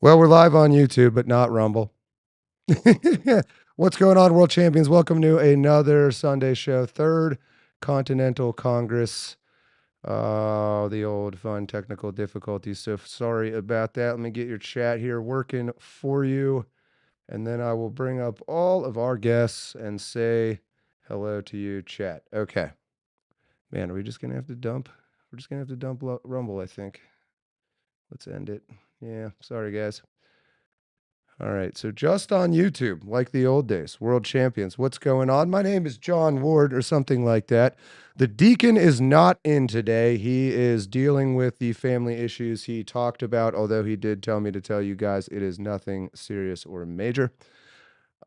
Well, we're live on YouTube, but not Rumble. What's going on, world champions? Welcome to another Sunday show, third Continental Congress. The old fun technical difficulties. So sorry about that. Let me get your chat here working for you. And then I will bring up all of our guests and say hello to you, chat. Okay. Man, are we just going to have to dump? We're just going to have to dump Rumble, I think. Let's end it. Yeah, sorry, guys. All right, so just on YouTube, like the old days, world champions. What's going on? My name is John Ward or something like that. The Deacon is not in today. He is dealing with the family issues he talked about, although he did tell me to tell you guys it is nothing serious or major.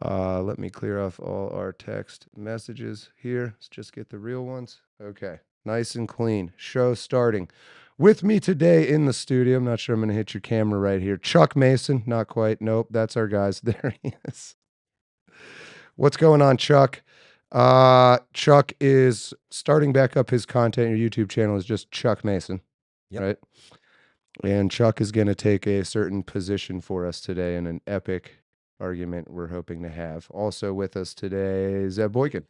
Let me clear off all our text messages here. Let's just get the real ones. Okay, nice and clean. Show starting. With me today in the studio, I'm not sure I'm going to hit your camera right here. Chuck Mason, not quite. Nope, that's our guys. There he is. What's going on, Chuck? Chuck is starting back up his content. Your YouTube channel is just Chuck Mason, right? And Chuck is going to take a certain position for us today in an epic argument we're hoping to have. Also with us today, Zeb Boykin.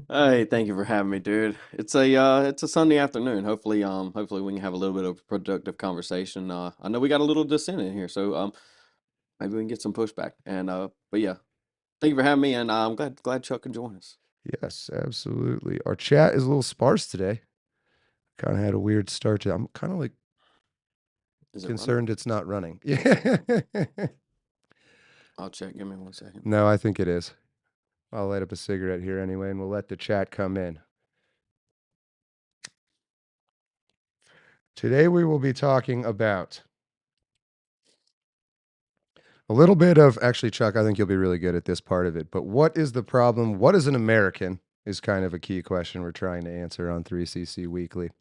Hey, thank you for having me, dude. It's a Sunday afternoon. Hopefully we can have a little bit of productive conversation. I know we got a little dissent in here, so maybe we can get some pushback. But yeah, thank you for having me, and I'm glad Chuck could join us. Yes, absolutely. Our chat is a little sparse today. Kind of had a weird start to. I'm kind of like Is it running? concerned it's not running. Yeah. I'll check. Give me 1 second. No, I think it is. I'll light up a cigarette here anyway, and we'll let the chat come in. Today we will be talking about a little bit of, actually, Chuck, I think you'll be really good at this part of it, but what is the problem? What is an American is kind of a key question we're trying to answer on 3CC Weekly.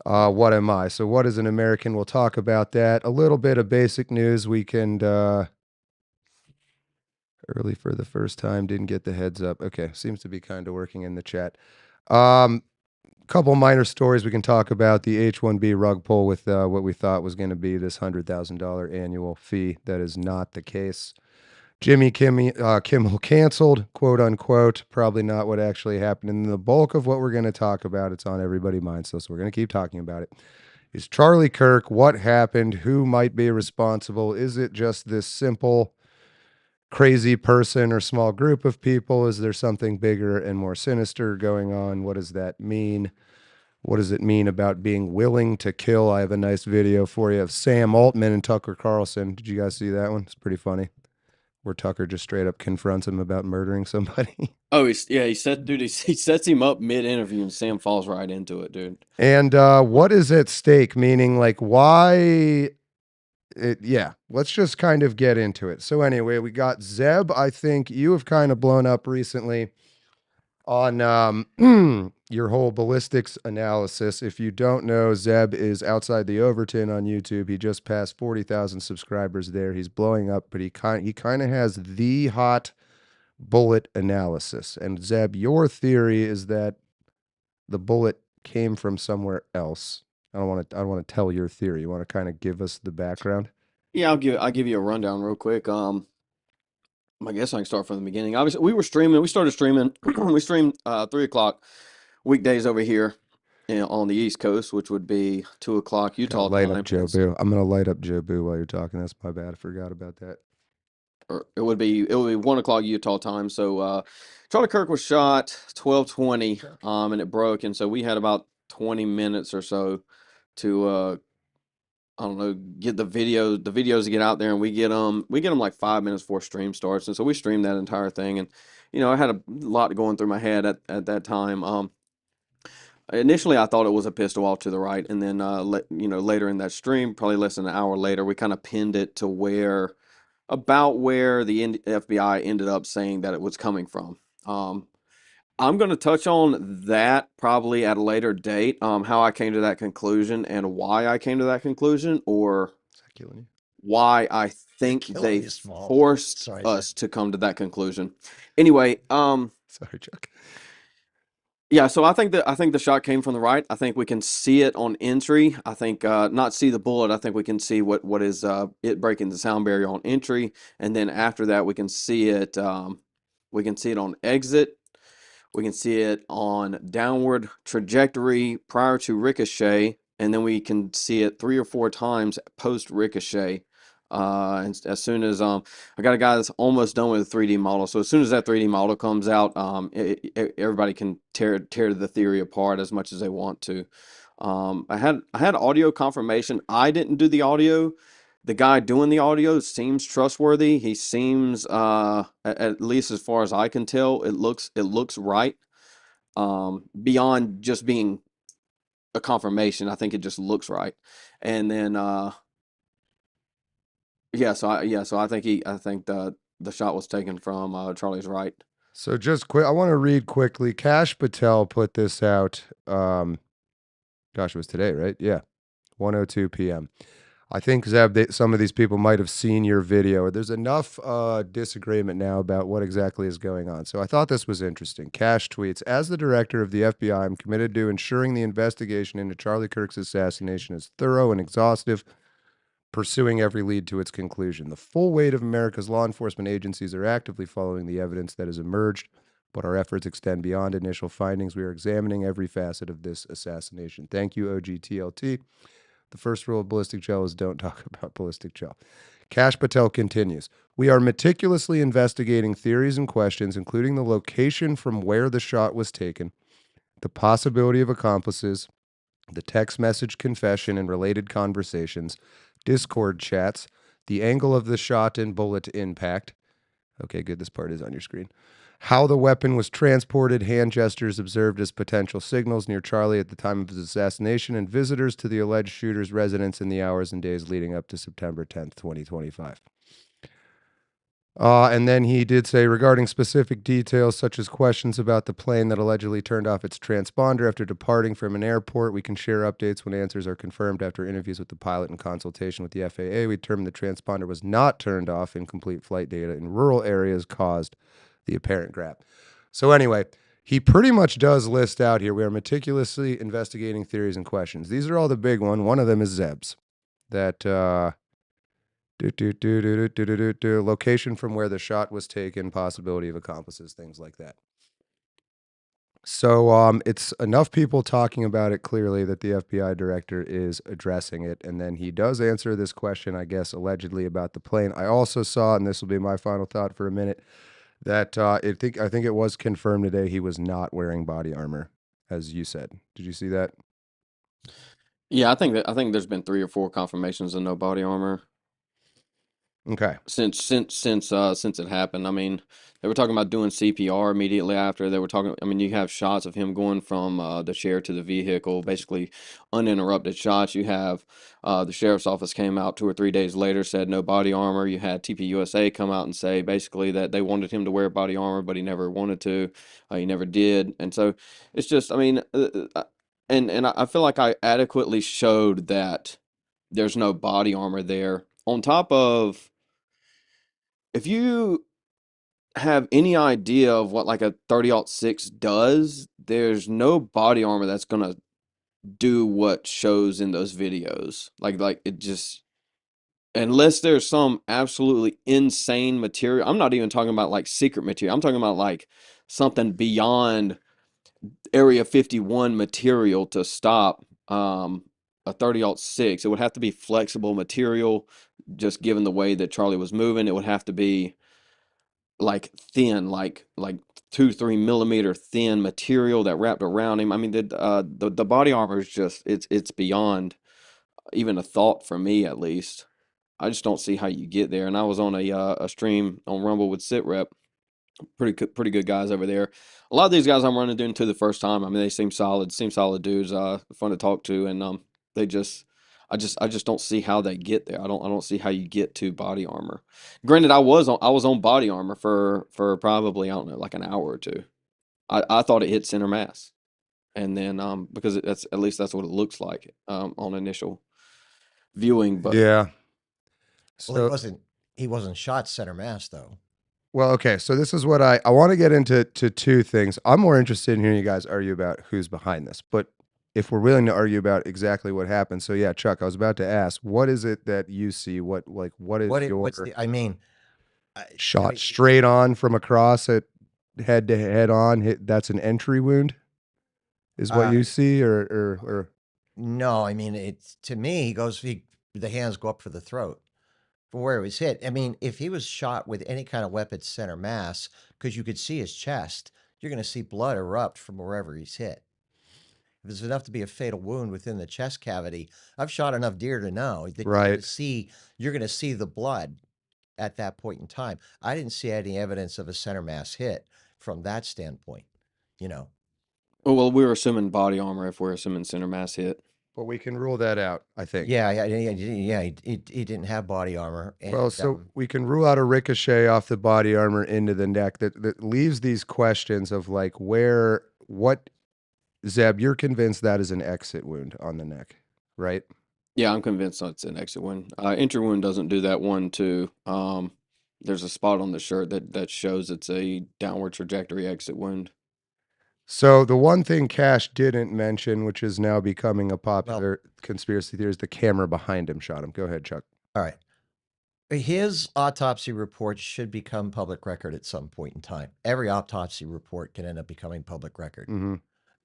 What am I? So what is an American? We'll talk about that. A little bit of basic news. Weekend early for the first time. Didn't get the heads up. Okay, seems to be kind of working in the chat. Couple minor stories we can talk about. The H-1B rug pull with what we thought was going to be this $100,000 annual fee. That is not the case. Jimmy Kimmel canceled, quote unquote. Probably not what actually happened. And the bulk of what we're going to talk about, it's on everybody's mind, so we're going to keep talking about it, is Charlie Kirk. What happened? Who might be responsible? Is it just this simple crazy person or small group of people? Is there something bigger and more sinister going on? What does that mean? What does it mean about being willing to kill? I have a nice video for you of Sam Altman and Tucker Carlson. Did you guys see that one? It's pretty funny. Where Tucker just straight up confronts him about murdering somebody. Oh, he sets him up mid-interview, and Sam falls right into it, dude. And what is at stake? Meaning, like, why? Yeah, let's just kind of get into it. So anyway, we got Zeb. I think you have kind of blown up recently on your whole ballistics analysis. If you don't know, Zeb is outside the Overton on YouTube. He just passed 40,000 subscribers there. He's blowing up, but he kind of has the hot bullet analysis. And Zeb, your theory is that the bullet came from somewhere else. I don't want to tell your theory. You want to kind of give us the background? Yeah, I'll give you a rundown real quick. I guess I can start from the beginning. Obviously, we were streaming. We started streaming. We streamed 3 o'clock weekdays over here on the East Coast, which would be 2 o'clock Utah Light time. up Joe Boo. I'm gonna light up Joe Boo while you're talking. That's my bad. I forgot about that. Or it would be 1 o'clock Utah time. So Charlie Kirk was shot 12:20, and it broke, and so we had about 20 minutes or so to I don't know, get the videos to get out there, and we get them like 5 minutes before stream starts, and so we streamed that entire thing, and I had a lot going through my head at that time. Initially I thought it was a pistol off to the right, and then later in that stream, probably less than an hour later, we kind of pinned it to about where the FBI ended up saying that it was coming from. I'm going to touch on that probably at a later date, how I came to that conclusion and why I came to that conclusion, or Is that killing you? why I think they forced us to come to that conclusion. Anyway, Sorry, Chuck. Yeah, so I think the shot came from the right. I think we can see it on entry. I think not see the bullet. I think we can see what is it breaking the sound barrier on entry, and then after that we can see it. We can see it on exit. We can see it on downward trajectory prior to ricochet, and then we can see it 3 or 4 times post ricochet. And as soon as I got a guy that's almost done with a 3D model, so as soon as that 3D model comes out, everybody can tear the theory apart as much as they want to. I had audio confirmation. I didn't do the audio. The guy doing the audio seems trustworthy. He seems, at least as far as I can tell, it looks right. Beyond just being a confirmation, I think it just looks right. And then, yeah, so I think the shot was taken from Charlie's right. So just quick, I want to read quickly. Kash Patel put this out. Gosh, it was today, right? Yeah, 1:02 p.m. I think, Zeb, some of these people might have seen your video. There's enough disagreement now about what exactly is going on. So I thought this was interesting. Cash tweets, as the director of the FBI, I'm committed to ensuring the investigation into Charlie Kirk's assassination is thorough and exhaustive, pursuing every lead to its conclusion. The full weight of America's law enforcement agencies are actively following the evidence that has emerged, but our efforts extend beyond initial findings. We are examining every facet of this assassination. Thank you, OGTLT. The first rule of ballistic gel is don't talk about ballistic gel. Kash Patel continues. We are meticulously investigating theories and questions, including the location from where the shot was taken, the possibility of accomplices, the text message confession and related conversations, Discord chats, the angle of the shot and bullet impact. Okay, good. This part is on your screen. How the weapon was transported, hand gestures observed as potential signals near Charlie at the time of his assassination, and visitors to the alleged shooter's residence in the hours and days leading up to September 10th, 2025. And then he did say, regarding specific details such as questions about the plane that allegedly turned off its transponder after departing from an airport, we can share updates when answers are confirmed after interviews with the pilot and consultation with the FAA. We determined the transponder was not turned off. Incomplete flight data in rural areas caused the apparent gap. So anyway, he pretty much does list out here. We are meticulously investigating theories and questions. These are all the big one. One of them is Zeb's. That location from where the shot was taken, possibility of accomplices, things like that. So it's enough people talking about it clearly that the FBI director is addressing it. And then he does answer this question, I guess, allegedly about the plane. I also saw, and this will be my final thought for a minute, that I think it was confirmed today he was not wearing body armor, as you said. Did you see that? Yeah, I think there's been 3 or 4 confirmations of no body armor. Okay. Since it happened. I mean, they were talking about doing CPR immediately after. They were talking. I mean, you have shots of him going from the chair to the vehicle, basically uninterrupted shots. You have the sheriff's office came out 2 or 3 days later, said no body armor. You had TPUSA come out and say basically that they wanted him to wear body armor, but he never wanted to. He never did, and so it's just. I mean, and I feel like I adequately showed that there's no body armor there. On top of, if you have any idea of what like a 30-06 does, there's no body armor that's gonna do what shows in those videos. Like it just, unless there's some absolutely insane material. I'm not even talking about like secret material. I'm talking about like something beyond Area 51 material to stop a 30-06. It would have to be flexible material, just given the way that Charlie was moving. It would have to be like thin, like 2 3 millimeter thin material that wrapped around him. I mean, the body armor is just, it's beyond even a thought for me, at least. I just don't see how you get there. And I was on a stream on Rumble with SitRep. Pretty good guys over there. A lot of these guys I'm running into the first time. I mean, they seem solid dudes. Fun to talk to, and they just, I just don't see how they get there. I don't see how you get to body armor. Granted, I was on body armor for probably, I don't know, like an hour or two. I thought it hit center mass, and then because that's, at least that's what it looks like on initial viewing. But Yeah. Well, he So wasn't he wasn't shot center mass though. Well, okay, so this is what I want to get into two things. I'm more interested in hearing you guys argue about who's behind this, but if we're willing to argue about exactly what happened, so yeah, Chuck, I was about to ask, what is it that you see? What is your What's the? I mean, shot straight on from across at head to head on hit? That's an entry wound, is what you see, or no. I mean, it's to me. The hands go up for the throat from where it was hit. I mean, if he was shot with any kind of weapon center mass, because you could see his chest, you're going to see blood erupt from wherever he's hit. If it's enough to be a fatal wound within the chest cavity, I've shot enough deer to know that right? you're going to see the blood at that point in time. I didn't see any evidence of a center mass hit from that standpoint. You know, Oh, well, we're assuming body armor if we're assuming center mass hit. But we can rule that out, I think. yeah. He didn't have body armor. And, Well, so we can rule out a ricochet off the body armor into the neck that leaves these questions of like what, Zeb, you're convinced that is an exit wound on the neck, right? Yeah, I'm convinced that's an exit wound. Entry wound doesn't do that one too. There's a spot on the shirt that shows it's a downward trajectory exit wound. So the one thing Cash didn't mention, which is now becoming a popular conspiracy theory, is the camera behind him shot him. Go ahead, Chuck. all right. His autopsy report should become public record at some point in time. Every autopsy report can end up becoming public record. Mm-hmm.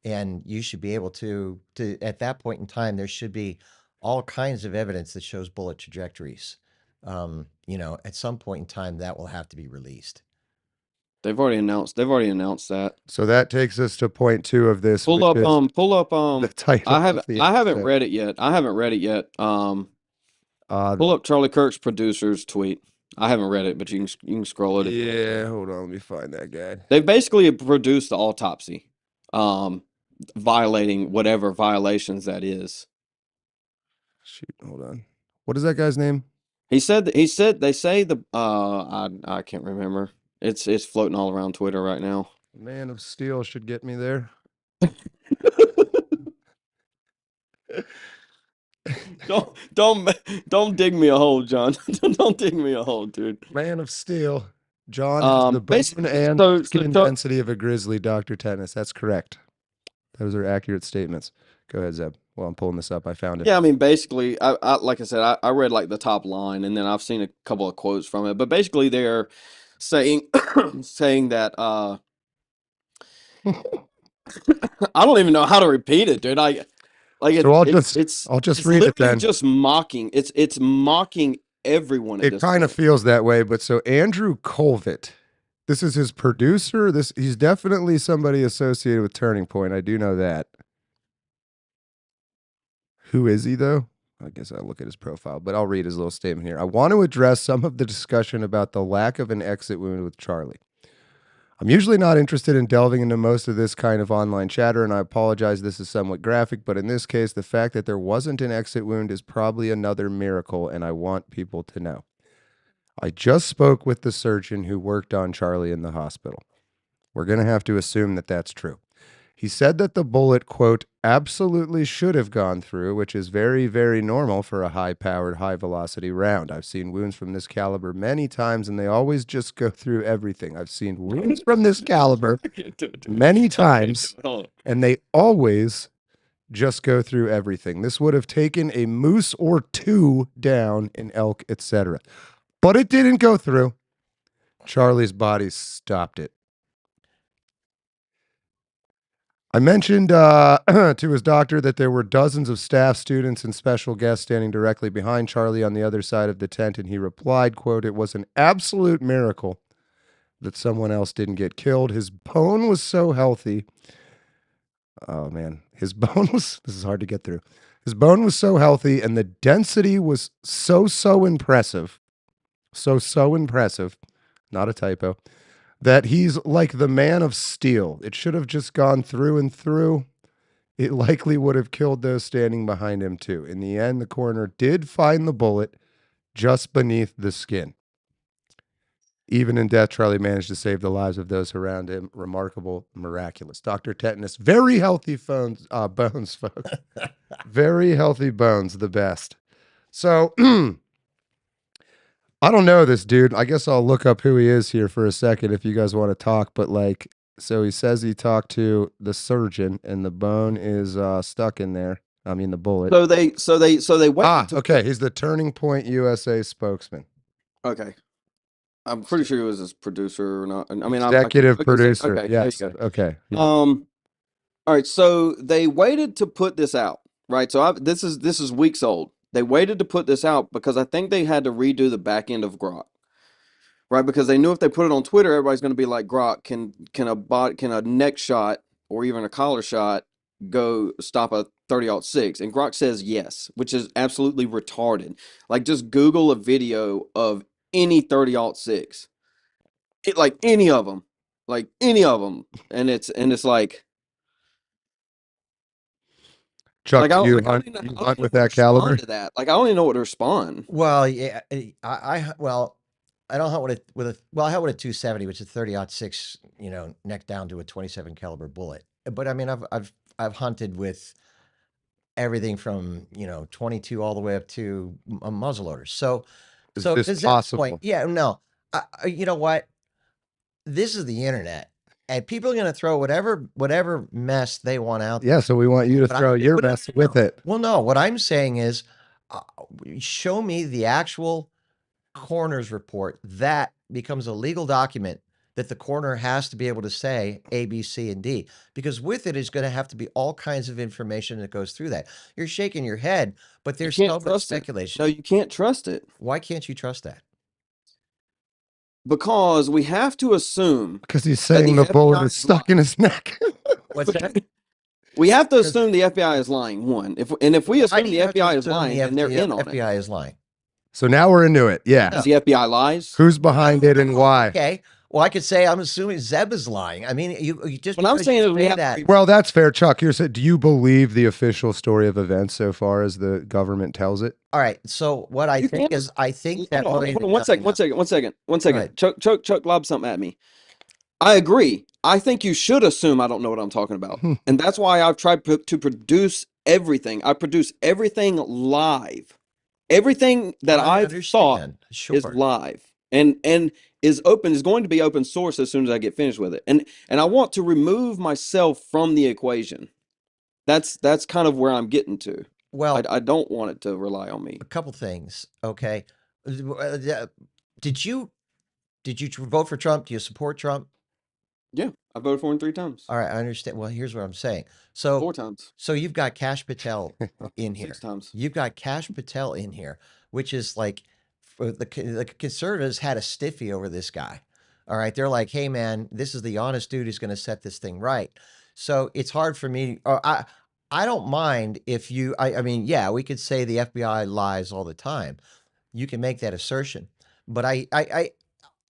And you should be able to at that point in time, there should be all kinds of evidence that shows bullet trajectories. At some point in time, that will have to be released. They've already announced that. So that takes us to point two of this. Pull up the title. I haven't read it yet. Pull up Charlie Kirk's producer's tweet. I haven't read it, but you can scroll it. Yeah, hold on, let me find that guy. They've basically produced the autopsy, violating whatever violations that is. Shoot, hold on. What is that guy's name? They say I can't remember. It's floating all around Twitter right now. Man of Steel should get me there. Don't dig me a hole, John. Don't dig me a hole, dude. Man of Steel. John has the bone and skin density of a grizzly, Dr. Tennis. That's correct. Those are accurate statements. Go ahead, Zeb. Well, I'm pulling this up. I found it. Yeah, I mean, basically, I like I said, I read like the top line, and then I've seen a couple of quotes from it. But basically, they're saying that I don't even know how to repeat it, dude. I'll just read it then. Just mocking. It's mocking everyone. It kind of feels that way. But so Andrew Colvett, this is his producer. He's definitely somebody associated with Turning Point. I do know that. Who is he though? I guess I'll look at his profile, but I'll read his little statement here. I want to address some of the discussion about the lack of an exit wound with Charlie. I'm usually not interested in delving into most of this kind of online chatter, and I apologize this is somewhat graphic, but in this case, the fact that there wasn't an exit wound is probably another miracle, and I want people to know. I just spoke with the surgeon who worked on Charlie in the hospital. We're going to have to assume that that's true. He said that the bullet, quote, absolutely should have gone through, which is very, very normal for a high-powered, high-velocity round. I've seen wounds from this caliber many times, and they always just go through everything. I've seen wounds from this caliber many times, and they always just go through everything. This would have taken a moose or two down, an elk, etc. But it didn't go through. Charlie's body stopped it. I mentioned to his doctor that there were dozens of staff, students, and special guests standing directly behind Charlie on the other side of the tent, and he replied, quote, it was an absolute miracle that someone else didn't get killed. His bone was so healthy. Oh, man. This is hard to get through. His bone was so healthy, and the density was so impressive. So impressive. Not a typo. That he's like the man of steel. It should have just gone through and through. It likely would have killed those standing behind him too. In the end, the coroner did find the bullet just beneath the skin. Even in death, Charlie managed to save the lives of those around him. Remarkable, miraculous. Dr. Tetanus, very healthy bones, folks. Very healthy bones, the best. So I don't know this dude. I guess I'll look up who he is here for a second if you guys want to talk. But like, so he says he talked to the surgeon, and the bone is stuck in there. I mean, the bullet. So they waited to Okay. He's the Turning Point USA spokesman. Okay. I'm pretty sure he was his producer or not. I mean, Executive okay, producer. okay, Yes. there you go. Okay. Yeah. All right. So they waited to put this out, right? So this is weeks old. They waited to put this out because I think they had to redo the back end of Grok, right? Because they knew if they put it on Twitter, everybody's going to be like, Grok, can a neck shot or even a collar shot go stop a 30-06? And Grok says yes, which is absolutely retarded. Like, just Google a video of any 30-06. Like any of them, and it's like Chuck, I do you don't hunt, even, I you don't hunt even with know how to that caliber? respond to that. Like, I don't even know what to respond. Well, yeah, well, I don't hunt I hunt with a 270, which is 30-06, neck down to a 27 caliber bullet. But I mean, I've hunted with everything from 22 all the way up to muzzleloaders. So Is so this to Zeb's point, possible? yeah, no, you know what? This is the internet, and people are going to throw whatever mess they want out there. Yeah. So we want you to But throw your mess with it. well, no, what I'm saying is, uh, show me the actual coroner's report that becomes a legal document that the coroner has to be able to say A, B, C, and D, because with it is going to have to be all kinds of information that goes through that. You're shaking your head, but You there's can't so much trust it. speculation. No, you can't trust it Why can't you trust that? because we have to assume Because he's that saying the the bullet FBI is stuck in his neck. What's that? We have to 'Cause- assume the FBI is lying. One, if we Why assume do the you have to FBI is assume lying, the then they're in on it. FBI is lying? So now we're into it. Yeah. Because the FBI lies. Who's behind it and why? Okay. Well, I could say I'm assuming Zeb is lying. I mean, you just What I'm because you saying is we say have that. to Well, that's fair, Chuck. You're saying, do you believe the official story of events so far as the government tells it? All right. So what I You think can't- is, I think that Hold on, motivated one second, nothing one second. ahead. Chuck lobbed something at me. I agree. I think you should assume I don't know what I'm talking about. And that's why I've tried to produce everything. I produce everything live. Everything that I I've thought understand. is Sure. live and is going to be open source as soon as I get finished with it. And I want to remove myself from the equation. That's kind of where I'm getting to. Well, I don't want it to rely on me. a couple things. Okay. Did you vote for Trump? Do you support Trump? Yeah, I voted for him 3 times. All right, I understand. Well, here's what I'm saying. So 4 times. So you've got Cash Patel in here. 6 times. You've got Cash Patel in here, which is like the conservatives had a stiffy over this guy. All right, they're like, "Hey, man, this is the honest dude who's going to set this thing right." So it's hard for me. I don't mind if you. I mean, yeah, we could say the FBI lies all the time. You can make that assertion, but I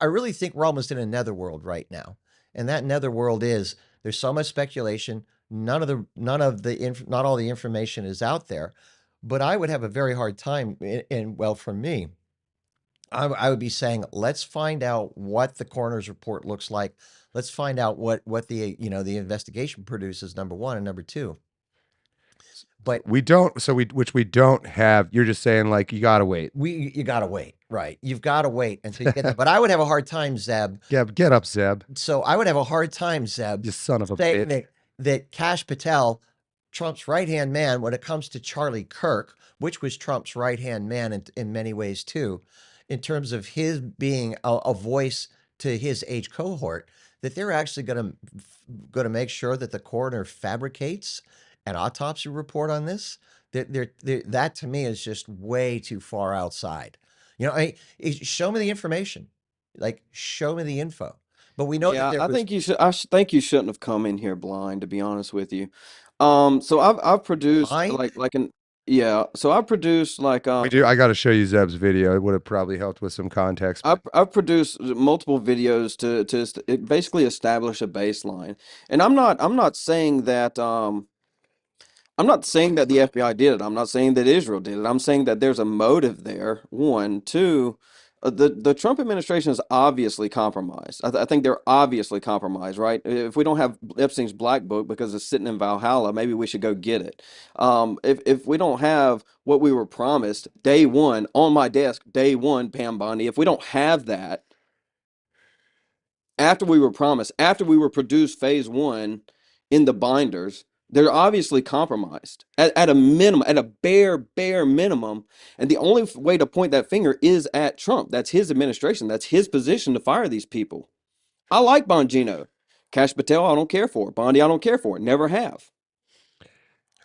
really think we're almost in a netherworld right now, and that netherworld is there's so much speculation. Not all the information is out there, but I would have a very hard time. And well, for me, I would be saying, let's find out what the coroner's report looks like. Let's find out what the the investigation produces. Number one, and number two. But we don't. So which we don't have. You're just saying like you gotta wait. you gotta wait, right? You've got to wait until you get that. But I would have a hard time, Zeb. Get up, Zeb. So I would have a hard time, Zeb, You son of a saying bitch. that Cash Patel, Trump's right-hand man, when it comes to Charlie Kirk, which was Trump's right-hand man in many ways too, in terms of his being a voice to his age cohort, that they're actually going to make sure that the coroner fabricates an autopsy report on this. That to me is just way too far outside. Show me the information, like show me the info. But we know that Yeah, there I was think you should. I think you shouldn't have come in here blind, to be honest with you. So I've produced Blind? So I've produced We do. I got to show you Zeb's video. It would have probably helped with some context. I've produced multiple videos to basically establish a baseline, and I'm not saying that I'm not saying that the FBI did it. I'm not saying that Israel did it. I'm saying that there's a motive there. One, two. The Trump administration is obviously compromised. I think they're obviously compromised, right? If we don't have Epstein's black book because it's sitting in Valhalla, maybe we should go get it. If we don't have what we were promised day one on my desk, day one, Pam Bondi, if we don't have that after we were promised, after we were produced phase one in the binders, they're obviously compromised at a minimum, at a bare minimum. And the only way to point that finger is at Trump. That's his administration. That's his position to fire these people. I like Bongino. Kash Patel, I don't care for. Bondi, I don't care for. Never have.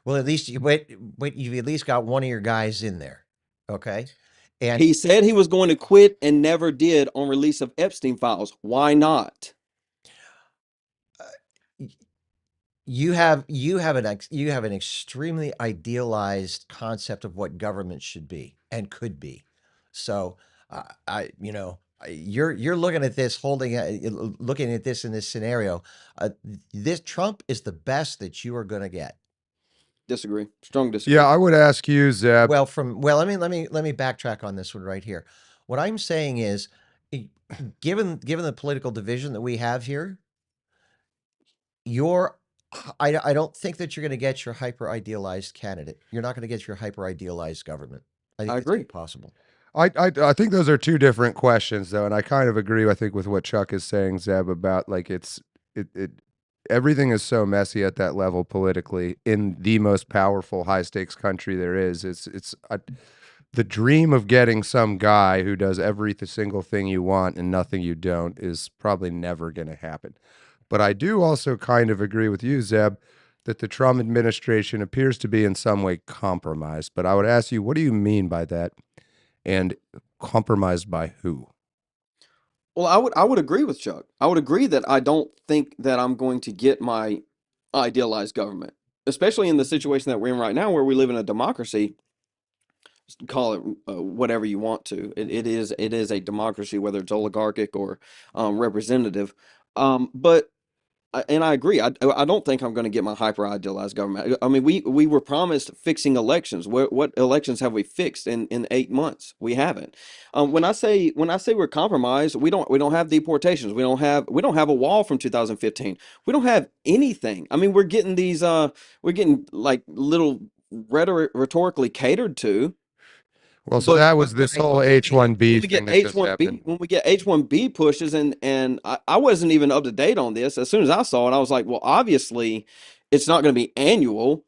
Well, at least you've at least got one of your guys in there. Okay. And He said he was going to quit and never did on release of Epstein files. Why not? you have an extremely idealized concept of what government should be and could be. So you're looking at this looking at this in this scenario. This Trump is the best that you are going to get. Disagree. Strong disagree. Yeah, I would ask you, Zeb. Well, let me backtrack on this one right here. What I'm saying is, given the political division that we have here, I don't think that you're going to get your hyper idealized candidate. You're not going to get your hyper idealized government. I think agree. it's impossible. I think those are two different questions, though, and I kind of agree. I think with what Chuck is saying, Zeb, about like it everything is so messy at that level politically in the most powerful high stakes country there is. The dream of getting some guy who does every single thing you want and nothing you don't is probably never going to happen. But I do also kind of agree with you, Zeb, that the Trump administration appears to be in some way compromised. But I would ask you, what do you mean by that? And compromised by who? Well, I would agree with Chuck. I would agree that I don't think that I'm going to get my idealized government, especially in the situation that we're in right now, where we live in a democracy. Call it whatever you want to. It is a democracy, whether it's oligarchic or representative. But and I agree. I don't think I'm going to get my hyper idealized government. I mean, we were promised fixing elections. What elections have we fixed in 8 months? We haven't. When I say we're compromised, we don't have deportations. We don't have a wall from 2015. We don't have anything. I mean, we're getting these we're getting like little rhetorically catered to. Well, so that was this whole H-1B thing that just happened. When we get H-1B pushes, and I wasn't even up to date on this. As soon as I saw it, I was like, well, obviously, it's not going to be annual,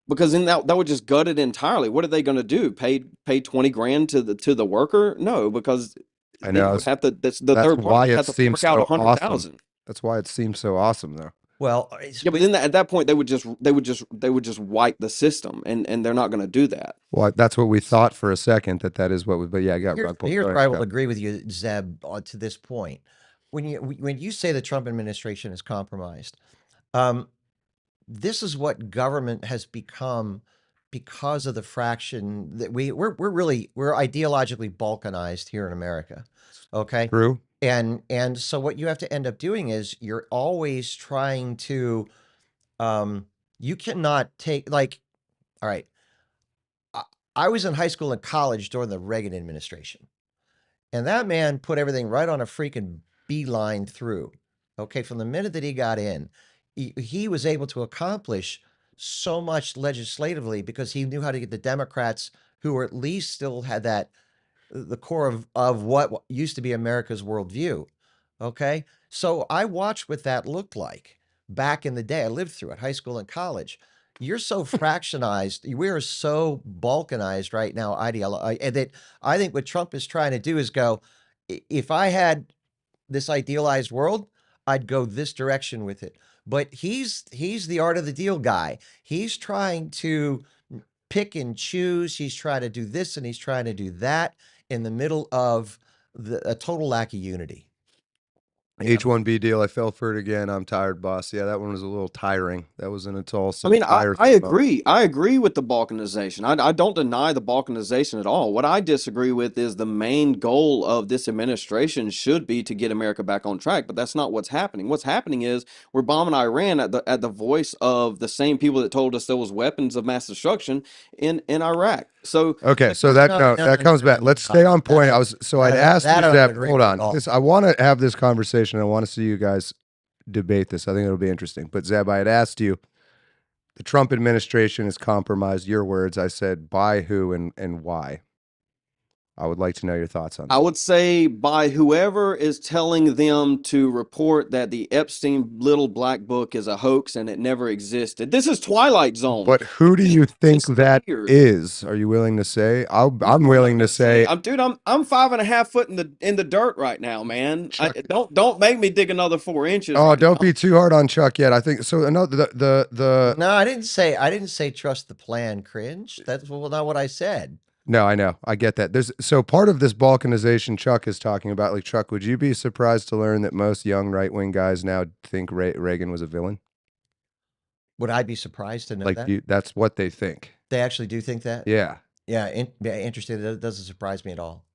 because then that would just gut it entirely. What are they going to do? Pay $20,000 to the worker? No, because I know that's the third party has to fork out $100,000. Awesome. That's why it seems so awesome, though. Well, yeah, but then at that point they would just wipe the system, and they're not going to do that. Well, that's what we thought for a second that is what. But yeah, I got Rugpull. Here's where I will agree with you, Zeb, to this point. When you say the Trump administration is compromised, this is what government has become because of the fraction that we're ideologically balkanized here in America. Okay. True. And so what you have to end up doing is you're always trying to, you cannot take, like, all right, I was in high school and college during the Reagan administration, and that man put everything right on a freaking beeline through. Okay, from the minute that he got in, he was able to accomplish so much legislatively because he knew how to get the Democrats, who were at least still had that, the core of what used to be America's worldview. Okay. So I watched what that looked like back in the day. I lived through it, high school and college. You're so fractionized. We are so balkanized right now, that I think what Trump is trying to do is go, if I had this idealized world, I'd go this direction with it. But he's the art of the deal guy. He's trying to pick and choose. He's trying to do this and he's trying to do that in the middle of a total lack of unity. H-1B deal. I fell for it again. I'm tired, boss. Yeah, that one was a little tiring. That was an Tulsa. I mean, I agree. I agree with the balkanization. I don't deny the balkanization at all. What I disagree with is the main goal of this administration should be to get America back on track, but that's not what's happening. What's happening is we're bombing Iran at the voice of the same people that told us there was weapons of mass destruction in Iraq. So Okay, so that that comes back. Let's stay on point. I'd asked you that. Hold on. I want to have this conversation. I want to see you guys debate this. I think it'll be interesting. But Zeb, I had asked you, the Trump administration is compromised. Your words. I said, by who and why? I would like to know your thoughts on that. I would say by whoever is telling them to report that the Epstein little black book is a hoax and it never existed. This is Twilight Zone. But who do you think It's that weird. is? Are you willing to say? I'm willing to say. Dude, I'm 5.5 foot in the dirt right now, man. Chuck- Don't make me dig another 4 inches. Oh, right don't now. be too hard on Chuck yet. I think so. No, the No, I didn't say trust the plan, cringe. That's not what I said. No, I know. I get that. So part of this balkanization Chuck is talking about, like, Chuck, would you be surprised to learn that most young right-wing guys now think Reagan was a villain? Would I be surprised to know that? That's what they think. They actually do think that? Yeah. Yeah, interesting. That doesn't surprise me at all.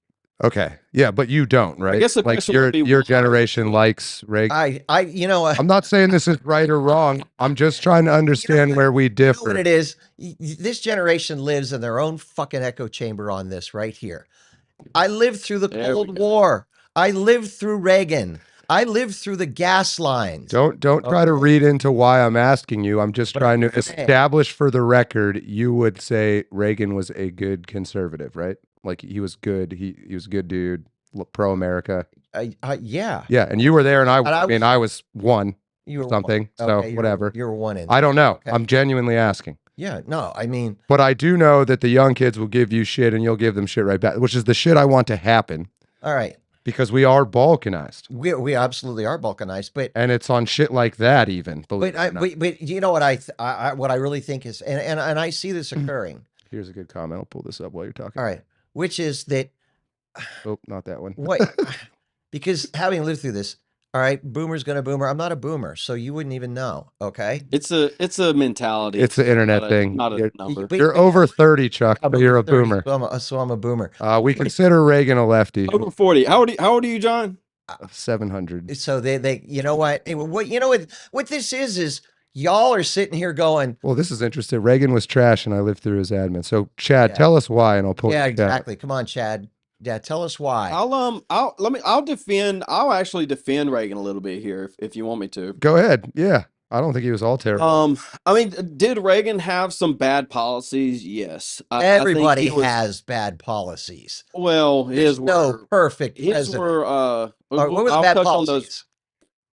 Okay. Yeah, but you don't, right? I guess the like question would be your why. generation likes Reagan. I'm not saying this is right or wrong. I'm just trying to understand where we differ. You know what it is? This generation lives in their own fucking echo chamber on this right here. I lived through the Cold War. I lived through Reagan. I lived through the gas lines. Don't try to read into why I'm asking you. I'm just trying to establish for the record, you would say Reagan was a good conservative, right? Like he was good. He was a good dude, pro-America. Yeah. Yeah, and you were there, and I was one. You were something. One. So Okay, whatever. You were one in. I don't know. Okay. I'm genuinely asking. Yeah. No, I mean. But I do know that the young kids will give you shit, and you'll give them shit right back, which is the shit I want to happen. All right. Because we are balkanized. We absolutely are balkanized, and it's on shit like that even. But you know what what I really think is, and I see this occurring. Here's a good comment. I'll pull this up while you're talking. All right, which is that. Oh, not that one. What? Because having lived through this, all right, boomer's gonna boomer. I'm not a boomer, so you wouldn't even know. Okay. It's a mentality. It's an internet thing. Not a number. You're over 30, Chuck, but you're a 30, boomer. So I'm a boomer. We consider Reagan a lefty. Over 40. How old are you, John? 700. So they you know what? What this is y'all are sitting here going, well, this is interesting. Reagan was trash, and I lived through his admin. So, Chad, tell us why, and I'll pull. Yeah, exactly. Come on, Chad. Yeah, tell us why. I'll actually defend Reagan a little bit here if you want me to. Go ahead. Yeah. I don't think he was all terrible. I mean, did Reagan have some bad policies? Yes. Everybody has bad policies. Well, his were perfect. His were what were the bad policies?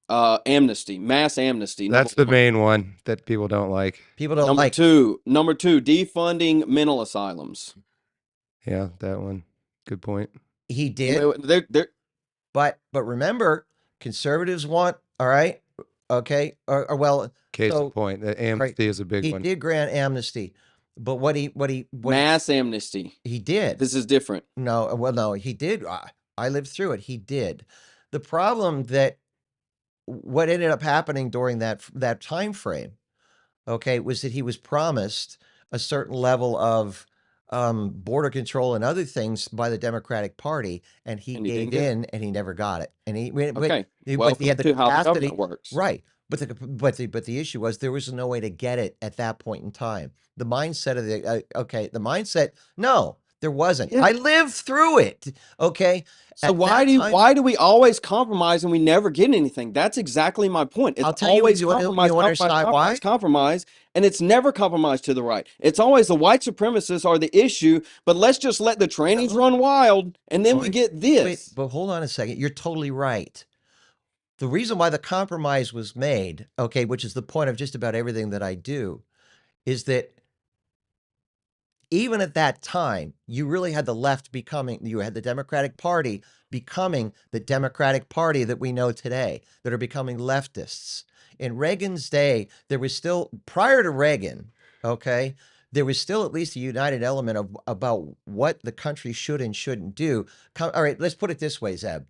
Amnesty, mass amnesty. That's the main one that people don't like. People don't like. Number two, defunding mental asylums. Yeah, that one. Good point. He did. But remember, conservatives want, all right, okay, or well. Case in point, the amnesty is a big one. He did grant amnesty, but what mass amnesty. He did. This is different. No, he did. I lived through it. He did. The problem that what ended up happening during that time frame, okay, was that he was promised a certain level of border control and other things by the Democratic Party, and he gave in, and he never got it. And he he had the capacity. How the government works. Right. But the issue was there was no way to get it at that point in time. The mindset of the mindset. No, there wasn't. Yeah. I lived through it. Okay. So why do we always compromise and we never get anything? That's exactly my point. It's I'll tell always you compromise, and it's never compromised to the right. It's always the white supremacists are the issue, but let's just let the trannies run wild, and then we get this. But hold on a second. You're totally right. The reason why the compromise was made, okay, which is the point of just about everything that I do, is that even at that time, you really had the left you had the Democratic Party becoming the Democratic Party that we know today, that are becoming leftists. In Reagan's day, there was still, prior to Reagan, okay, there was still at least a united element about what the country should and shouldn't do. All right, let's put it this way, Zeb.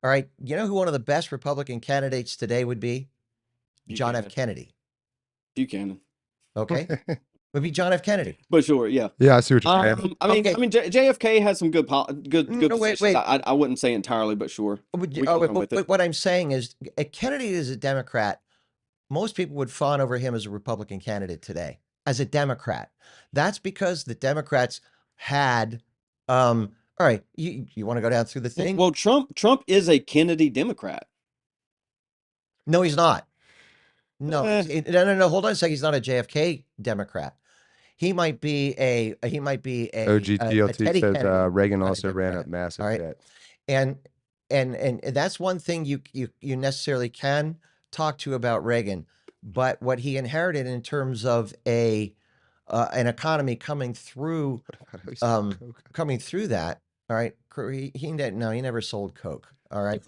All right, you know who one of the best Republican candidates today would be? John F. Kennedy. Buchanan. Okay. Would be John F. Kennedy. But sure, yeah. Yeah, I see what you're saying. I mean, JFK has some good wait. I wouldn't say entirely, but sure. But what I'm saying is, Kennedy is a Democrat. Most people would fawn over him as a Republican candidate today, as a Democrat. That's because the Democrats had, all right, you want to go down through the thing? Well, Trump is a Kennedy Democrat. No, he's not. No, Eh. no. Hold on a second. He's not a JFK Democrat. He might be a OGTLT Teddy says Kennedy Reagan kind of also ran Democrat. up massive All right, debt. and that's one thing you necessarily can talk to about Reagan, but what he inherited in terms of an economy coming through How do we sell Coke? coming through that. All right, he never sold Coke. All right,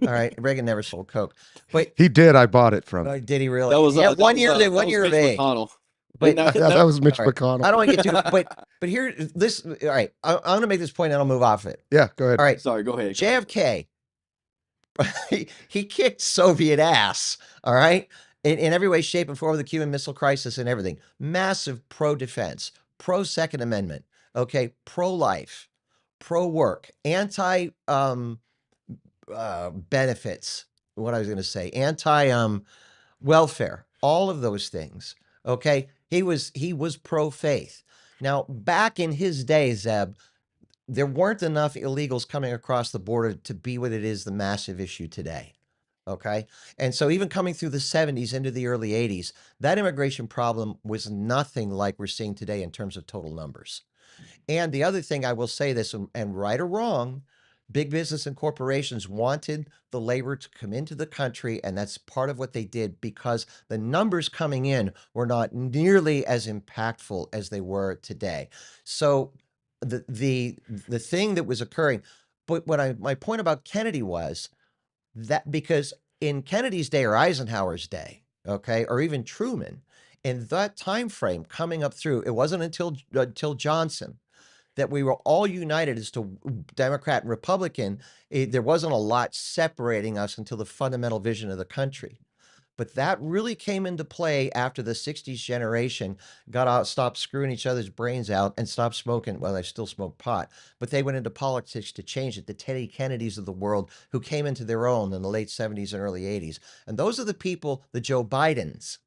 all right. Reagan never sold Coke, but He did. I bought it from him. did he really? That was Yeah, that 1 was, year. that One was year of Mitch age. McConnell. But Yeah, that was Mitch all right, McConnell. I don't want to get too, but here this. All right, I'm going to make this point and I'll move off it. Yeah, go ahead. All right, Sorry, go ahead. JFK. he kicked Soviet ass. All right, in every way, shape, and form of the Cuban Missile Crisis and everything. Massive pro-defense, pro-Second Amendment. Okay, pro-life, pro-work, anti benefits. What I was going to say, anti welfare, all of those things. Okay, he was pro-faith. Now, back in his day, Zeb, there weren't enough illegals coming across the border to be what it is, the massive issue today. Okay, and so even coming through the 70s into the early 80s, that immigration problem was nothing like we're seeing today in terms of total numbers. And the other thing I will say this, and right or wrong, big business and corporations wanted the labor to come into the country, and that's part of what they did because the numbers coming in were not nearly as impactful as they were today. So the thing that was occurring, but my point about Kennedy was that because in Kennedy's day or Eisenhower's day, okay, or even Truman, in that time frame coming up through, it wasn't until Johnson that we were all united as to Democrat and Republican. There wasn't a lot separating us until the fundamental vision of the country. But that really came into play after the 60s generation got out, stopped screwing each other's brains out and stopped smoking. Well, they still smoke pot, but they went into politics to change it. The Teddy Kennedys of the world who came into their own in the late 70s and early 80s. And those are the people, the Joe Bidens.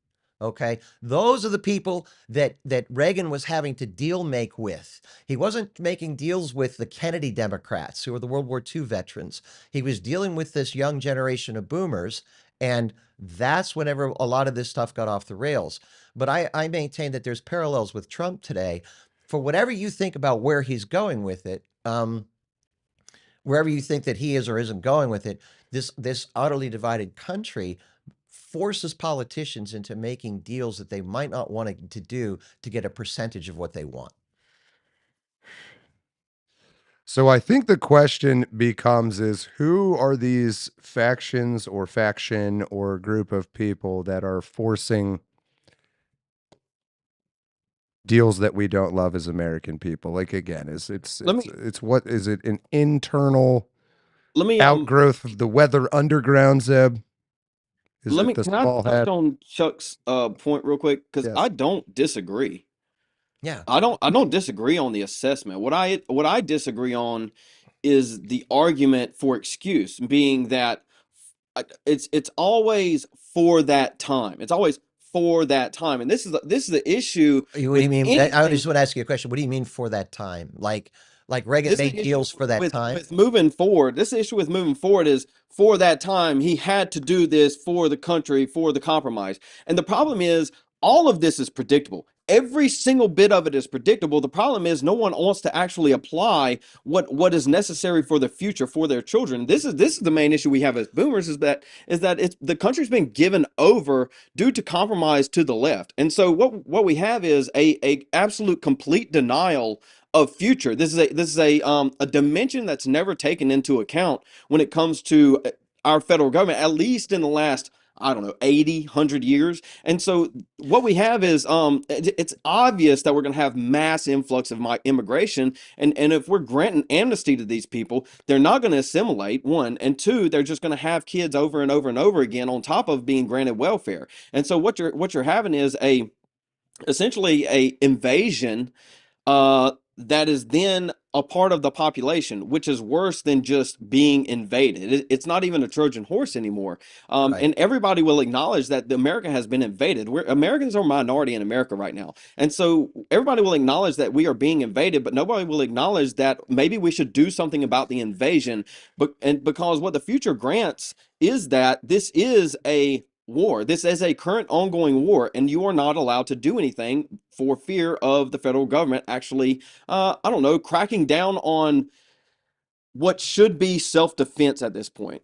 Okay, those are the people that Reagan was having to make with. He wasn't making deals with the Kennedy Democrats, who were the World War II veterans. He was dealing with this young generation of boomers, and that's whenever a lot of this stuff got off the rails. But I maintain that there's parallels with Trump today. For whatever you think about where he's going with it, wherever you think that he is or isn't going with it, this utterly divided country forces politicians into making deals that they might not want to do to get a percentage of what they want. So I think the question becomes is who are these factions or faction or group of people that are forcing deals that we don't love as American people? Like again, it's what is it an internal outgrowth of the weather underground, Zeb? Is it the can I small touch hat? on Chuck's point real quick? Because Yes. I don't disagree. Yeah. I don't disagree on the assessment. What I disagree on is the argument for excuse, being that it's always for that time. It's always for that time, and this is the issue. What do you with mean? I anything. just want to ask you a question. What do you mean for that time? Like Reagan This is made the deals issue for that time? with moving forward. This issue with moving forward is for that time he had to do this for the country, for the compromise. And the problem is all of this is predictable. Every single bit of it is predictable. The problem is no one wants to actually apply what is necessary for the future for their children. This is the main issue we have as boomers is that it's the country's been given over due to compromise to the left. And so what we have is a absolute complete denial of future. This is a dimension that's never taken into account when it comes to our federal government, at least in the last, I don't know, 80, 100 years. And so what we have is it's obvious that we're going to have mass influx of immigration. And if we're granting amnesty to these people, they're not going to assimilate, one. And two, they're just going to have kids over and over and over again on top of being granted welfare. And so what you're having is essentially a invasion that is then a part of the population, which is worse than just being invaded. It's not even a Trojan horse anymore. Right. And everybody will acknowledge that America has been invaded. Americans are a minority in America right now. And so everybody will acknowledge that we are being invaded, but nobody will acknowledge that maybe we should do something about the invasion. And because what the future grants is that this is a war. This is a current ongoing war, and you are not allowed to do anything for fear of the federal government actually, I don't know, cracking down on what should be self-defense at this point.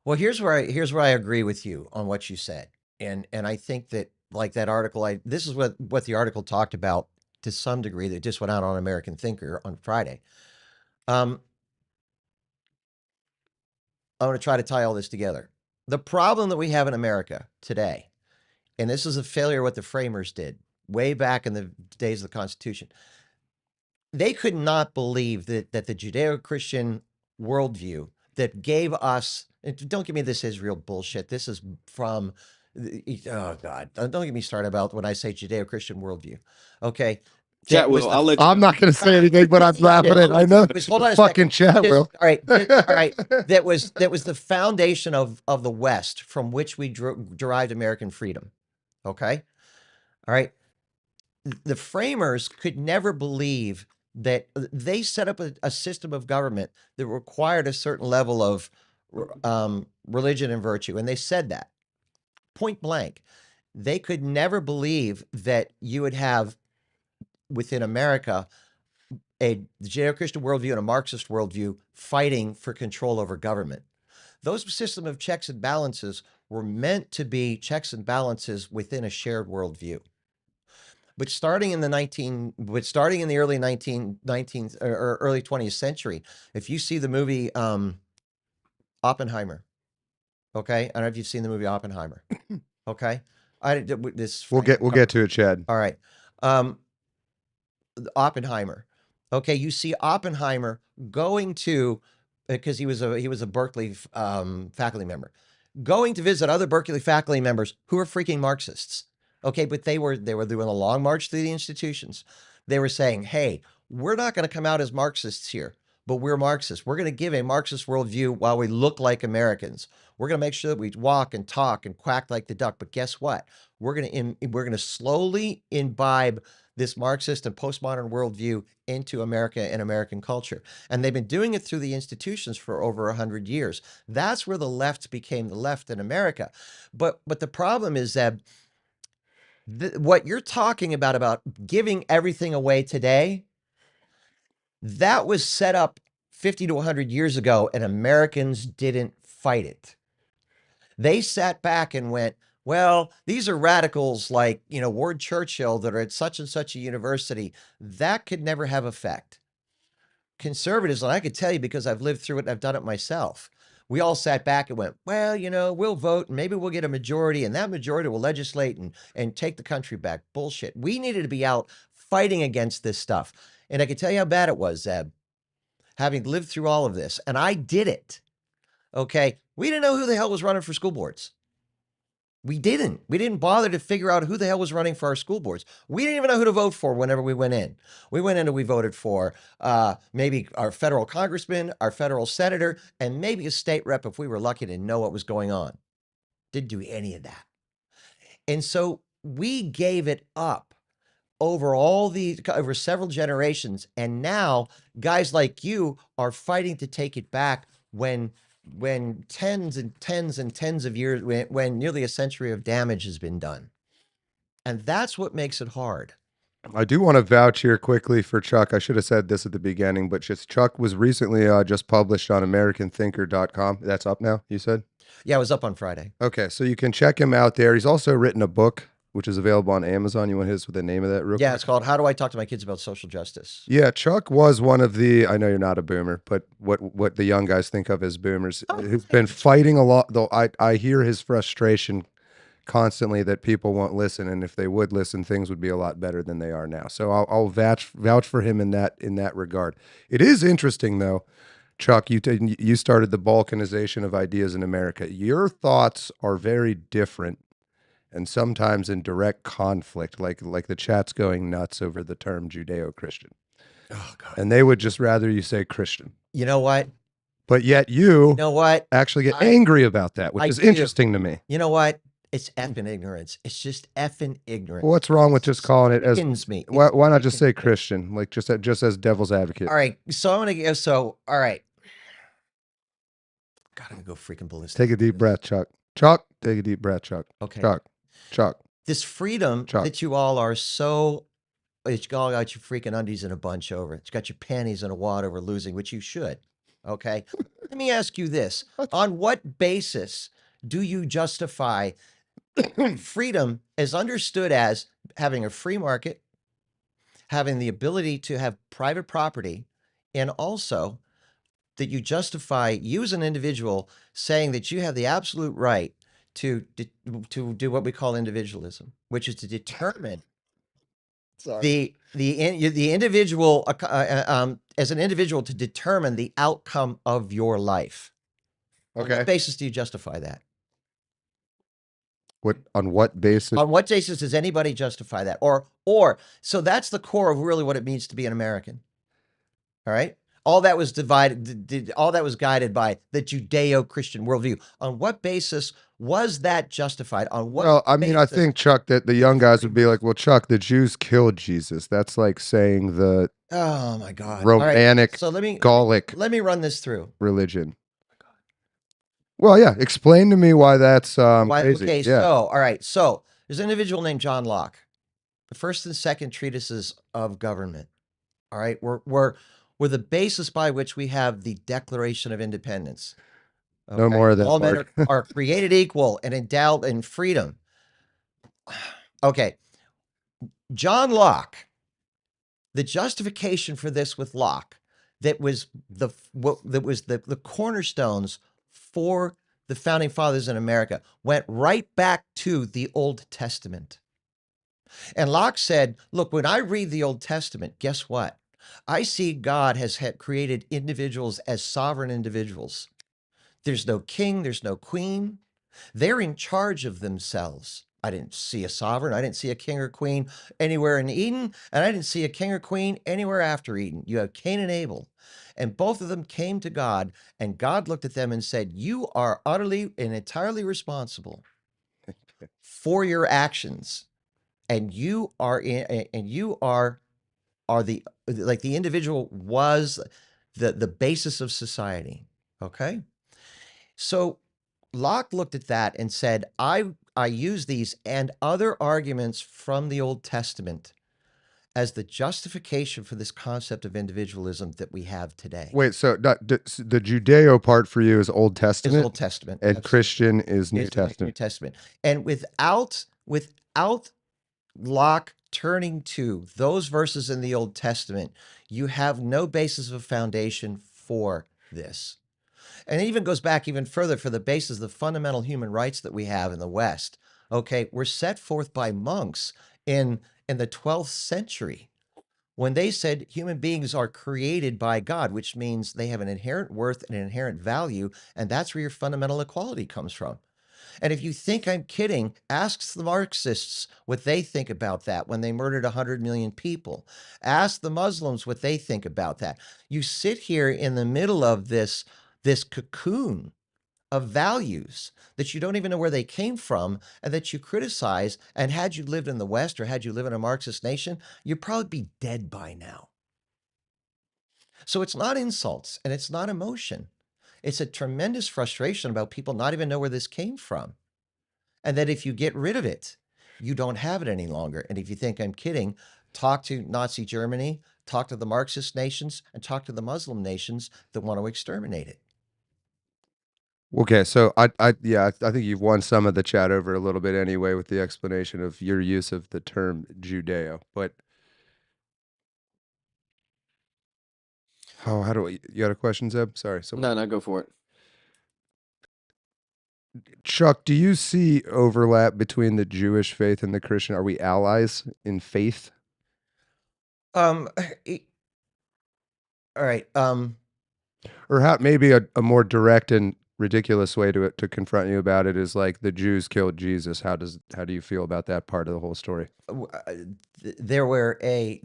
Well, here's where I agree with you on what you said. And I think that, like that article, this is what the article talked about to some degree, that just went out on American Thinker on Friday. I'm going to try to tie all this together. The problem that we have in America today, and this is a failure of what the framers did way back in the days of the Constitution. They could not believe that the Judeo-Christian worldview that gave us, and don't give me this Israel bullshit. This is from, oh God, don't get me started about when I say Judeo-Christian worldview. Okay. Chat will. I'll let you. I'm not going to say anything, but I'm laughing at it. I know. Hold on a Fucking chat, Just- will. all right, all right. That was the foundation of the West from which we derived American freedom. Okay. All right. The framers could never believe that they set up a system of government that required a certain level of religion and virtue. And they said that point blank. They could never believe that you would have within America a Judeo-Christian worldview and a Marxist worldview fighting for control over government. Those system of checks and balances were meant to be checks and balances within a shared worldview. But starting in the early 19th or early 20th century, if you see the movie Oppenheimer, okay, I don't know if you've seen the movie Oppenheimer, okay, We'll get to it, Chad. All right, Oppenheimer, okay, you see Oppenheimer going to, because he was a Berkeley faculty member, going to visit other Berkeley faculty members who are freaking Marxists. Okay, but they were doing a long march through the institutions. They were saying, hey, we're not going to come out as Marxists here, but we're Marxists. We're going to give a Marxist worldview while we look like Americans. We're going to make sure that we walk and talk and quack like the duck. But guess what? We're going to slowly imbibe this Marxist and postmodern worldview into America and American culture. And they've been doing it through the institutions for over 100 years. That's where the left became the left in America. But the problem is that what you're talking about giving everything away today, that was set up 50 to 100 years ago, and Americans didn't fight it. They sat back and went, well, these are radicals like, Ward Churchill that are at such and such a university. That could never have effect. Conservatives, and I could tell you because I've lived through it and I've done it myself, we all sat back and went, well, we'll vote and maybe we'll get a majority and that majority will legislate and take the country back. Bullshit. We needed to be out fighting against this stuff. And I can tell you how bad it was, Zeb, having lived through all of this. And I did it. Okay. We didn't know who the hell was running for school boards. We didn't bother to figure out who the hell was running for our school boards. We didn't even know who to vote for whenever we went in. We went in and we voted for maybe our federal congressman, our federal senator, and maybe a state rep if we were lucky to know what was going on. Didn't do any of that. And so we gave it up over several generations. And now guys like you are fighting to take it back when tens and tens and tens of years, when nearly a century of damage has been done. And that's what makes it hard. I do want to vouch here quickly for Chuck. I should have said this at the beginning, but Chuck was recently just published on AmericanThinker.com. That's up now, you said? Yeah, it was up on Friday. Okay, so you can check him out there. He's also written a book, which is available on Amazon. You want his with the name of that real quick? It's called How Do I Talk to My Kids About Social Justice? Yeah, Chuck was one of the, I know you're not a boomer, but what the young guys think of as boomers, who's been fighting a lot, though I hear his frustration constantly that people won't listen, and if they would listen, things would be a lot better than they are now. So I'll vouch for him in that regard. It is interesting, though, Chuck, you started the balkanization of ideas in America. Your thoughts are very different and sometimes in direct conflict, like the chat's going nuts over the term Judeo-Christian. Oh God. and they would just rather you say Christian. You know what? But yet you You know what? actually get I- angry about that, which I is do. interesting to me. You know what? It's effing ignorance. It's just effing ignorance. Well, what's wrong with just calling it as? Sickens me. Why not just say sickens me. Christian, like just as devil's advocate? All right. So I'm gonna give. So all right. God, I'm gonna go freaking ballistic. Take a deep breath, Chuck. Chuck, take a deep breath, Chuck. Okay. Chuck. This freedom Chuck. that you all are so. It's all got your freaking undies in a bunch over. It's got your panties in a wad over losing, which you should. Okay. Let me ask you this: on what basis do you justify freedom as understood as having a free market, having the ability to have private property, and also that you justify you as an individual saying that you have the absolute right to do what we call individualism, which is to determine the individual as an individual to determine the outcome of your life. On Okay. what basis do you justify that? On what basis? On what basis does anybody justify that? Or so that's the core of really what it means to be an American. All right. All that was all that was guided by the Judeo-Christian worldview. On what basis was that justified? On what? Well, I mean, I basis? think, Chuck, that the young guys would be like, well, Chuck, the Jews killed Jesus. That's like saying the Oh my God. All right. Romanic So let me run this through. religion. Well, yeah. Explain to me why that's crazy. Okay, Yeah. so all right. So there's an individual named John Locke, the first and second treatises of government. All right, were the basis by which we have the Declaration of Independence. No more of that All men part. are created equal and endowed in freedom. Okay, John Locke. The justification for this with Locke that was the cornerstones for the founding fathers in America went right back to the Old Testament. And Locke said, look, when I read the Old Testament, guess what? I see God has created individuals as sovereign individuals. There's no king, there's no queen. They're in charge of themselves. I didn't see a sovereign. I didn't see a king or queen anywhere in Eden, and I didn't see a king or queen anywhere after Eden. You have Cain and Abel, and both of them came to God, and God looked at them and said, you are utterly and entirely responsible for your actions, and you are the individual was the basis of society. Okay, so Locke looked at that and said, I use these and other arguments from the Old Testament as the justification for this concept of individualism that we have today. Wait, so the Judeo part for you is Old Testament? It's Old Testament. And Absolutely. Christian is New Testament. New Testament. And without Locke turning to those verses in the Old Testament, you have no basis of foundation for this. And it even goes back even further for the basis of the fundamental human rights that we have in the West. Okay, were set forth by monks in the 12th century when they said human beings are created by God, which means they have an inherent worth and an inherent value, and that's where your fundamental equality comes from. And if you think I'm kidding, ask the Marxists what they think about that when they murdered 100 million people. Ask the Muslims what they think about that. You sit here in the middle of this cocoon of values that you don't even know where they came from and that you criticize. And had you lived in the West or had you lived in a Marxist nation, you'd probably be dead by now. So it's not insults and it's not emotion. It's a tremendous frustration about people not even know where this came from. And that if you get rid of it, you don't have it any longer. And if you think I'm kidding, talk to Nazi Germany, talk to the Marxist nations, and talk to the Muslim nations that want to exterminate it. Okay, so I think you've won some of the chat over a little bit anyway with the explanation of your use of the term Judeo. But how do we? You got a question, Zeb? Sorry. No, go for it. Chuck, do you see overlap between the Jewish faith and the Christian? Are we allies in faith? All right. Or how maybe a more direct and ridiculous way to confront you about it is like the Jews killed Jesus. How do you feel about that part of the whole story? There were a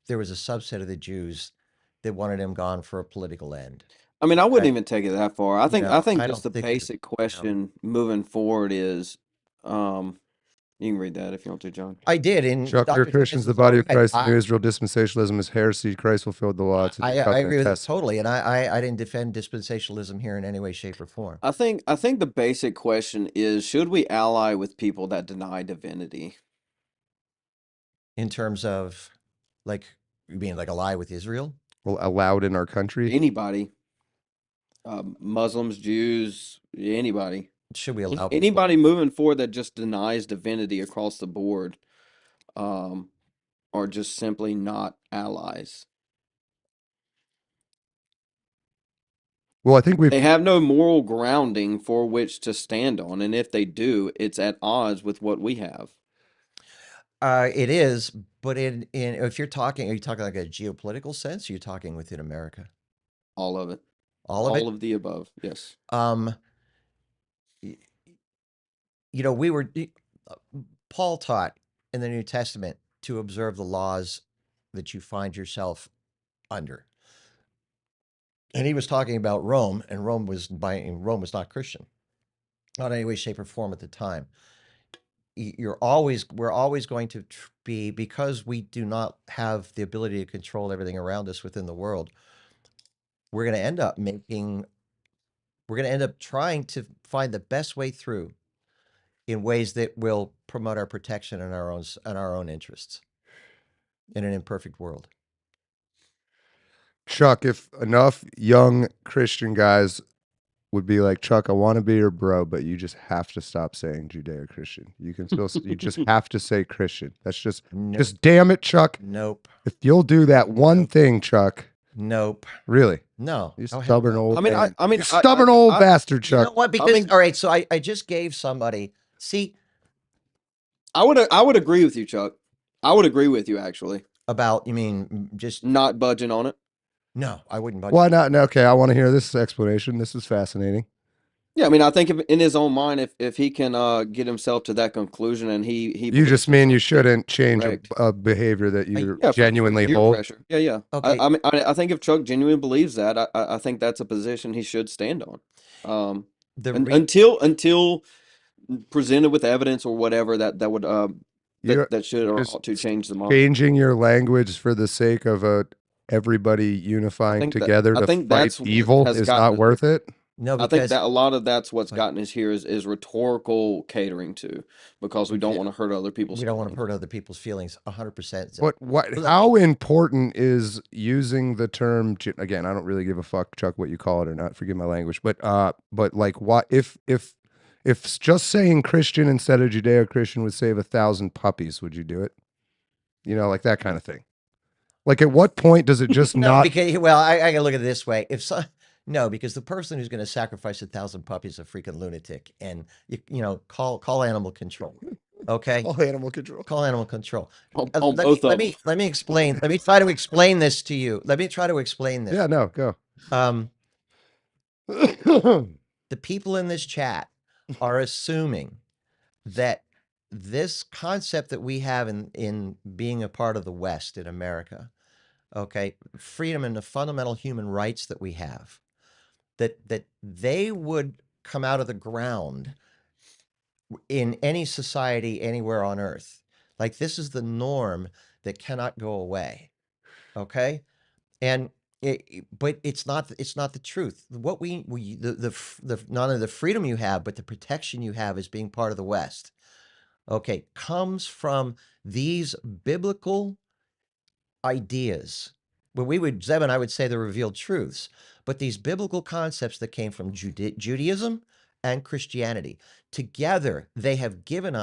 there was a subset of the Jews that wanted him gone for a political end. I mean, I wouldn't Okay. even take it that far. I You think know, I just don't the think basic question moving forward is, you can read that if you want to, John. I did. And Chuck, we're Dr. Christians, Timmons the is all body of right. Christ, and New Israel dispensationalism is heresy. Christ fulfilled the law. It's a new I covenant agree with that testament. totally. And I didn't defend dispensationalism here in any way, shape, or form. I think the basic question is, should we ally with people that deny divinity? In terms of, like, you mean like ally with Israel? Well, allowed in our country. Anybody, Muslims, Jews, anybody. Should we allow people? Anybody moving forward that just denies divinity across the board, are just simply not allies. Well, I think They have no moral grounding for which to stand on, and if they do, it's at odds with what we have. It is, but in if you're talking, are you talking like a geopolitical sense? Or you're talking within America? All of it. All of it? All of the above. Yes. You know, Paul taught in the New Testament to observe the laws that you find yourself under. And he was talking about Rome, and Rome was not Christian, not in any way, shape, or form at the time. We're always going to be, because we do not have the ability to control everything around us within the world. We're going to end up trying to find the best way through in ways that will promote our protection and our own interests in an imperfect world. Chuck, if enough young Christian guys would be like, Chuck, I want to be your bro, but you just have to stop saying Judeo-Christian. You can still, you just have to say Christian. That's just damn it, Chuck. Nope. If you'll do that one thing, Chuck. Nope. Really? No. You stubborn old. You stubborn old bastard, Chuck. You know what? Because all right, so I just gave somebody. See, I would agree with you, Chuck. I would agree with you actually. About, you mean just not budging on it? No, I wouldn't budge. Why not? No, okay, I want to hear this explanation. This is fascinating. Yeah, I mean, I think in his own mind, if he can get himself to that conclusion, and he you just mean you shouldn't change a behavior that you genuinely hold. Pressure. Yeah. Okay. I think if Chuck genuinely believes that, I think that's a position he should stand on. Until presented with evidence or whatever that would that should or ought to change the model. Changing your language for the sake of everybody unifying together to fight evil is not worth it. No, because I think that a lot of that's what's gotten us here is rhetorical catering to, because we don't want to hurt other people's. We don't want to hurt other people's feelings. 100%. What? How important is using the term? Again, I don't really give a fuck, Chuck, what you call it or not. Forgive my language, but like, what if just saying Christian instead of Judeo-Christian would save 1,000 puppies? Would you do it? You know, like that kind of thing. Like, at what point does it just not? Because, well, I can look at it this way. No, because the person who's going to sacrifice 1,000 puppies is a freaking lunatic, and you know, call animal control. Okay, call animal control. Call animal control. Let me explain. Let me try to explain this to you. Let me try to explain this. Yeah, no, go. The people in this chat are assuming that this concept that we have in being a part of the West in America, okay, freedom and the fundamental human rights that we have, that they would come out of the ground in any society anywhere on earth. Like, this is the norm that cannot go away. Okay. And but it's not the truth. What the not only the freedom you have, but the protection you have as being part of the West, okay, comes from these biblical ideas. Well, Zeb and I would say the revealed truths, but these biblical concepts that came from Judaism and Christianity together, they have given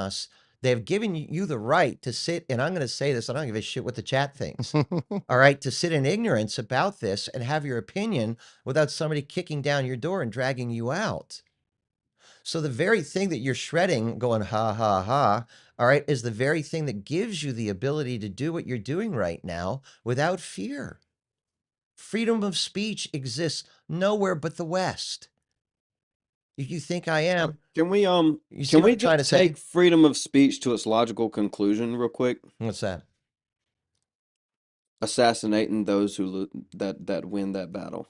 you the right to sit, and I'm going to say this, I don't give a shit what the chat thinks, all right, to sit in ignorance about this and have your opinion without somebody kicking down your door and dragging you out. So the very thing that you're shredding, going ha, ha, ha, all right, is the very thing that gives you the ability to do what you're doing right now without fear. Freedom of speech exists nowhere but the West. If you think I am, can we just take freedom of speech to its logical conclusion real quick? What's that? assassinating those who that win that battle.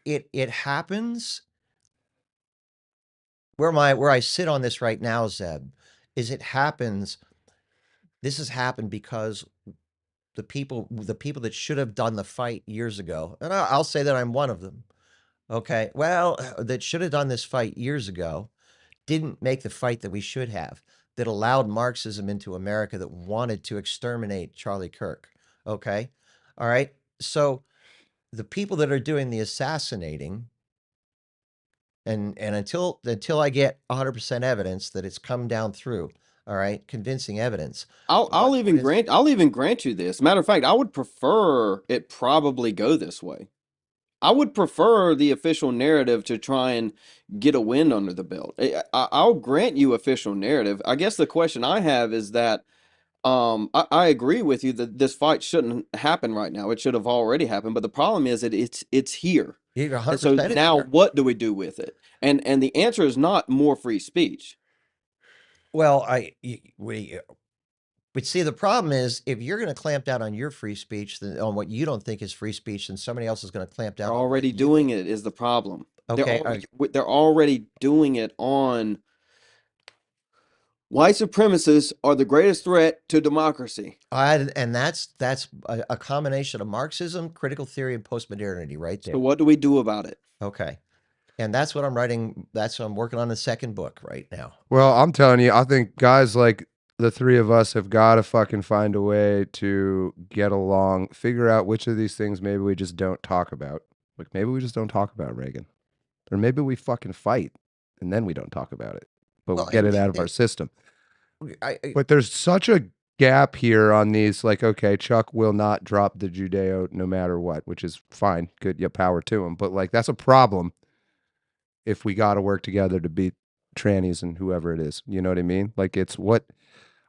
It happens where I sit on this right now, Zeb, is it happens. This has happened because the people that should have done the fight years ago, and I'll say that I'm one of them. Okay, well, that should have done this fight years ago, didn't make the fight that we should have, that allowed Marxism into America, that wanted to exterminate Charlie Kirk. Okay, all right. So the people that are doing the assassinating, and until I get 100% evidence that it's come down through, all right, convincing evidence. I'll even grant you this. Matter of fact, I would prefer it probably go this way. I would prefer the official narrative to try and get a win under the belt. I'll grant you official narrative. I guess the question I have is that I agree with you that this fight shouldn't happen right now. It should have already happened. But the problem is that it's here. You're And so 100% now here. what do we do with it? And the answer is not more free speech. Well, but see, the problem is if you're going to clamp down on your free speech, then on what you don't think is free speech, then somebody else is going to clamp down They're on what already you doing think. it is the problem. Okay, They're already doing it on white supremacists are the greatest threat to democracy. and that's a combination of Marxism, critical theory, and postmodernity right there. So what do we do about it? Okay. And that's what I'm writing. That's what I'm working on the second book right now. Well, I'm telling you, I think guys like the three of us have got to fucking find a way to get along, figure out which of these things maybe we just don't talk about. Like maybe we just don't talk about Reagan. Or maybe we fucking fight and then we don't talk about it. But Well, we get it out of our system. I But there's such a gap here on these, like, okay, Chuck will not drop the Judeo no matter what, which is fine. Good, yeah, power to him. But like that's a problem if we got to work together to beat trannies and whoever it is. You know what I mean? Like it's what,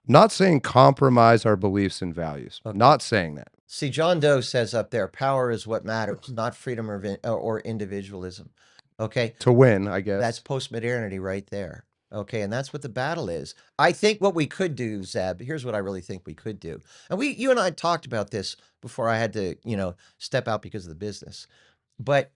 not saying compromise our beliefs and values. Okay. Not saying that. see. John Doe says up there, power is what matters, not freedom or individualism. Okay, To win, I guess. that's postmodernity right there. Okay, and that's what the battle is. I think what we could do, Zeb, here's what I really think we could do. And you and I talked about this before I had to, step out because of the business. But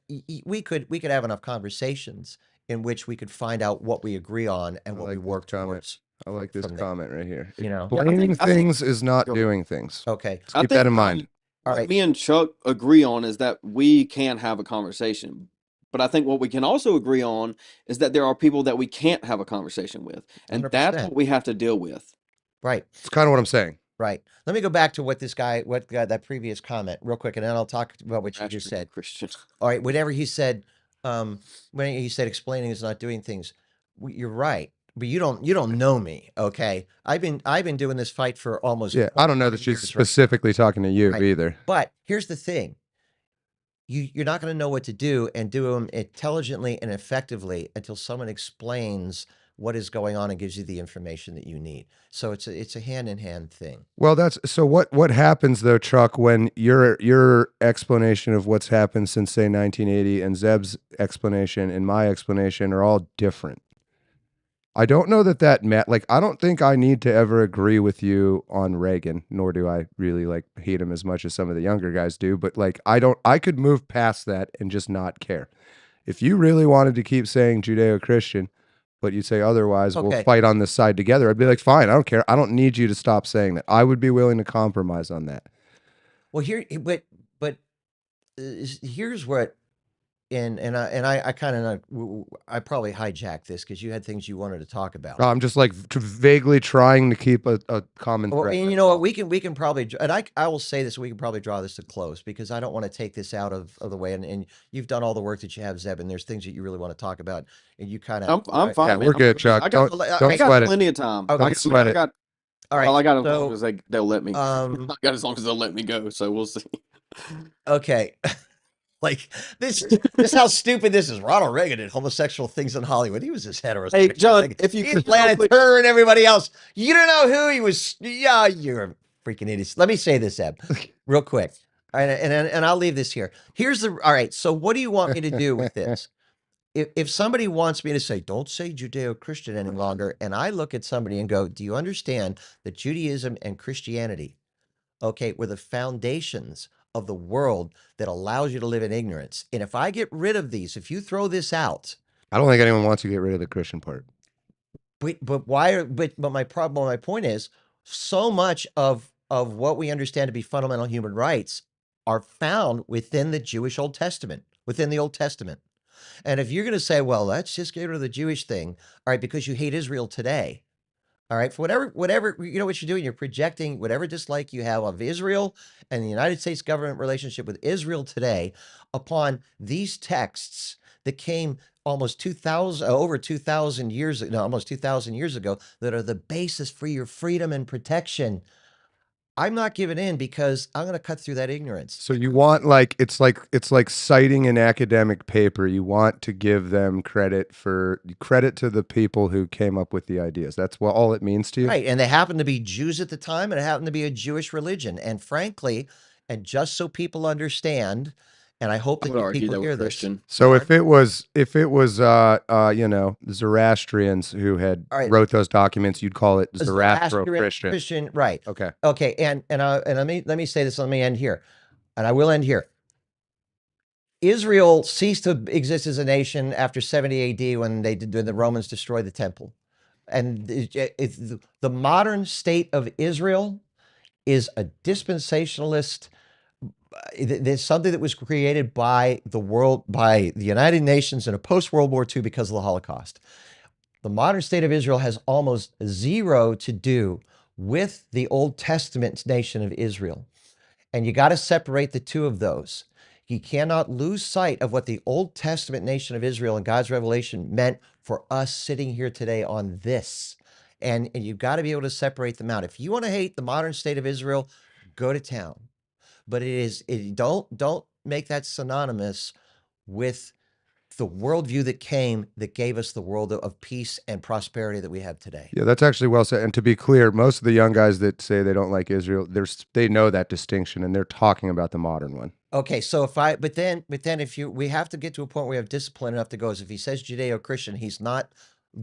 we could have enough conversations in which we could find out what we agree on and I what like we this work comment. towards. I like this from there. comment right here. You know? Yeah, I Blaming think- I think- things is not Go. doing things. Okay. Let's keep that in mind. All What right. me and Chuck agree on is that we can have a conversation. But I think what we can also agree on is that there are people that we can't have a conversation with. And that's 100%. what we have to deal with. Right. It's kind of what I'm saying. Right. Let me go back to what that previous comment real quick, and then I'll talk about what you just said. Christian. All right. Whatever he said, when he said explaining is not doing things, you're right. But you don't know me. Okay. I've been doing this fight for almost. Yeah, I don't know that 25 she's years, right? specifically talking to you Right. either. But here's the thing. You're not going to know what to do and do them intelligently and effectively until someone explains what is going on and gives you the information that you need. So it's a hand-in-hand thing. Well, that's so. What happens though, Chuck, when your explanation of what's happened since say 1980 and Zeb's explanation and my explanation are all different? I don't know that like I don't think I need to ever agree with you on Reagan, nor do I really like hate him as much as some of the younger guys do, but like I could move past that and just not care. If you really wanted to keep saying Judeo-Christian, but you say otherwise, we'll Okay. fight on this side together, I'd be like, fine, I don't care. I don't need you to stop saying that. I would be willing to compromise on that. Well, but here's what, and I kind of I probably hijacked this because you had things you wanted to talk about. I'm just like vaguely trying to keep a common Well, thread. and you know what, we can probably, and I will say this, we can probably draw this to close because I don't want to take this out of the way. And you've done all the work that you have, Zeb, and there's things that you really want to talk about, and you kind of. I'm fine. Yeah, man. we're I'm good, Chuck. I got, Don't I sweat got it. plenty of time. Okay. Don't sweat it. All All right. I got as so, long as they'll let me. I um, got as long as they'll let me go. So we'll see. okay. Like this how stupid this is. Ronald Reagan did homosexual things in Hollywood. He was just heterosexual. Hey, John, Like, if you he's could Planet quick- Her and everybody else. You don't know who he was. Yeah, you're a freaking idiot. Let me say this, Eb, real quick. All right, and I'll leave this here. All right. So what do you want me to do with this? if somebody wants me to say, don't say Judeo-Christian any longer, and I look at somebody and go, do you understand that Judaism and Christianity, okay, were the foundations of the world that allows you to live in ignorance? And if I get rid of these, if you throw this out, I don't think anyone wants to get rid of the Christian part. but why? But my problem, my point is, so much of what we understand to be fundamental human rights are found within the Jewish Old Testament, within the Old Testament. And if you're going to say, well, let's just get rid of the Jewish thing, all right, because you hate Israel today, all right, for whatever, you know what you're doing, you're projecting whatever dislike you have of Israel and the United States government relationship with Israel today upon these texts that came almost 2,000, over 2,000 years, no, almost 2,000 years ago, that are the basis for your freedom and protection. I'm not giving in because I'm going to cut through that ignorance. So you want it's like citing an academic paper. You want to give them credit to the people who came up with the ideas. That's what all it means to you. Right. And they happened to be Jews at the time, and it happened to be a Jewish religion. And frankly, and just so people understand, and I hope I that would argue people they were hear this. Christian. So if it was Zoroastrians who had All right. wrote those documents, you'd call it Zoroastrian Zoroastro-Christian. Christian, right. Okay. Okay. And let me say this, let me end here. And I will end here. Israel ceased to exist as a nation after 70 AD when the Romans destroyed the temple. And the modern state of Israel is a dispensationalist. There's something that was created by the United Nations in a post-World War II because of the Holocaust. The modern state of Israel has almost zero to do with the Old Testament nation of Israel. And you got to separate the two of those. You cannot lose sight of what the Old Testament nation of Israel and God's revelation meant for us sitting here today on this. And you've got to be able to separate them out. If you want to hate the modern state of Israel, go to town. But don't make that synonymous with the worldview that gave us the world of peace and prosperity that we have today. Yeah, that's actually well said. And to be clear, most of the young guys that say they don't like Israel, they know that distinction, and they're talking about the modern one. Okay, so but then we have to get to a point where we have discipline enough to go. As if he says Judeo-Christian, he's not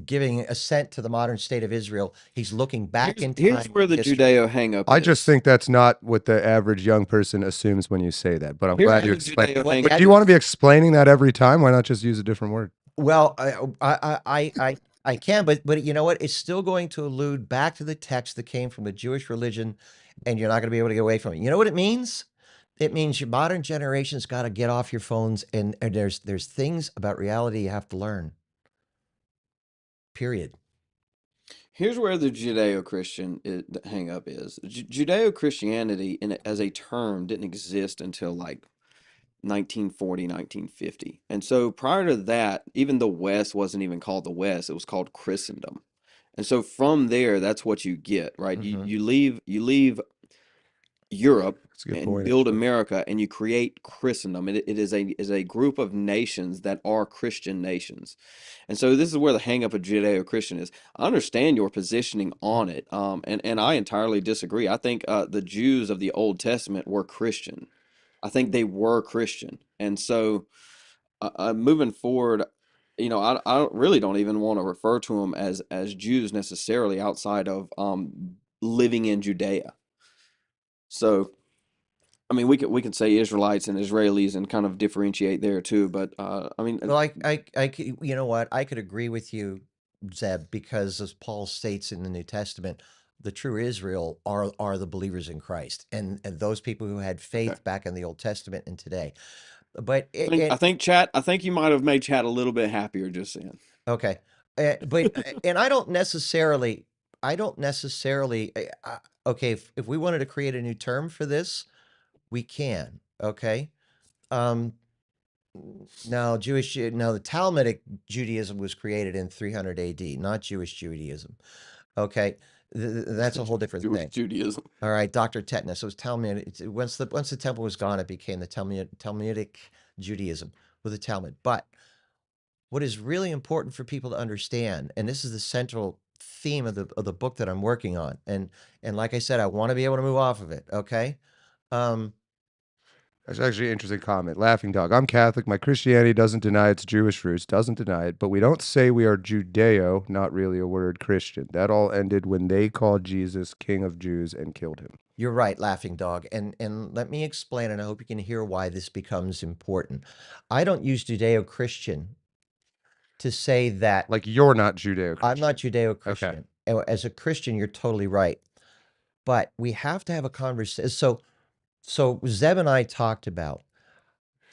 giving assent to the modern state of Israel. He's looking back in time. Here's where the history. Judeo hang-up I is. just think that's not what the average young person assumes when you say that. But I'm Here's glad where you the explained. Judeo hang-up But do you want to be explaining that every time? Why not just use a different word? Well, I can, but you know what? It's still going to allude back to the text that came from the Jewish religion, and you're not going to be able to get away from it. You know what it means? It means your modern generation's got to get off your phones, and there's things about reality you have to learn. Period. Here's where the Judeo-Christian hang-up is. Judeo-Christianity as a term didn't exist until like 1940, 1950. And so prior to that, even the West wasn't even called the West, it was called Christendom. And so from there, that's what you get, right? Mhm. You leave Europe That's a good and point, build actually. America, and you create Christendom. It is a group of nations that are Christian nations. And so this is where the hang-up of Judeo-Christian is. I understand your positioning on it, and I entirely disagree. I think the Jews of the Old Testament were Christian. I think they were Christian. And so moving forward, I really don't even want to refer to them as Jews necessarily outside of living in Judea. So, I mean, we can say Israelites and Israelis and kind of differentiate there too. But I mean, Well, you know what? I could agree with you, Zeb, because as Paul states in the New Testament, the true Israel are the believers in Christ, and those people who had faith okay. back in the Old Testament and today. But I think you might have made chat a little bit happier just then. okay, but and I don't necessarily. Okay, if we wanted to create a new term for this, we can. Okay. Now, the Talmudic Judaism was created in 300 AD, not Jewish Judaism. Okay, that's a whole different Jewish thing. Judaism. All right, Dr. Tetanus. It was Talmud. Once the temple was gone, it became the Talmudic Judaism with the Talmud. But what is really important for people to understand, and this is the central theme of the book that I'm working on, and like I said, I want to be able to move off of it. Okay. That's actually an interesting comment. Laughing Dog. I'm Catholic. My Christianity doesn't deny its Jewish roots, doesn't deny it, but we don't say we are Judeo, not really a word, Christian. That all ended when they called Jesus King of Jews and killed him. You're right, Laughing Dog. And let me explain, and I hope you can hear why this becomes important. I don't use Judeo-Christian to say that Like, you're not Judeo-Christian. I'm not Judeo-Christian. As a Christian, you're totally right. But we have to have a conversation. So Zeb and I talked about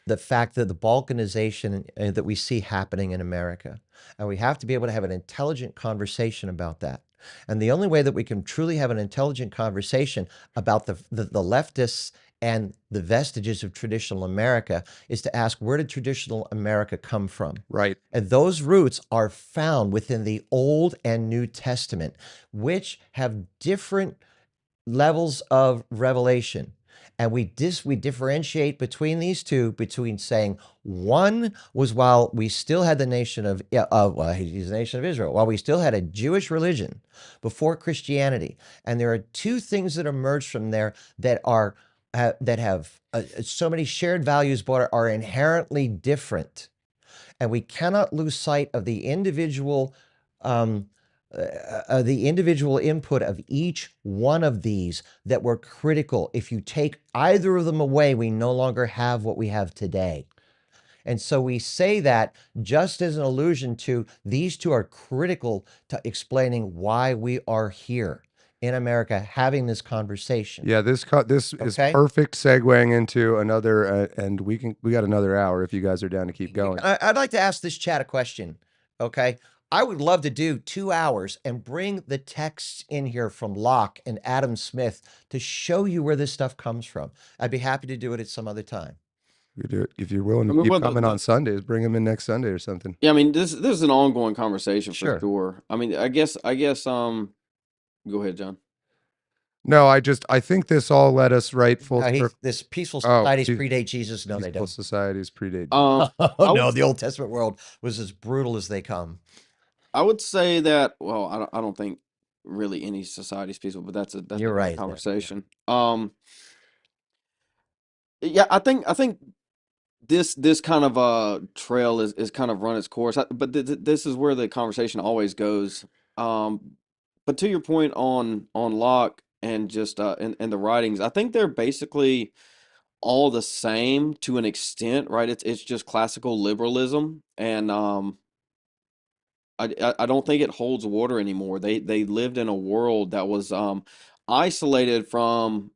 the fact that the balkanization that we see happening in America, and we have to be able to have an intelligent conversation about that. And the only way that we can truly have an intelligent conversation about the leftists and the vestiges of traditional America is to ask, where did traditional America come from? Right. And those roots are found within the Old and New Testament, which have different levels of revelation. And we differentiate between these two, between saying one was while we still had the nation of, he's the nation of Israel, while we still had a Jewish religion before Christianity. And there are two things that emerged from there that are, that have so many shared values, but are inherently different. And we cannot lose sight of the individual input of each one of these that were critical. If you take either of them away, we no longer have what we have today. And so we say that just as an allusion to these two are critical to explaining why we are here in America having this conversation. Yeah, this is Okay. perfect segueing into another, and we got another hour if you guys are down to keep going. I'd like to ask this chat a question. Okay. I would love to do 2 hours and bring the texts in here from Locke and Adam Smith to show you where this stuff comes from. I'd be happy to do it at some other time. You do it if you're willing I to mean, keep well, coming on Sundays. Bring them in next Sunday or something. Yeah, I mean, this is an ongoing conversation for Sure. sure. I mean, I guess go ahead, John. No, I think this all led us right full circle. This peaceful Oh, societies geez. predate Jesus. No, they Peaceful don't. societies predate. Oh, I no, would the Old Testament world was as brutal as they come. I would say that, well, I don't think really any society's peaceful, but that's You're a different right there, yeah. conversation. Yeah, I think this kind of trail is kind of run its course. But this is where the conversation always goes. But to your point on Locke and just and the writings, I think they're basically all the same to an extent, right? It's just classical liberalism, and I don't think it holds water anymore. They lived in a world that was isolated from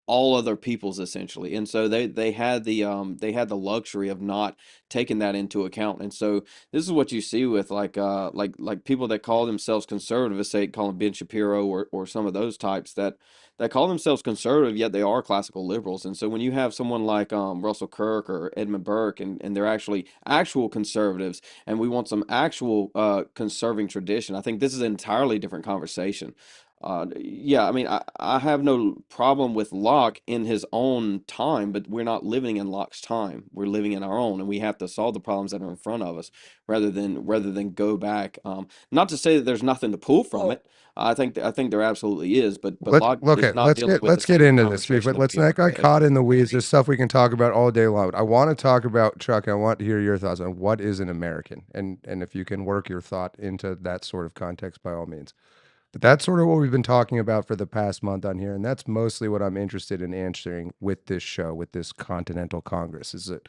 all other peoples essentially, and so they had the luxury of not taking that into account. And so this is what you see with like people that call themselves conservative, say call them Ben Shapiro or some of those types that call themselves conservative, yet they are classical liberals. And so when you have someone like Russell Kirk or Edmund Burke, and they're actually actual conservatives, and we want some actual conserving tradition, I think this is an entirely different conversation. Yeah, I mean, I have no problem with Locke in his own time, but we're not living in Locke's time. We're living in our own, and we have to solve the problems that are in front of us rather than go back. Not to say that there's nothing to pull from it. I think there absolutely is, but Locke is not dealing with let's the get same into this, conversation but that let's we are not get today. caught in the weeds. There's stuff we can talk about all day long. I want to talk about, Chuck, I want to hear your thoughts on what is an American, and if you can work your thought into that sort of context, by all means. But that's sort of what we've been talking about for the past month on here, and that's mostly what I'm interested in answering with this show, with this Continental Congress, is that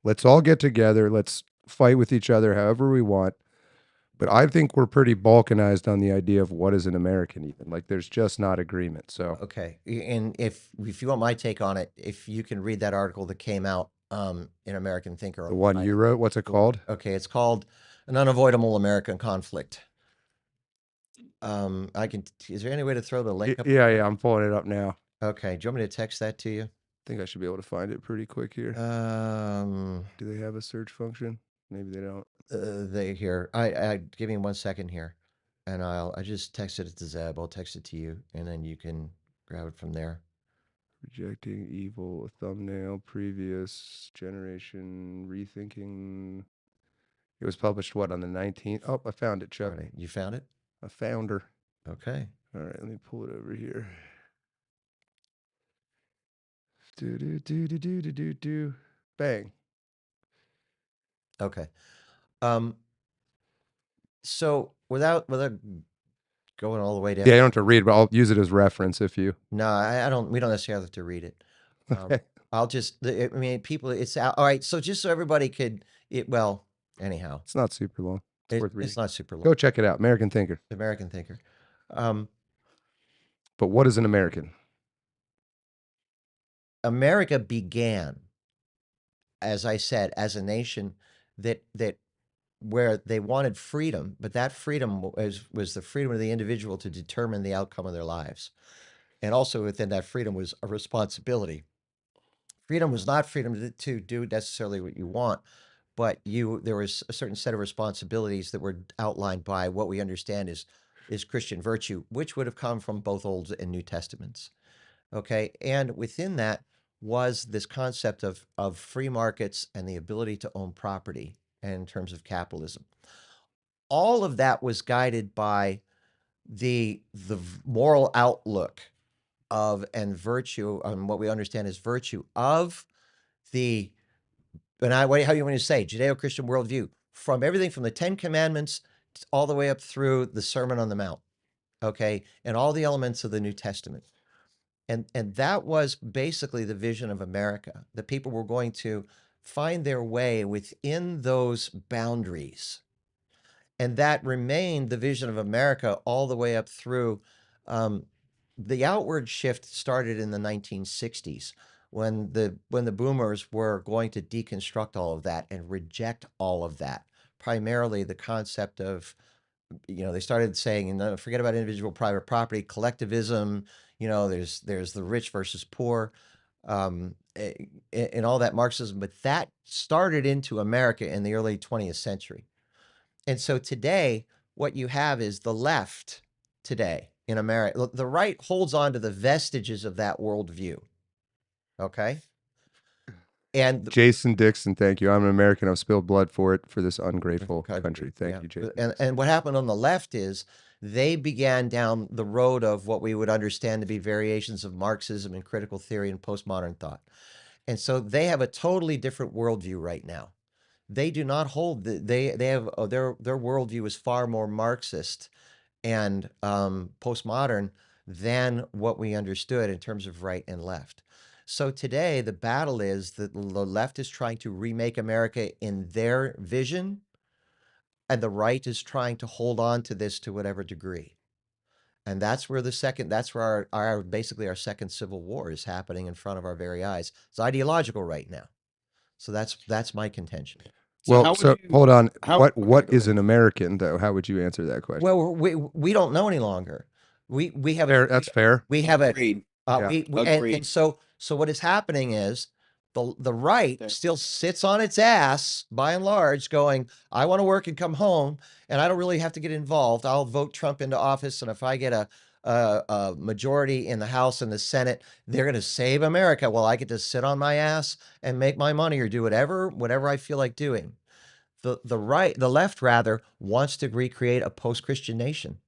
let's all get together, let's fight with each other however we want, but I think we're pretty balkanized on the idea of what is an American even. Like, there's just not agreement. So Okay, and if you want my take on it, if you can read that article that came out in American Thinker. the one you wrote, what's it called? Okay, it's called An Unavoidable American Conflict. Is there any way to throw the link up? Yeah, I'm pulling it up now. Okay, do you want me to text that to you? I think I should be able to find it pretty quick here. Do they have a search function? Maybe they don't. I give me 1 second here, and I just texted it to Zeb. I'll text it to you, and then you can grab it from there. Rejecting evil, thumbnail, previous generation, rethinking. It was published, what, on the 19th? Oh, I found it, Chuck. All right, you found it? I found her. Okay. All right, let me pull it over here. Do do do do do do do do. Bang. Okay. So without going all the way down. Yeah, you don't have to read, but I'll use it as reference if you. No, I don't. We don't necessarily have to read it. Okay. I'll just. I mean, people. It's out. All right. So just so everybody could. Well, anyhow, It's not super long. It's worth reading. it's not super long. Go check it out. American Thinker. American Thinker. But what is an American? America began, as I said, as a nation that where they wanted freedom, but that freedom was the freedom of the individual to determine the outcome of their lives. And also within that freedom was a responsibility. Freedom was not freedom to do necessarily what you want, but there was a certain set of responsibilities that were outlined by what we understand is Christian virtue, which would have come from both Old and New Testaments. Okay. And within that was this concept of free markets and the ability to own property in terms of capitalism. All of that was guided by the moral outlook of and virtue on what we understand as virtue of the how do you want to say Judeo-Christian worldview, from everything from the 10 Commandments all the way up through the Sermon on the Mount, okay, and all the elements of the New Testament. And that was basically the vision of America, that people were going to find their way within those boundaries. And that remained the vision of America all the way up through. The outward shift started in the 1960s when the boomers were going to deconstruct all of that and reject all of that. Primarily the concept of, they started saying, forget about individual private property, collectivism, there's the rich versus poor, and all that Marxism, but that started into America in the early 20th century. And so today, what you have is the left today in America. The right holds on to the vestiges of that worldview. Okay. And Jason Dixon, thank you. I'm an American. I've spilled blood for it, for this ungrateful country. Thank you, Jason. And what happened on the left is they began down the road of what we would understand to be variations of Marxism and critical theory and postmodern thought. And so they have a totally different worldview right now. They do not hold they have their worldview is far more Marxist and postmodern than what we understood in terms of right and left. So today the battle is that the left is trying to remake America in their vision, and the right is trying to hold on to this to whatever degree. And that's where our basically our second civil war is happening in front of our very eyes. It's ideological right now. So that's my contention. Hold on. What is an American, though? How would you answer that question? Well, we don't know any longer. We have that's fair. We have a Agreed. and so what is happening is the right still sits on its ass by and large, going, I want to work and come home, and I don't really have to get involved. I'll vote Trump into office, and if I get a majority in the House and the Senate, they're going to save America. Well, I get to sit on my ass and make my money or do whatever I feel like doing. The left rather wants to recreate a post-Christian nation.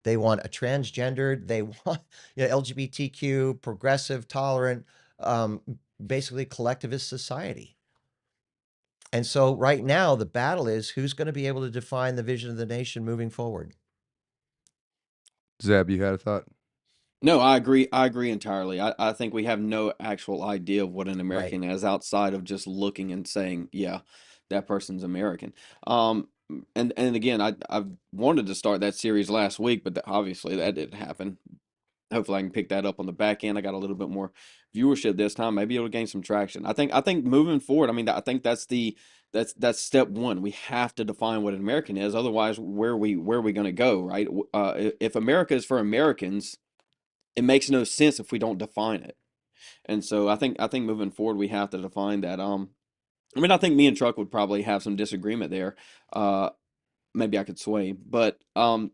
They want a transgendered, they want LGBTQ, progressive, tolerant, basically collectivist society. And so right now the battle is who's going to be able to define the vision of the nation moving forward. Zeb, you had a thought? No, I agree. I agree entirely. I think we have no actual idea of what an American is outside of just looking and saying, yeah, that person's American. And again, I've wanted to start that series last week, but obviously that didn't happen. Hopefully I can pick that up on the back end. I got a little bit more viewership this time. Maybe it'll gain some traction. I think moving forward, I mean, I think that's step one. We have to define what an American is. Otherwise, where are we going to go, right? If America is for Americans, it makes no sense if we don't define it. And so I think moving forward we have to define that. I mean, I think me and Truck would probably have some disagreement there. Maybe I could sway, but to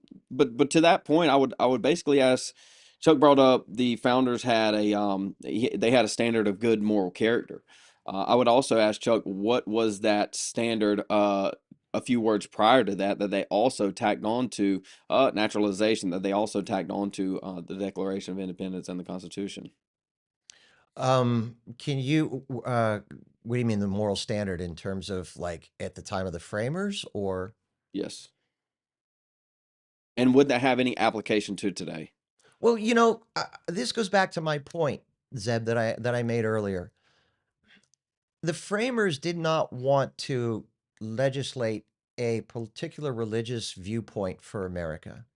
that point, I would basically ask. Chuck brought up the founders had they had a standard of good moral character. I would also ask Chuck, what was that standard? A few words prior to that they also tacked on to naturalization, that they also tacked on to the Declaration of Independence and the Constitution. Can you, what do you mean the moral standard in terms of like at the time of the framers or? Yes. And would that have any application to today? Well, this goes back to my point, Zeb, that I made earlier. The framers did not want to legislate a particular religious viewpoint for America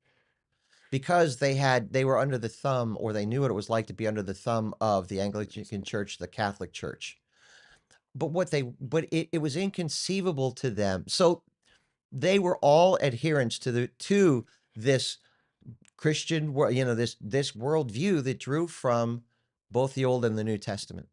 because they were under the thumb, or they knew what it was like to be under the thumb of the Anglican Church, the Catholic Church. But it was inconceivable to them. So they were all adherents to this Christian world, this worldview that drew from both the Old and the New Testament.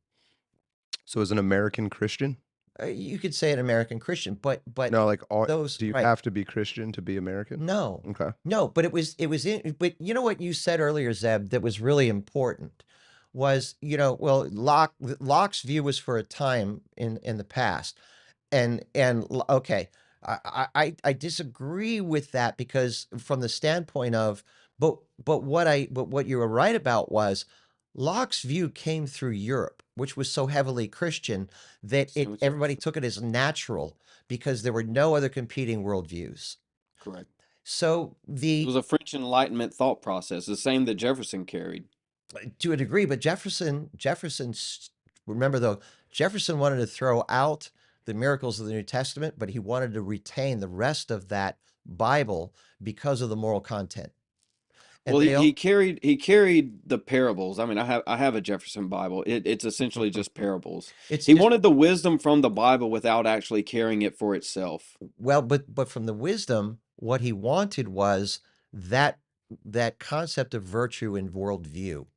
So as an American Christian? You could say an American Christian, but No, like those, do you right? have to be Christian to be American? No, Okay. no, but but you know what you said earlier, Zeb, that was really important was, well, Locke's view was for a time in the past. Okay, I disagree with that because from the standpoint of, but what you were right about was Locke's view came through Europe, which was so heavily Christian that See what you- everybody took it as natural because there were no other competing worldviews. Correct. So It was a French Enlightenment thought process, the same that Jefferson carried. to a degree, but remember though, Jefferson wanted to throw out the miracles of the New Testament, but he wanted to retain the rest of that Bible because of the moral content. And Well, they all, he carried the parables. I mean, I have a Jefferson Bible. It's essentially just parables. it's He just, wanted the wisdom from the Bible without actually carrying it for itself. well, but from the wisdom, what he wanted was that concept of virtue and worldview.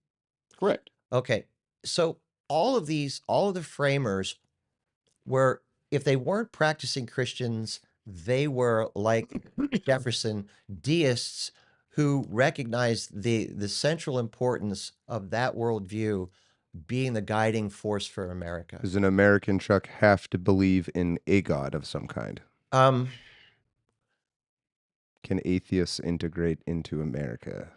Correct. Okay, so all of the framers were, if they weren't practicing Christians, they were like Jefferson, deists who recognized the central importance of that worldview being the guiding force for America. Does an American truck have to believe in a god of some kind? Um, Can atheists integrate into America?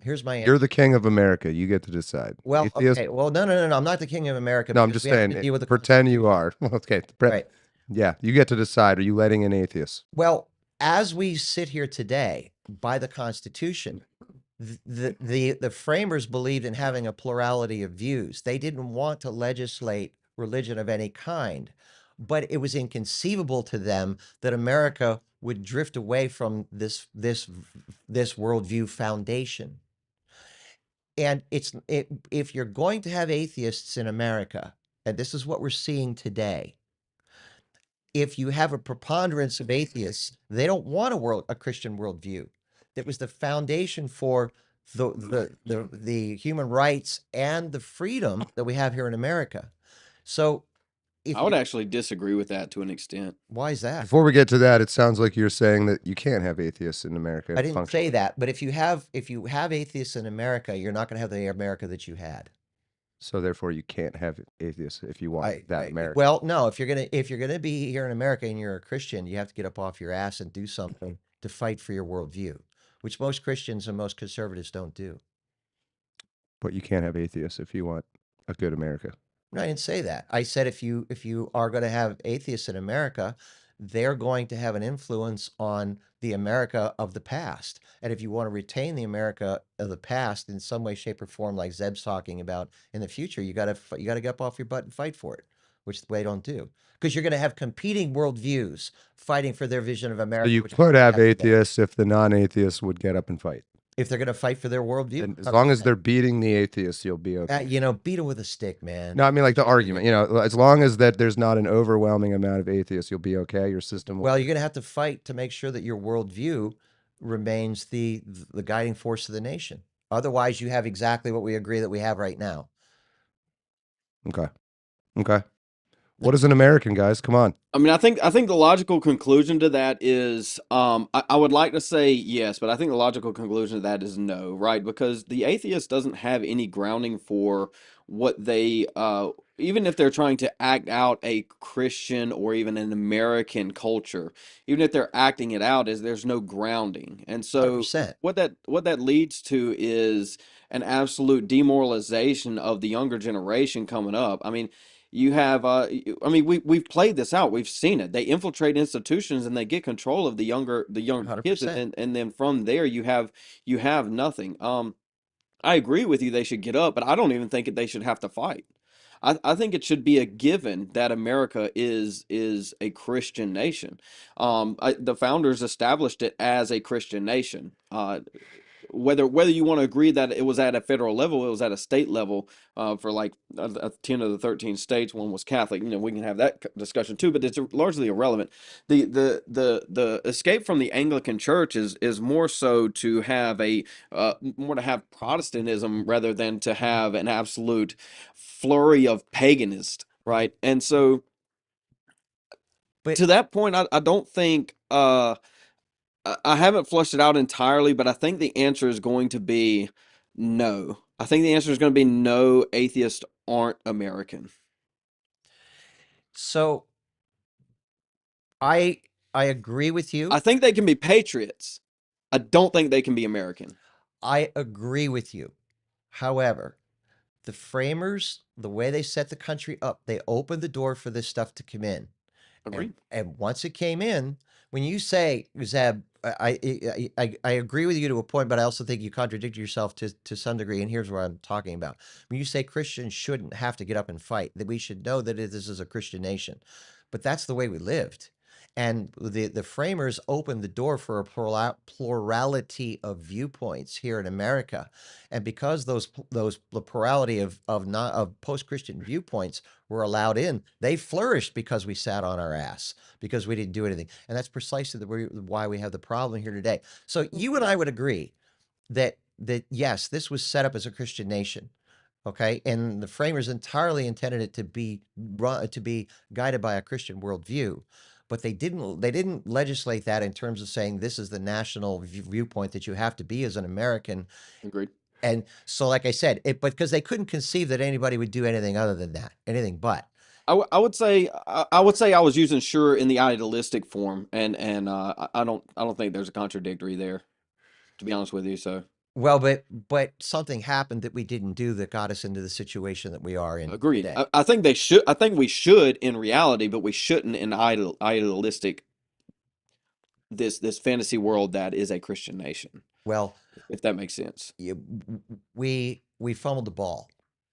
Here's my answer. You're the king of America. You get to decide. Well, Atheist? okay. Well, no. I'm not the king of America. No, I'm because just we have saying. to deal with the Pretend you are. Okay. Right. Yeah, you get to decide. Are you letting in atheists? Well, as we sit here today, by the Constitution, the framers believed in having a plurality of views. They didn't want to legislate religion of any kind, but it was inconceivable to them that America would drift away from this worldview foundation. And if you're going to have atheists in America, and this is what we're seeing today, if you have a preponderance of atheists, they don't want a Christian worldview. That was the foundation for the human rights and the freedom that we have here in America. So, I would actually disagree with that to an extent. why is that? Before we get to that, it sounds like you're saying that you can't have atheists in America. I didn't say that, but if you have atheists in America, you're not going to have the America that you had. So therefore, you can't have atheists if you want that America. Well, no, if you're gonna be here in America and you're a Christian, you have to get up off your ass and do something to fight for your worldview, which most Christians and most conservatives don't do. But you can't have atheists if you want a good America. No, I didn't say that. I said if you are going to have atheists in America, they're going to have an influence on the America of the past. And if you want to retain the America of the past in some way, shape, or form, like Zeb's talking about in the future, you got to get up off your butt and fight for it, which they don't do, because you're going to have competing worldviews fighting for their vision of America. So you which could have today. atheists if the non-atheists would get up and fight. If they're going to fight for their worldview, And as long as they're beating the atheists, you'll be okay. beat them with a stick, man. No, I mean like the argument. As long as that there's not an overwhelming amount of atheists, you'll be okay. Your system will. Well, you're going to have to fight to make sure that your worldview remains the guiding force of the nation. Otherwise, you have exactly what we agree that we have right now. Okay. What is an American, guys? Come on. I mean, I think the logical conclusion to that is, I would like to say yes, but I think the logical conclusion to that is no, right? Because the atheist doesn't have any grounding for what they, even if they're trying to act out a Christian or even an American culture, even if they're acting it out, is there's no grounding. And so 100%. what that leads to is an absolute demoralization of the younger generation coming up. I mean, you have, we've played this out. We've seen it. They infiltrate institutions and they get control of the younger kids, 100%. and then from there you have nothing. I agree with you. They should get up, but I don't even think they should have to fight. I think it should be a given that America is a Christian nation. The founders established it as a Christian nation. Whether you want to agree that it was at a federal level, it was at a state level, for like 10 of the 13 states. One was Catholic. We can have that discussion too, but it's largely irrelevant. The escape from the Anglican Church is more so to have more to have Protestantism rather than to have an absolute flurry of paganist, right? And so But to that point, I don't think I haven't flushed it out entirely, but I think the answer is going to be no. I think the answer is going to be no, atheists aren't American. so I agree with you. I think they can be patriots. I don't think they can be American. I agree with you. However, the framers, the way they set the country up, they opened the door for this stuff to come in. Agreed. And once it came in, when you say, Zeb, I agree with you to a point, but I also think you contradict yourself to some degree. And here's what I'm talking about. When you say Christians shouldn't have to get up and fight, that we should know that this is a Christian nation, but that's the way we lived. And the framers opened the door for a plurality of viewpoints here in America, and because the plurality of post-Christian viewpoints were allowed in, they flourished because we sat on our ass, because we didn't do anything, and that's precisely why we have the problem here today. So you and I would agree that yes, this was set up as a Christian nation. Okay, and the framers entirely intended it to be guided by a Christian worldview, but they didn't legislate that in terms of saying this is the national viewpoint that you have to be as an American. Agreed. And so, like I said, because they couldn't conceive that anybody would do anything other than that, anything but. I would say I was using sure in the idealistic form, and I don't think there's a contradictory there, to be honest with you. So Well, but something happened that we didn't do that got us into the situation that we are in agreed. today. I think they should. I think we should in reality, but we shouldn't in idealistic this fantasy world that is a Christian nation. Well, If that makes sense. we fumbled the ball,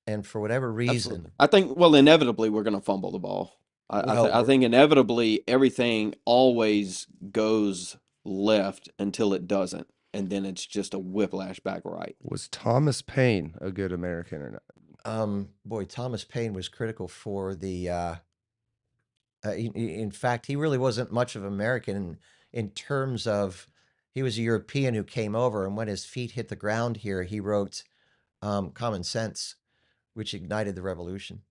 and for whatever reason, Absolutely. I think, well, inevitably we're going to fumble the ball. I think inevitably everything always goes left until it doesn't, and then it's just a whiplash back right. Was Thomas Paine a good American or not? boy, Thomas Paine was critical for the. In fact, he really wasn't much of an American in terms of he was a European who came over, and when his feet hit the ground here, he wrote Common Sense, which ignited the revolution.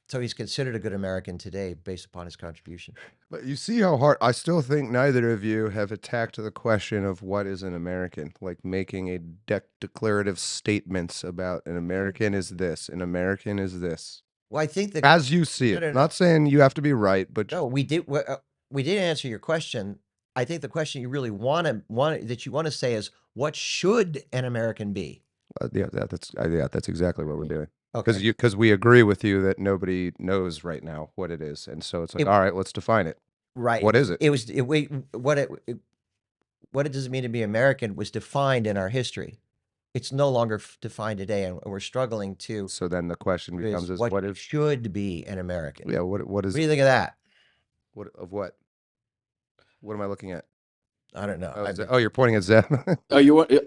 So he's considered a good American today based upon his contribution. But you see how hard, I still think neither of you have attacked the question of what is an American, like making a declarative statements about an American is this, an American is this. Well, I think that As you see it. no. Not saying you have to be right, but No, we did answer your question. I think the question you really want to say is, what should an American be? that's exactly what we're doing. Okay. Because we agree with you that nobody knows right now what it is, and so it's like, all right, let's define it. Right. What is it? What does it mean to be American was defined in our history. It's no longer defined today, and we're struggling to. So then the question becomes: what is should be an American? Yeah. What is? What do you think of that? What of what? What am I looking at? I don't know. You're pointing at Zeb.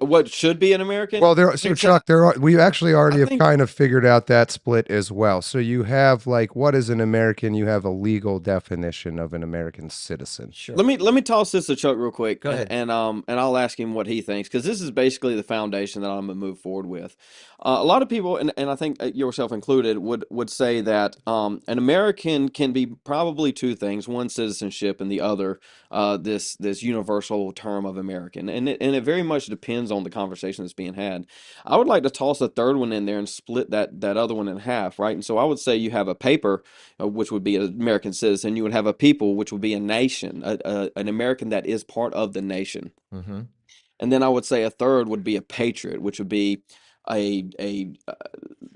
What should be an American? Well, Chuck, we actually already have think- kind of figured out that split as well. So you have like, what is an American? You have a legal definition of an American citizen. Sure. Let me toss this to Chuck real quick. Go ahead. And I'll ask him what he thinks, because this is basically the foundation that I'm gonna move forward with. A lot of people, and I think yourself included, would say that an American can be probably two things: one, citizenship, and the other this universal term of American. And it very much depends on the conversation that's being had. I would like to toss a third one in there and split that other one in half, right? And so I would say you have a paper, which would be an American citizen. You would have a people, which would be a nation, an American that is part of the nation. Mm-hmm. And then I would say a third would be a patriot, which would be a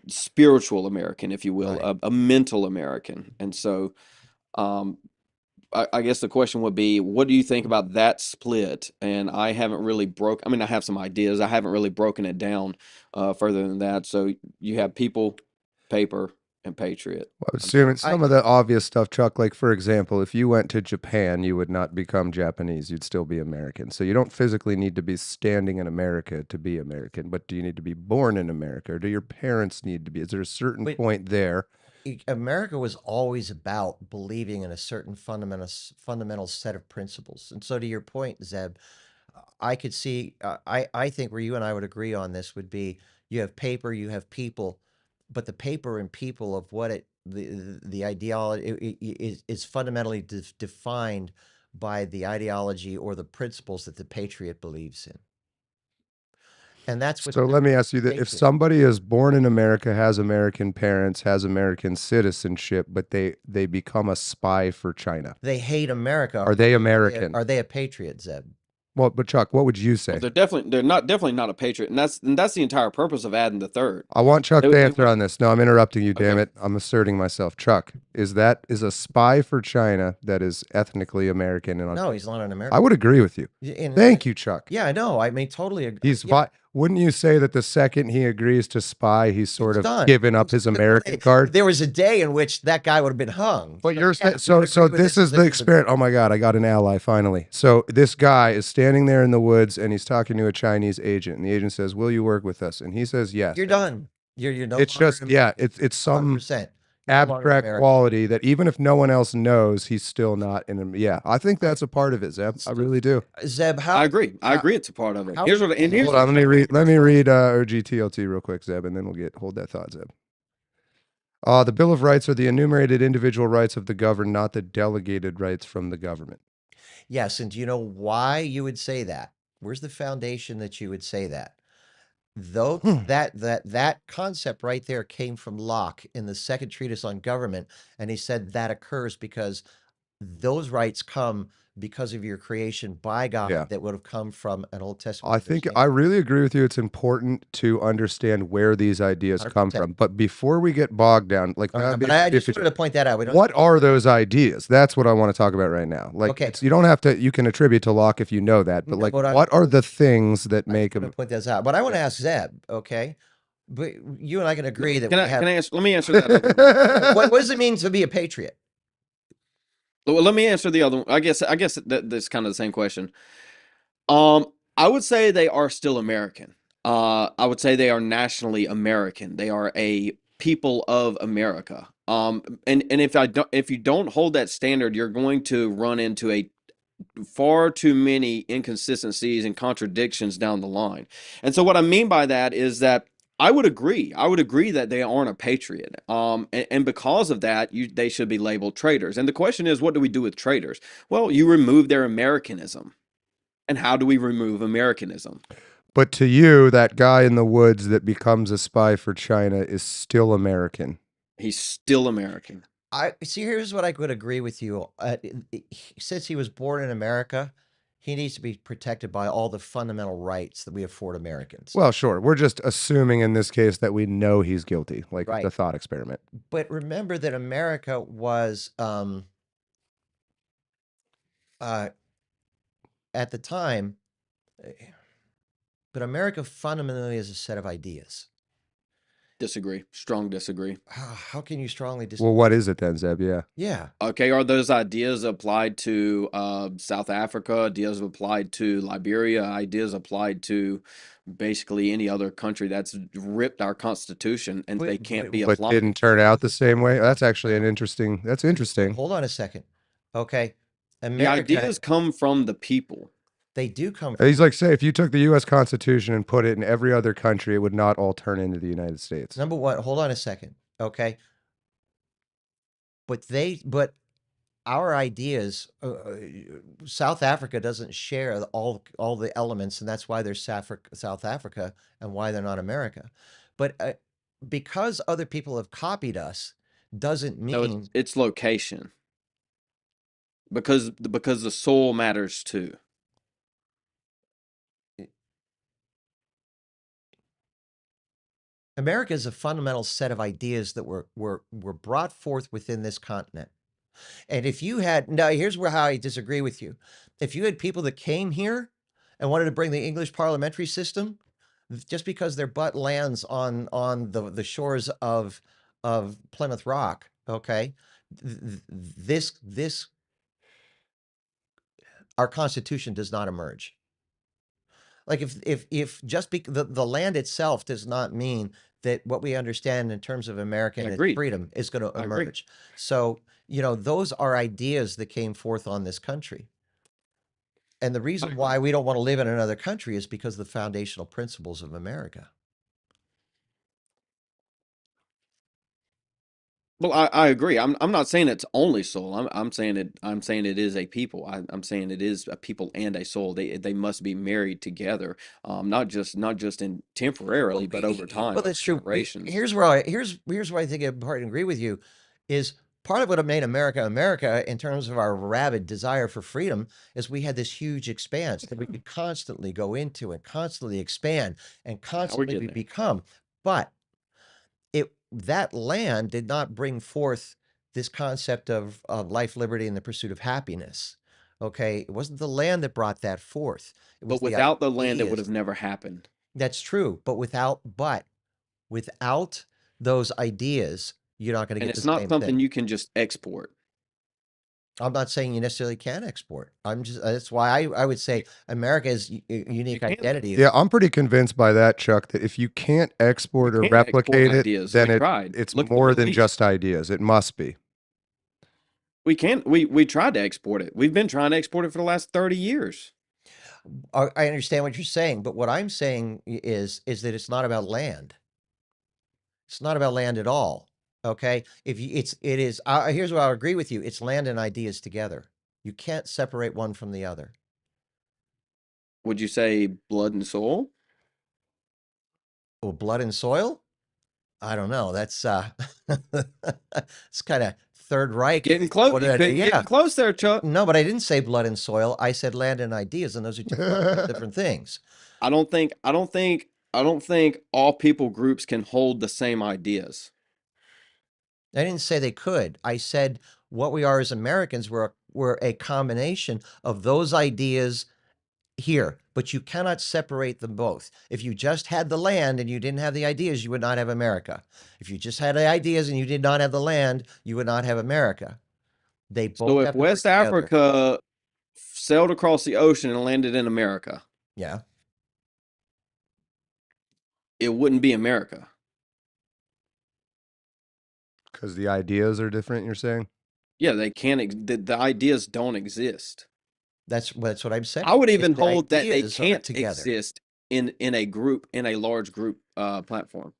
spiritual American, if you will, Right. a mental American. And so, um, I guess the question would be, what do you think about that split? And I haven't really I mean, I have some ideas. I haven't really broken it down further than that. So you have people, paper, and patriot. Well, assuming I some of the obvious stuff, Chuck, like for example, if you went to Japan, you would not become Japanese. You'd still be American. So you don't physically need to be standing in America to be American, but do you need to be born in America? Or do your parents need to be? Is there a certain But point there? America was always about believing in a certain fundamental set of principles. And so, to your point, Zeb, I could see. I think where you and I would agree on this would be you have paper, you have people, but the paper and people of what the ideology is fundamentally defined by the ideology or the principles that the patriot believes in, and that's what's So let me ask you that if patriot. somebody is born in America, has American parents, has American citizenship, but they become a spy for China, They hate America. are they American? Are they a patriot, Zeb? Well, but Chuck, what would you Well, say? definitely not a patriot, and that's the entire purpose of adding the third. I want Chuck They, to they answer would, on this. No, I'm interrupting you, damn okay. it. I'm asserting myself. Chuck, is a spy for China that is ethnically American and on No, paper? he's not an I American. would agree with you. Thank you, Chuck. Yeah, I know. I mean, totally agree. He's Yeah, wouldn't you say that the second he agrees to spy, he's sort it's of done. given up his American card? There was a day in which that guy would have been hung. But you're yeah, so I so agree with this it. is the experiment. Oh my God, I got an ally finally. So this guy is standing there in the woods and he's talking to a Chinese agent, and the agent says, "Will you work with us?" And he says, "Yes." You're done. You're no It's longer just yeah, it's some 100%. abstract quality that even if no one else knows, he's still not in him. Yeah, I think that's a part of it, Zeb. I really do. Zeb, I agree. I agree. It's a part of it. Here's what. And here's Hold on, let me read OGTLT real quick, Zeb, and then hold that thought, Zeb. The Bill of Rights are the enumerated individual rights of the governed, not the delegated rights from the government. Yes, and do you know why you would say that? Where's the foundation that you would say that? Though that concept right there came from Locke in the second treatise on government, and he said that occurs because those rights come because of your creation by God Yeah. that would have come from an Old Testament I think I understanding. really agree with you. It's important to understand where these ideas come 100%. from. But before we get bogged down, like But I just wanted to point that out. what are those ideas? That's what I want to talk about right now. Like, Okay. you don't have to. You can attribute to Locke if you know that. But No, like, but what are the things that make I'm them? going to point this out. But I want to ask Zeb, okay? But you and I can agree that Can we have. I answer? Let me answer that. What does it mean to be a patriot? Well, let me answer the other one. I guess that's kind of the same question. I would say they are still American. I would say they are nationally American. They are a people of America. And if you don't hold that standard, you're going to run into a far too many inconsistencies and contradictions down the line. And so what I mean by that is that I would agree. I would agree that they aren't a patriot. And because of that, they should be labeled traitors. And the question is, what do we do with traitors? Well, you remove their Americanism. And how do we remove Americanism? But to you, that guy in the woods that becomes a spy for China is still American. He's still American. I see. Here's what I could agree with you. Since he was born in America, he needs to be protected by all the fundamental rights that we afford Americans. Well, sure. We're just assuming in this case that we know he's guilty, like Right. the thought experiment. But remember that America was, at the time, but America fundamentally is a set of ideas. Disagree. Strong disagree. How can you strongly disagree? Well, what is it then, Zeb? Yeah. Yeah. Okay, are those ideas applied to South Africa? Ideas applied to Liberia? Ideas applied to basically any other country that's ripped our Constitution, and they can't be But applied. didn't turn out the same way? That's actually that's interesting. Hold on a second. Okay. The America, ideas come from the people. they do come from. He's like, say, if you took the U.S. Constitution and put it in every other country, it would not all turn into the United States. Number one, hold on a second. Okay. But our ideas, South Africa doesn't share all the elements, and that's why they're South Africa and why they're not America. But because other people have copied us, doesn't No, mean it's location. Because the soil matters too. America is a fundamental set of ideas that were brought forth within this continent. And if you had, now here's how I disagree with you. If you had people that came here and wanted to bring the English parliamentary system, just because their butt lands on the shores of Plymouth Rock, okay, this our Constitution does not emerge. Like if just the land itself does not mean that what we understand in terms of American Agreed. freedom is going to I agree. emerge. So, you know, those are ideas that came forth on this country. And the reason why we don't want to live in another country is because of the foundational principles of America. Well, I agree. I'm not saying it's only soul. I'm saying it is a people. I'm saying it is a people and a soul. They must be married together. Not just in temporarily, but over time. Well, that's true. Generations. Here's where I think I part agree with you is part of what made America America in terms of our rabid desire for freedom is we had this huge expanse that we could constantly go into and constantly expand and constantly getting there. become. But that land did not bring forth this concept of life, liberty, and the pursuit of happiness. Okay, it wasn't the land that brought that forth. It was But without the land, it ideas. would have never happened. That's true, but without those ideas, you're not going to And get it's the not same something thing. you can just export. I'm not saying you necessarily can export. That's why I would say America's unique identity. Yeah, I'm pretty convinced by that, Chuck, that if you can't export or replicate it, ideas. then We tried. it's Look at the more than Middle East. just ideas. It must be. We can't. We tried to export it. We've been trying to export it for the last 30 years. I understand what you're saying, but what I'm saying is that it's not about land. It's not about land at all. Okay, if you, it is. Here's what I'll agree with you: it's land and ideas together. You can't separate one from the other. Would you say blood and soul? Well, blood and soil? I don't know. That's it's kind of Third Reich. Getting close. Getting close there, Chuck. No, but I didn't say blood and soil. I said land and ideas, and those are two different things. I don't think all people groups can hold the same ideas. I didn't say they could. I said what we are as Americans, we're a combination of those ideas here, but you cannot separate them both. If you just had the land and you didn't have the ideas, you would not have America. If you just had the ideas and you did not have the land, you would not have America. They both. So if West Africa sailed across the ocean and landed in America, yeah, it wouldn't be America. Because the ideas are different, you're saying? Yeah, they can't. The ideas don't exist. That's what I'm saying. I would even hold that they can't exist in a large group platform.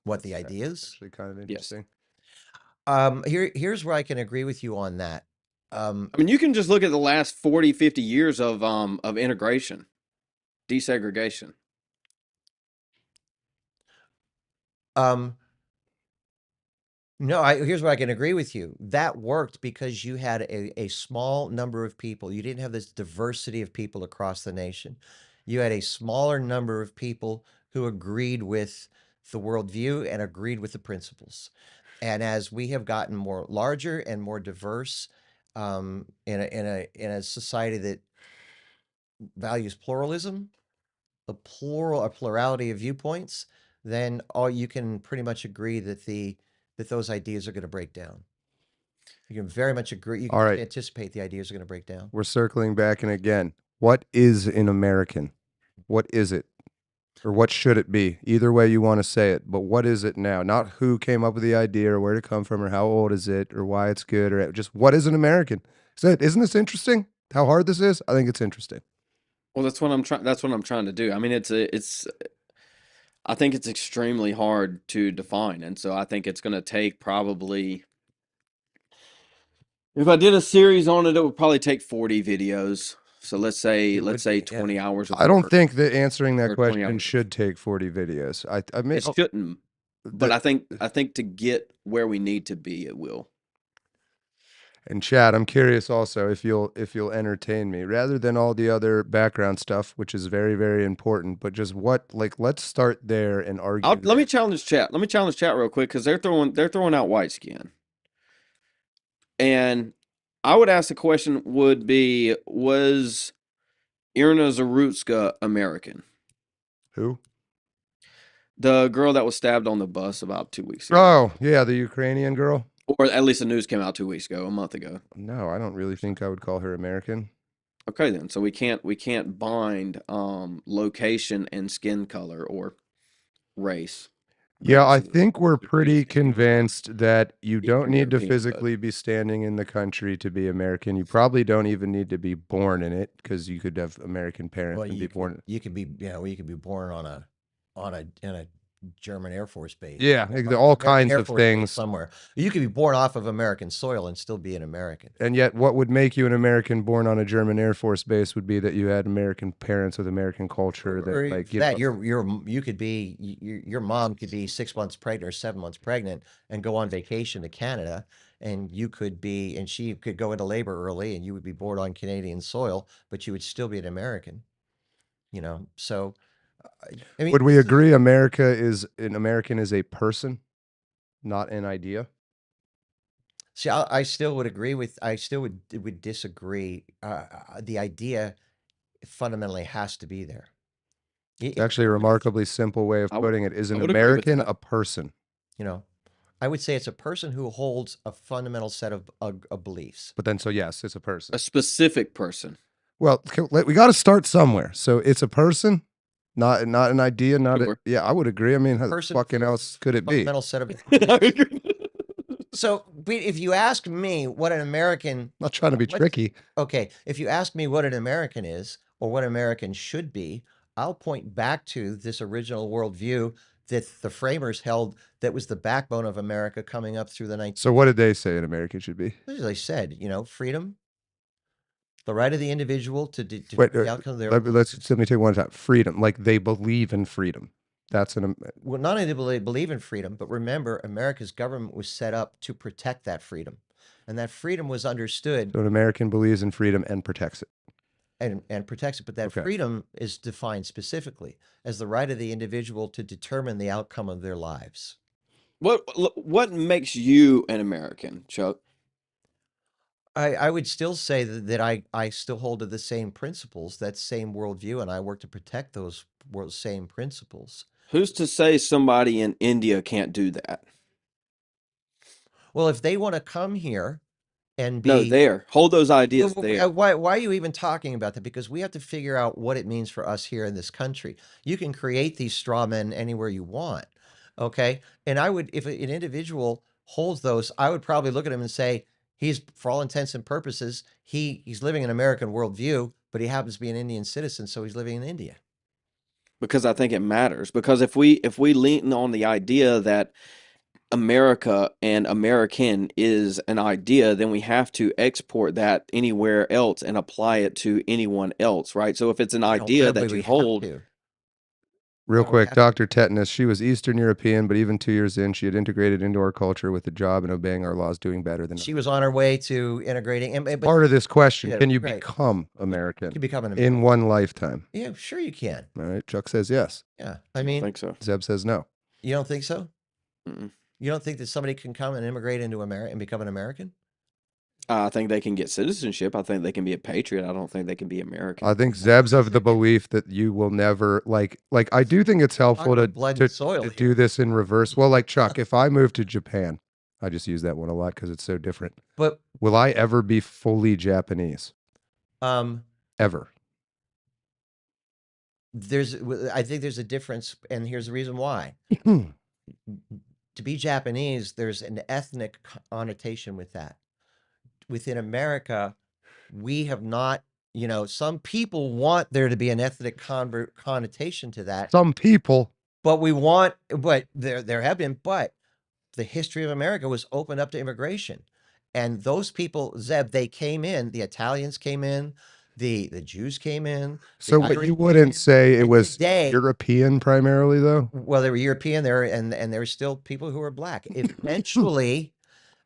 What, the ideas? Actually, kind of interesting. Here's where I can agree with you on that. I mean, you can just look at the last 40, 50 years of integration, desegregation. No, here's where I can agree with you. That worked because you had a small number of people. You didn't have this diversity of people across the nation. You had a smaller number of people who agreed with the worldview and agreed with the principles. And as we have gotten more larger and more diverse, in a society that values pluralism, a plurality of viewpoints, then all you can pretty much agree that those ideas are going to break down. You can very much agree. You can anticipate the ideas are going to break down. We're circling back, and again, what is an American? What is it? Or what should it be? Either way you want to say it, but what is it now? Not who came up with the idea or where it come from or how old is it or why it's good, or just what is an American? Isn't this interesting? How hard this is? I think it's interesting. Well, that's what I'm trying to do. I mean, I think it's extremely hard to define, and so I think it's going to take probably. If I did a series on it, it would probably take 40 videos. So let's say 20 hours. I don't think that answering that question should take 40 videos. I mean, it shouldn't. But I think to get where we need to be, it will. And Chad, I'm curious also if you'll entertain me rather than all the other background stuff, which is very, very important, but just let's start there and argue. Let me challenge chat. Let me challenge chat real quick because they're throwing out white skin. And I would ask the question would be, was Irina Zarutska American? Who? The girl that was stabbed on the bus about 2 weeks ago. Oh, yeah, the Ukrainian girl. Or at least the news came out 2 weeks ago, a month ago. No, I don't really think I would call her American. Okay, then. So we can't bind location and skin color or race. Yeah, I Race is think we're a pretty pretty standard convinced that you don't Eastern need to European, but physically be standing in the country to be American. You probably don't even need to be born in it because you could have American parents Well, and be born. you could be born in a German Air Force base. Yeah, or all American kinds Air of Force base things. somewhere. You could be born off of American soil and still be an American. And yet, what would make you an American born on a German Air Force base would be that you had American parents with American culture that, Or like, that you could be your mom could be 6 months pregnant or 7 months pregnant and go on vacation to Canada, and you could be and she could go into labor early, and you would be born on Canadian soil, but you would still be an American. So I mean, would we agree an American is a person, not an idea? See, I still would agree with. I still would disagree. The idea fundamentally has to be there. It's actually a remarkably simple way of putting it. Is an would agree with American that. a person? I would say it's a person who holds a fundamental set of beliefs. But then, so yes, it's a person. A specific person. Well, we got to start somewhere. So it's a person, not an idea, not Sure. yeah. I would agree. I mean, how the Person fucking else could it be? Fundamental set of. I agree. So, if you ask me what an American, Not trying to be tricky. okay, if you ask me what an American is or what American should be, I'll point back to this original worldview that the framers held that was the backbone of America coming up through the 19th. So what did they say an American should be? As I said, freedom, the right of the individual to Wait, the outcome of their. let's simply take one time. Freedom, like they believe in freedom. That's Well, not only do they believe in freedom, but remember, America's government was set up to protect that freedom, and that freedom was understood. So an American believes in freedom and protects it. And protects it, but that freedom is defined specifically as the right of the individual to determine the outcome of their lives. What makes you an American, Chuck? I would still say that I still hold to the same principles, that same worldview, and I work to protect those same principles. Who's to say somebody in India can't do that? Well, if they want to come here and be hold those ideas there. Why are you even talking about that? Because we have to figure out what it means for us here in this country. You can create these straw men anywhere you want, okay? And I would, if an individual holds those, I would probably look at him and say, he's, for all intents and purposes, he's living an American worldview, but he happens to be an Indian citizen, so he's living in India. Because I think it matters. Because if we lean on the idea that America and American is an idea, then we have to export that anywhere else and apply it to anyone else, right? So if it's an idea that you hold. Real quick, Dr. Tetanus, she was Eastern European, but even 2 years in, she had integrated into our culture with a job and obeying our laws, doing better than she was on her way to integrating. But part of this question, can you become American? You can become an American in one lifetime? Yeah, sure you can. All right, Chuck says yes. Yeah, I mean, I think so. Zeb says no. You don't think so? Mm-mm. You don't think that somebody can come and immigrate into America and become an American? I think they can get citizenship. I think they can be a patriot. I don't think they can be American. I think Zeb's of the belief that you will never like I do think it's helpful to do this in reverse. Well, like Chuck, if I move to Japan, I just use that one a lot because it's so different. But will I ever be fully Japanese? Ever? I think there's a difference, and here's the reason why. To be Japanese, there's an ethnic connotation with that. Within America, we have not, some people want there to be an ethnic connotation to that. Some people. But there have been, but the history of America was opened up to immigration. And those people, Zeb, they came in, the Italians came in, the Jews came in. So what you wouldn't say it was European primarily, though? Well, they were European there, and there were still people who were black. Eventually,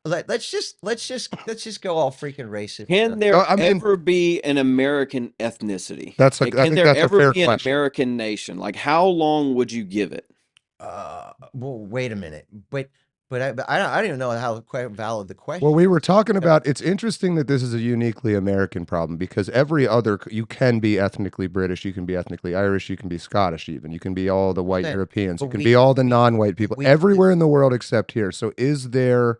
let's just go all freaking racist. Can there I mean, ever be an American ethnicity? I Can think there that's a ever fair be an question. American nation? Like, how long would you give it? Well, wait a minute, but I don't even know how quite valid the question. Well, we were talking about, it's interesting that this is a uniquely American problem because every other, you can be ethnically British, you can be ethnically Irish, you can be Scottish even, you can be all the white That- Europeans, you but can we- be all the non-white people, we- everywhere in the world except here. So is there,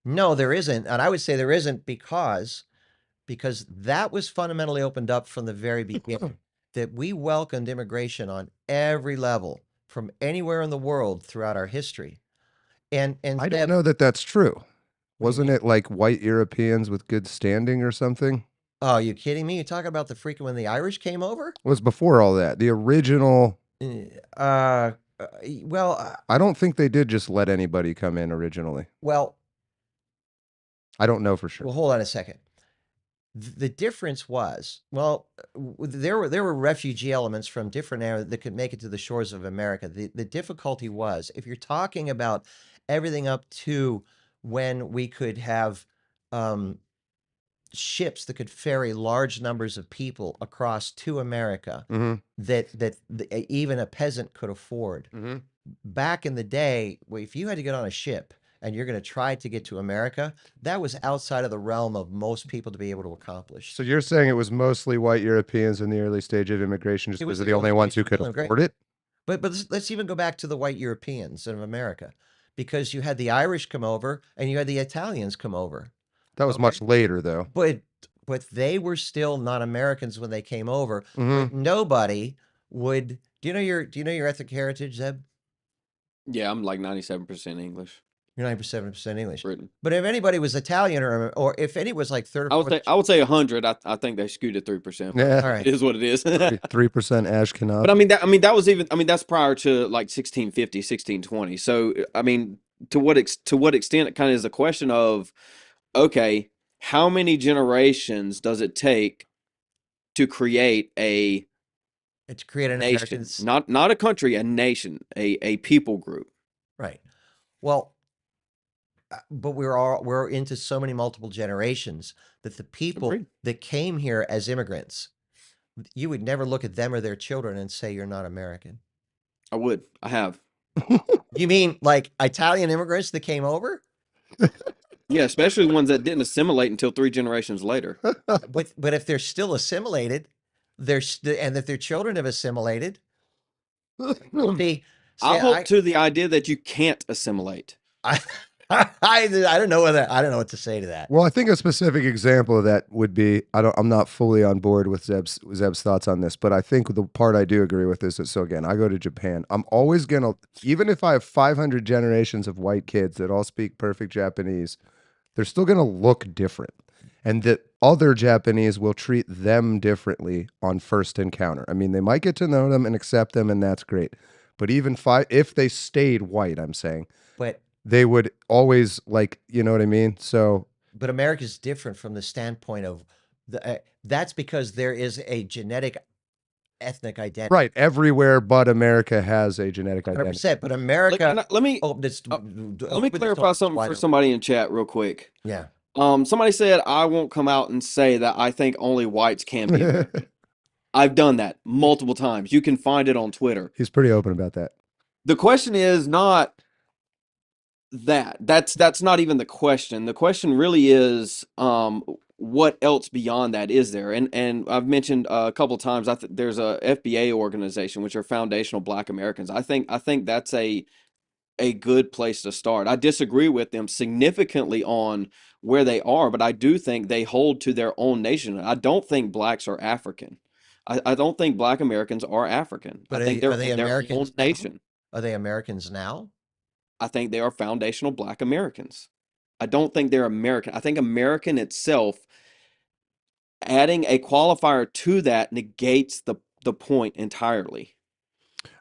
No, there isn't, and I would say there isn't because that was fundamentally opened up from the very beginning. That we welcomed immigration on every level from anywhere in the world throughout our history. And I don't know that that's true. Wasn't it like white Europeans with good standing or something? Oh, you kidding me? You talking about the freaking when the Irish came over? It was before all that. The original, Well, I don't think they did just let anybody come in originally. well, I don't know for sure. hold on a second. The difference was, well, there were refugee elements from different areas that could make it to the shores of America. The difficulty was, if you're talking about everything up to when we could have ships that could ferry large numbers of people across to America Mhm. that even a peasant could afford. Mhm. Back in the day, if you had to get on a ship and you're going to try to get to America, that was outside of the realm of most people to be able to accomplish. So you're saying it was mostly white Europeans in the early stage of immigration just It was because they're the the only early ones stage who could of immigration. afford it? But let's even go back to the white Europeans of America, because you had the Irish come over and you had the Italians come over. That was Okay. much later, though. But they were still not Americans when they came over. Mhm. But nobody would. Do you know your ethnic heritage, Zeb? Yeah, I'm like 97% English. You're 97% English. Britain. But if anybody was Italian or if any was like third or fourth, I would say 100. I think they skewed it 3%. Yeah. all right. It is what it is. 3% Ashkenaz. But that was even, that's prior to like 1650, 1620. So I mean, to what extent it kind of is a question of, okay, how many generations does it take to create a It's created an nation, Americans. not a country, a nation, a people group. Right. Well, but we're into so many multiple generations that the people Agreed. that came here as immigrants, you would never look at them or their children and say you're not American. I would. I have. You mean like Italian immigrants that came over? Yeah, especially the ones that didn't assimilate until 3 generations later. But if they're still assimilated, and that their children have assimilated. See, I hold to the idea that you can't assimilate. I don't know what to say to that. Well, I think a specific example of that would be, I'm not fully on board with Zeb's thoughts on this, but I think the part I do agree with is that, so again, I go to Japan. I'm always going to, even if I have 500 generations of white kids that all speak perfect Japanese, they're still going to look different. And that other Japanese will treat them differently on first encounter. I mean, they might get to know them and accept them, and that's great. But even if they stayed white, I'm saying, But they would always, like, you know what I mean? So, but America's different from the standpoint of that's because there is a genetic ethnic identity. right, everywhere but America has a genetic identity. 100%. But America. Let me clarify something for somebody in chat real quick. Yeah. Somebody said I won't come out and say that I think only whites can be American. I've done that multiple times. You can find it on Twitter. He's pretty open about that. The question is not that. That's not even the question. The question really is, what else beyond that is there? And I've mentioned a couple of times, there's a FBA organization, which are Foundational Black Americans. I think that's a good place to start. I disagree with them significantly on where they are, but I do think they hold to their own nation. I don't think blacks are African. I don't think Black Americans are African. But I think are they they're their own Americans now? nation. Are they Americans now? I think they are foundational Black Americans. I don't think they're American. I think American itself, adding a qualifier to that negates the point entirely.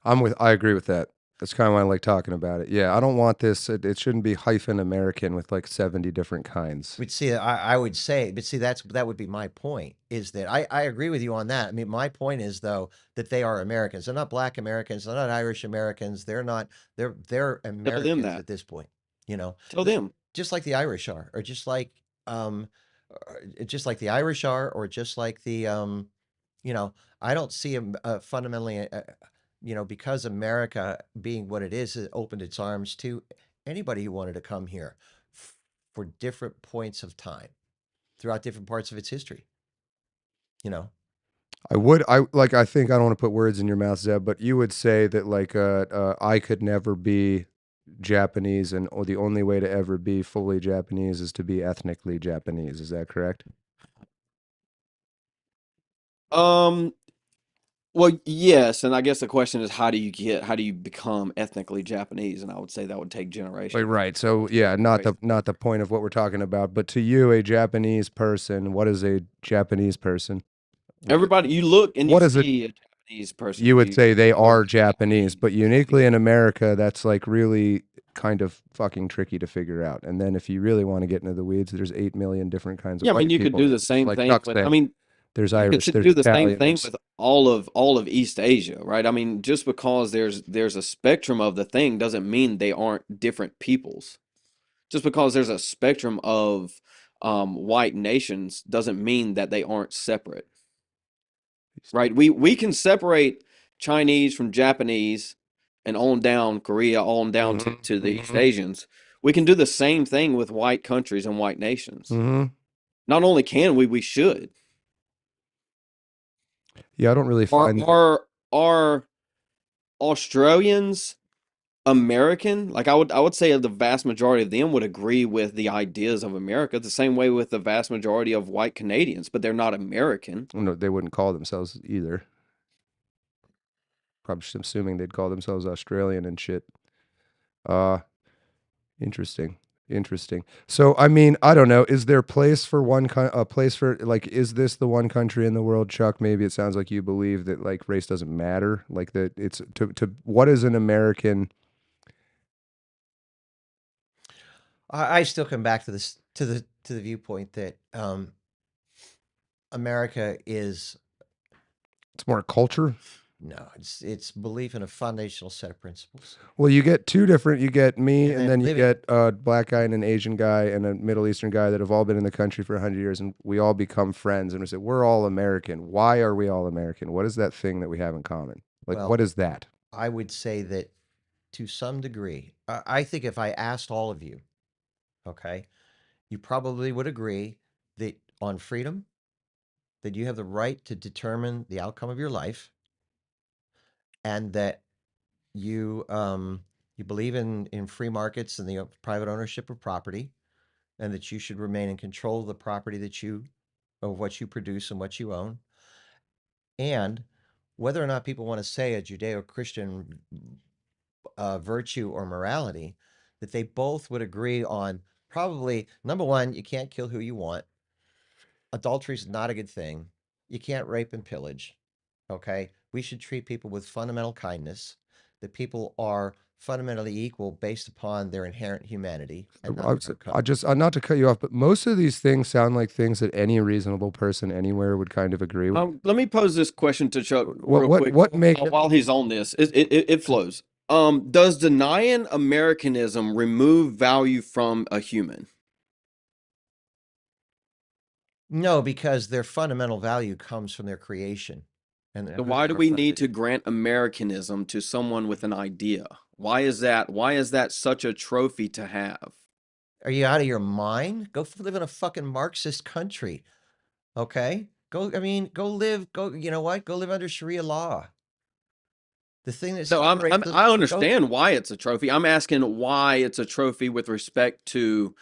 I agree with that. That's kind of why I like talking about it. Yeah, I don't want this. It shouldn't be hyphen American with like 70 different kinds. But see, I would say, but see, that would be my point, is that I agree with you on that. I mean, my point is, though, that they are Americans. They're not Black Americans. They're not Irish Americans. They're Americans that. at this point. You know, Tell them. just like the Irish are, or just like the Irish are, or just like you know, I don't see fundamentally, because America being what it is, it opened its arms to anybody who wanted to come here for different points of time throughout different parts of its history. You know, I think I don't want to put words in your mouth, Zeb, but you would say that like I could never be Japanese, and the only way to ever be fully Japanese is to be ethnically Japanese. Is that correct? Um, well, yes, and I guess the question is how do you become ethnically Japanese? And I would say that would take generations. Right. So yeah, not the point of what we're talking about, but to you, a Japanese person, what is a Japanese person? Everybody, you look and you What is it? see a Japanese person, You would say they you know are they're Japanese, Japanese. but uniquely in America, that's like really kind of fucking tricky to figure out. And then if you really want to get into the weeds, there's 8 million different kinds of Yeah, I mean, white you could people. do the Just same like thing Chuck with. I said, mean, there's you could Irish, there's do the same Italian, thing there's with all of East Asia, right? I mean, just because there's a spectrum of the thing doesn't mean they aren't different peoples. Just because there's a spectrum of white nations doesn't mean that they aren't separate, right? We can separate Chinese from Japanese and on down Korea, on down hmm to the East hmm Asians. We can do the same thing with white countries and white nations. hmm Not only can we should. Yeah, I don't really Are find that. are Australians American? Like I would say the vast majority of them would agree with the ideas of America the same way with the vast majority of white Canadians, but they're not American. No, they wouldn't call themselves either. Probably just assuming they'd call themselves Australian and shit. Uh, Interesting. Interesting. So, I mean, I don't know. Is there a place for like, is this the one country in the world, Chuck? Maybe it sounds like you believe that like race doesn't matter. Like that it's to what is an American? I still come back to this to the viewpoint that America is It's more culture. no, it's belief in a foundational set of principles, Well, you get two different. You get me, and and then then you living. get a black guy and an Asian guy and a Middle Eastern guy that have all been in the country for 100 years, and we all become friends. And we say we're all American. Why are we all American? What is that thing that we have in common? Like, Well, what is that? I would say that to some degree, I think if I asked all of you, okay, you probably would agree that on freedom, that you have the right to determine the outcome of your life, and that you believe in free markets and the private ownership of property, and that you should remain in control of the property of what you produce and what you own, and whether or not people want to say a Judeo-Christian virtue or morality, that they both would agree on probably number one, you can't kill who you want. Adultery is not a good thing. You can't rape and pillage. Okay. We should treat people with fundamental kindness, that people are fundamentally equal based upon their inherent humanity and not their I just not to cut you off, but most of these things sound like things that any reasonable person anywhere would kind of agree with. Let me pose this question to Chuck What real quick what make while he's on this. It flows. Does denying Americanism remove value from a human? No, because their fundamental value comes from their creation and So who they why do were we need founded. to grant Americanism to someone with an idea? Why is that? Why is that such a trophy to have? Are you out of your mind? Go live in a fucking Marxist country. Okay? I mean, you know what? Go live under Sharia law. The thing that No, separates them, I go, understand why it's a trophy. I'm asking why it's a trophy with respect to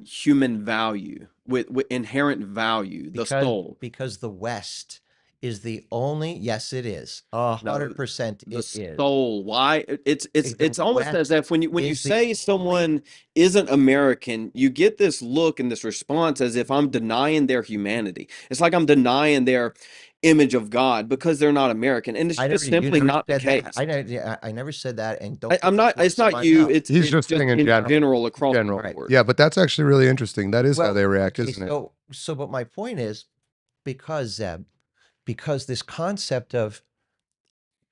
human value, with inherent value, the because soul. the West is the only, yes, it is. No, 100% the it is. soul. Why The it's almost as West if when you is the say only, someone isn't American, you get this look and this response as if I'm denying their humanity. It's like I'm denying their image of God because they're not American, and it's just you simply never not the said that. case. I never said that, and don't I'm put those not. It's words in not my you. mouth. he's It's just just saying in in general. general across the General. Right. board. Yeah, but that's actually really interesting. That is how Well, they react, okay, isn't it? but my point is, because Zeb, because this concept of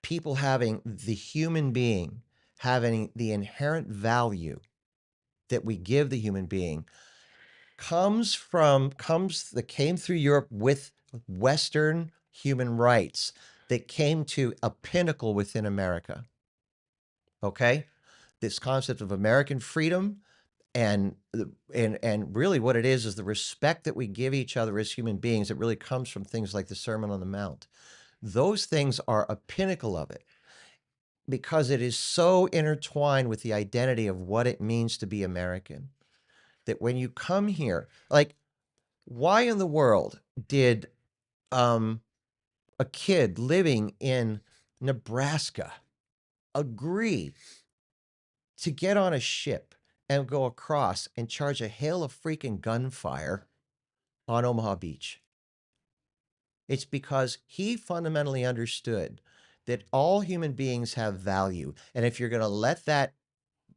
people having the human being having the inherent value that we give the human being that came through Europe with Western human rights that came to a pinnacle within America. Okay? This concept of American freedom and really what it is the respect that we give each other as human beings. It really comes from things like the Sermon on the Mount. Those things are a pinnacle of it because it is so intertwined with the identity of what it means to be American that when you come here, like, why in the world did a kid living in Nebraska agree to get on a ship and go across and charge a hail of freaking gunfire on Omaha Beach? It's because he fundamentally understood that all human beings have value. And if you're going to let that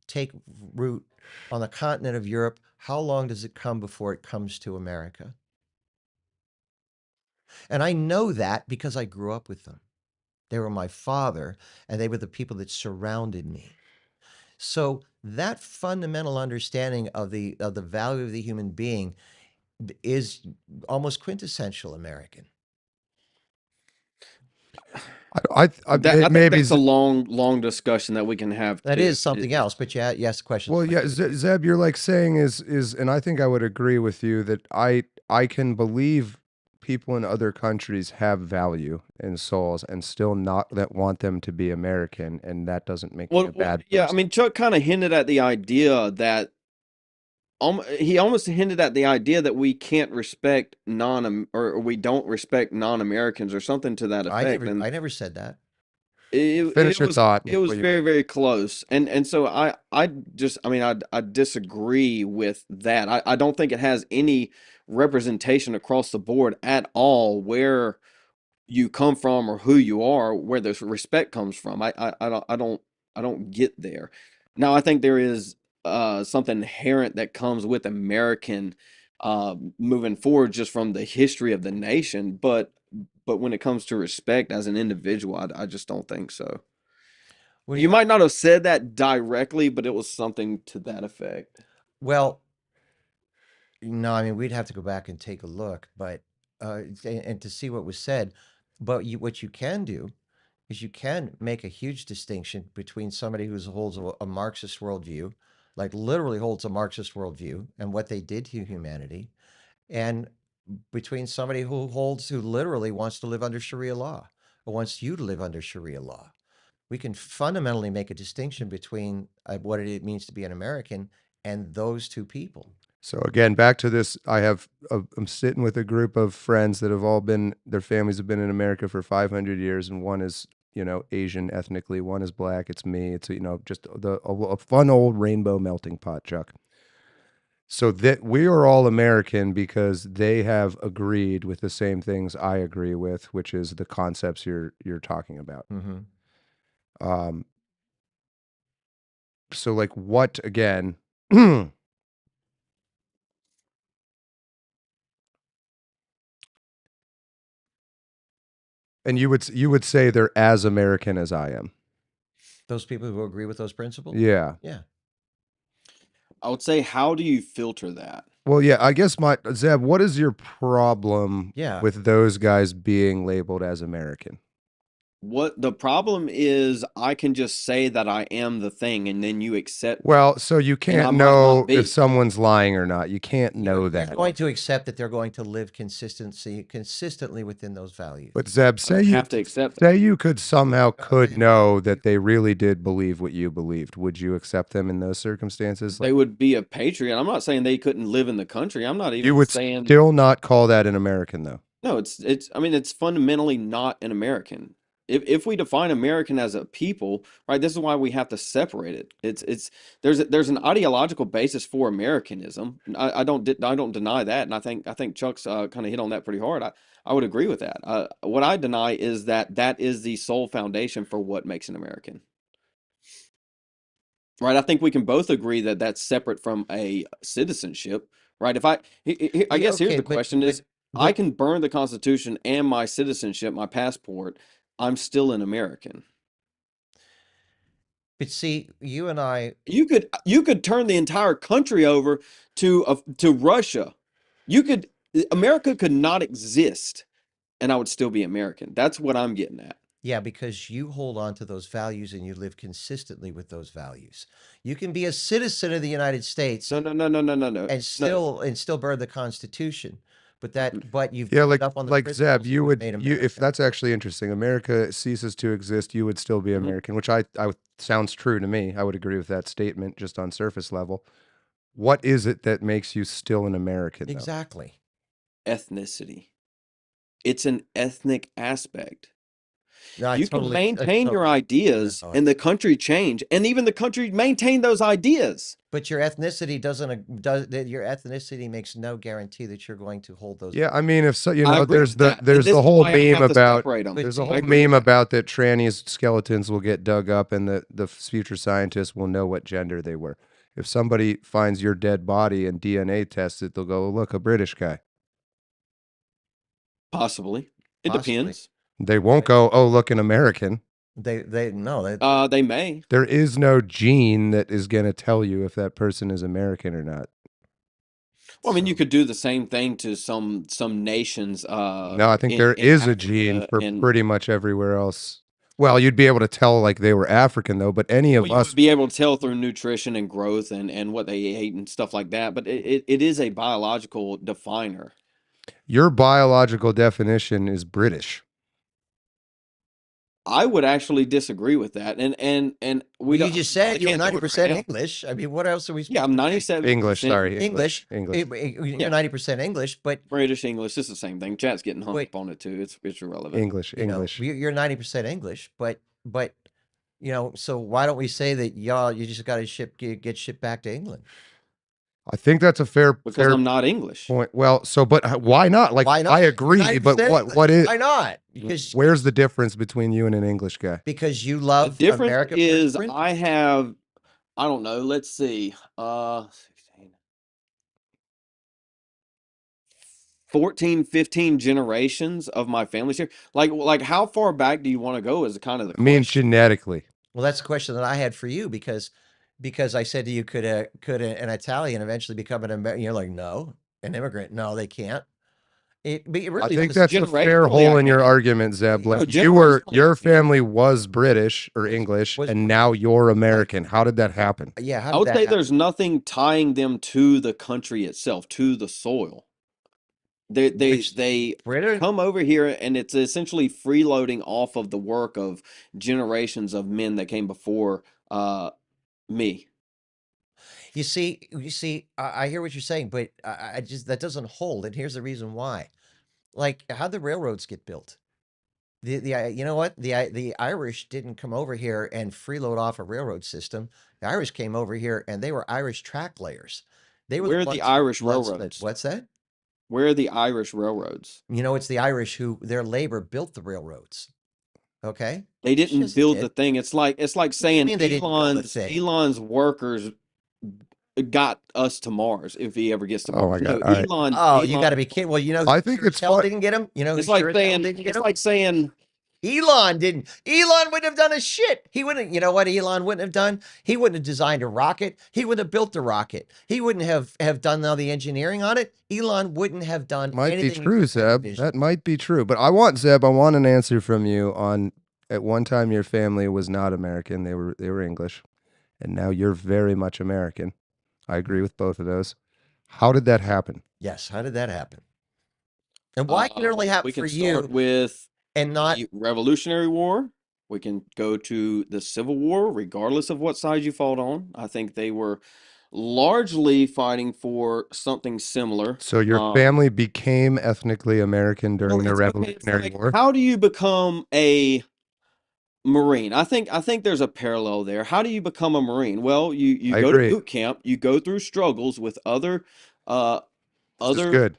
take root on the continent of Europe, how long does it come before it comes to America? And I know that because I grew up with them. They were my father, and they were the people that surrounded me. So that fundamental understanding of the value of the human being is almost quintessential American. I think maybe that's a long discussion that we can have. That is something else, but you asked the question. Well, yeah, Zeb, you're like saying is, and I think I would agree with you that I can believe people in other countries have value and souls and still not that want them to be American, and that doesn't make me a bad yeah, I person. mean, Chuck kind of hinted at the idea that he almost hinted at the idea that we can't respect or we don't respect non-Americans or something to that effect. I never said that. Finish your thought. It was very, very close. And so I disagree with that. I don't think it has any representation across the board at all where you come from or who you are, where the respect comes from. I don't get there. Now I think there is something inherent that comes with American moving forward just from the history of the nation, but when it comes to respect as an individual, I just don't think so. Well, You might not have said that directly, but it was something to that effect. Well, no, I mean, we'd have to go back and take a look, but and to see what was said. But what you can do is you can make a huge distinction between somebody who holds a Marxist worldview, like literally holds a Marxist worldview, and what they did to humanity, and between somebody who literally wants to live under Sharia law or wants you to live under Sharia law. We can fundamentally make a distinction between what it means to be an American and those two people. So again, back to this, I'm sitting with a group of friends that have all been, their families have been in America for 500 years, and one is, Asian ethnically, one is black, it's me, it's, just a fun old rainbow melting pot, Chuck. So that we are all American because they have agreed with the same things I agree with, which is the concepts you're talking about. Mm-hmm. So like what again? And you would say they're as American as I am. Those people who agree with those principles? Yeah. Yeah. I would say, how do you filter that? Well, yeah, I guess Zeb, what is your problem with those guys being labeled as American? What the problem is, I can just say that I am the thing, and then you accept. Well, so you can't know if someone's lying or not. You can't know that. You're going to accept that they're going to live consistently within those values. But Zeb, say you have to accept. Say you could know that they really did believe what you believed. Would you accept them in those circumstances? They would be a patriot. I'm not saying they couldn't live in the country. I'm not even. You would saying still not call that an American, though. No, I mean, it's fundamentally not an American. If we define American as a people, right, this is why we have to separate it. There's an ideological basis for Americanism. I don't deny that, and I think Chuck's kind of hit on that pretty hard. I would agree with that. What I deny is that is the sole foundation for what makes an American. Right, I think we can both agree that that's separate from a citizenship, right? I guess here's the question is, I can burn the Constitution and my citizenship, my passport. I'm still an American. But see, you and I, You could turn the entire country over to Russia. America could not exist, and I would still be American. That's what I'm getting at. yeah, because you hold on to those values and you live consistently with those values. You can be a citizen of the United States No, no, no, no, no, no, no, and still burn the Constitution, but you've Yeah, given up on the like Zeb, principles you that would made you if America. that's actually interesting. America ceases to exist, you would still be Mhm. American, which sounds true to me. I would agree with that statement just on surface level. What is it that makes you still an American, though? Exactly. Ethnicity. It's an ethnic aspect. No, You can I maintain your totally ideas no, and the country change, and even the country maintain those ideas. but your ethnicity your ethnicity makes no guarantee that you're going to hold those. Yeah, I mean, if so, I agree with that, and there's this the is whole why I meme have to about separate 'em. But there's a see- whole I agree with meme that. about that trannies' skeletons will get dug up and the future scientists will know what gender they were. If somebody finds your dead body and DNA tests it, they'll go, look, a British guy. Possibly. It Possibly. depends. They won't go, oh, look, an American. They no, they They may. There is no gene that is going to tell you if that person is American or not. Well, I mean, you so- could do the same thing to some nations. No, I think in there is a Africa gene for and pretty much everywhere else. Well, you'd be able to tell like they were African though, but any well, of you us, would be able to tell through nutrition and growth and what they ate and stuff like that. But it is a biological definer. your biological definition is British. I would actually disagree with that. And we you don't. just I said you were can't do it right 90% now. English. I mean, what else are we Yeah, I'm 97% English, sorry, English? English. You're Yeah. 90% English, but British English. It's the same thing. Chat's getting hung Wait. up on it too. It's irrelevant. English, you know, English. you're 90% English, but so why don't we say that you just got to get shipped back to England? I think that's a fair Because I'm not English. point. Well, so but why not? Like Why not? I You're agree, but 90% what English. is Why not? Because where's the difference between you and an English guy? you The love difference America is first. I have, I don't know, let's see, 16, 14, 15 generations of my family's here. Like how far back do you want to go is kind of the I mean, question. genetically. Well, that's the question that I had for you because I said to you, could an Italian eventually become an American? You're like, no, an immigrant. No, they can't. But it I really think does. that's a fair Generationally, hole I in your can. argument, Zeb. No, Like generationally, your I can. family was British or English, Was and now you're American. How did that happen? Yeah, how I did would that say happen? there's nothing tying them to the country itself, to the soil. Which They Britain? come over here and it's essentially freeloading off of the work of generations of men that came before me. You see, I hear what you're saying, but I just that doesn't hold. And here's the reason why. Like, how the railroads get built? You know what? The Irish didn't come over here and freeload off a railroad system. The Irish came over here and they were Irish track layers. They were Where the are the ones, Irish ones that, railroads? what's that? Where are the Irish railroads? You know, it's the Irish who their labor built the railroads. Okay, They didn't yes, it build the did. thing. It's like What do you saying mean they didn't build the thing? Elon's workers got us to Mars if he ever gets to Oh my Mars. No, God! All right. Oh, you got to Elon. be kidding. Well, you know, I think sure as it's hell fun. didn't get him. You know, who It's like sure as hell saying didn't get it's him. like saying Elon didn't. Elon wouldn't have done a shit. He wouldn't. You know what Elon wouldn't have done? He wouldn't have designed a rocket. He wouldn't have built the rocket. He wouldn't have done all the engineering on it. Elon wouldn't have done Might be anything. true, Zeb. That might be true. But I want Zeb. I want an answer from you on. At one time, your family was not American; they were English, and now you're very much American. I agree with both of those. How did that happen? Yes. How did that happen? And why can it only happen we for can start you with and not? the Revolutionary War. We can go to the Civil War, regardless of what side you fought on. I think they were largely fighting for something similar. So your family became ethnically American during the it's Revolutionary like, War? how do you become a Marine? I think there's a parallel there. How do you become a Marine? Well, you I go agree. to boot camp, you go through struggles with other This is other good.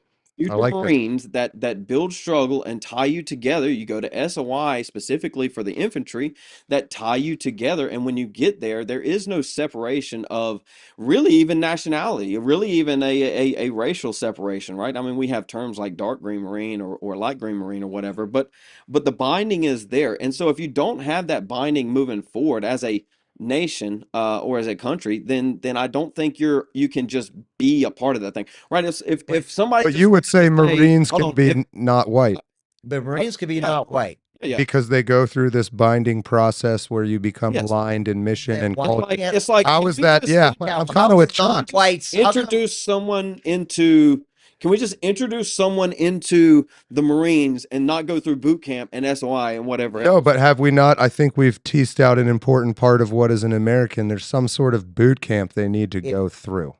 I future like this. Marines that build struggle and tie you together. You go to SOI specifically for the infantry that tie you together. And when you get there, there is no separation of really even nationality, really even a racial separation, right? I mean, we have terms like dark green Marine or light green Marine or whatever, but the binding is there. And so if you don't have that binding moving forward as a nation or as a country, then I don't think you can just be a part of that thing, right? If somebody But just you would say wanted to Marines hold can on, be not white The Marines could be yeah, not white. yeah. because they go through this binding process where you become Yes. aligned in mission Then and why culture. can't It's like How can is we that? just Yeah, now I'm how kind of with come John. non-whites how come introduce someone into can we just introduce someone into the Marines and not go through boot camp and SOI and whatever No, else? but have we not? I think we've teased out an important part of what is an American. There's some sort of boot camp they need to it, go through,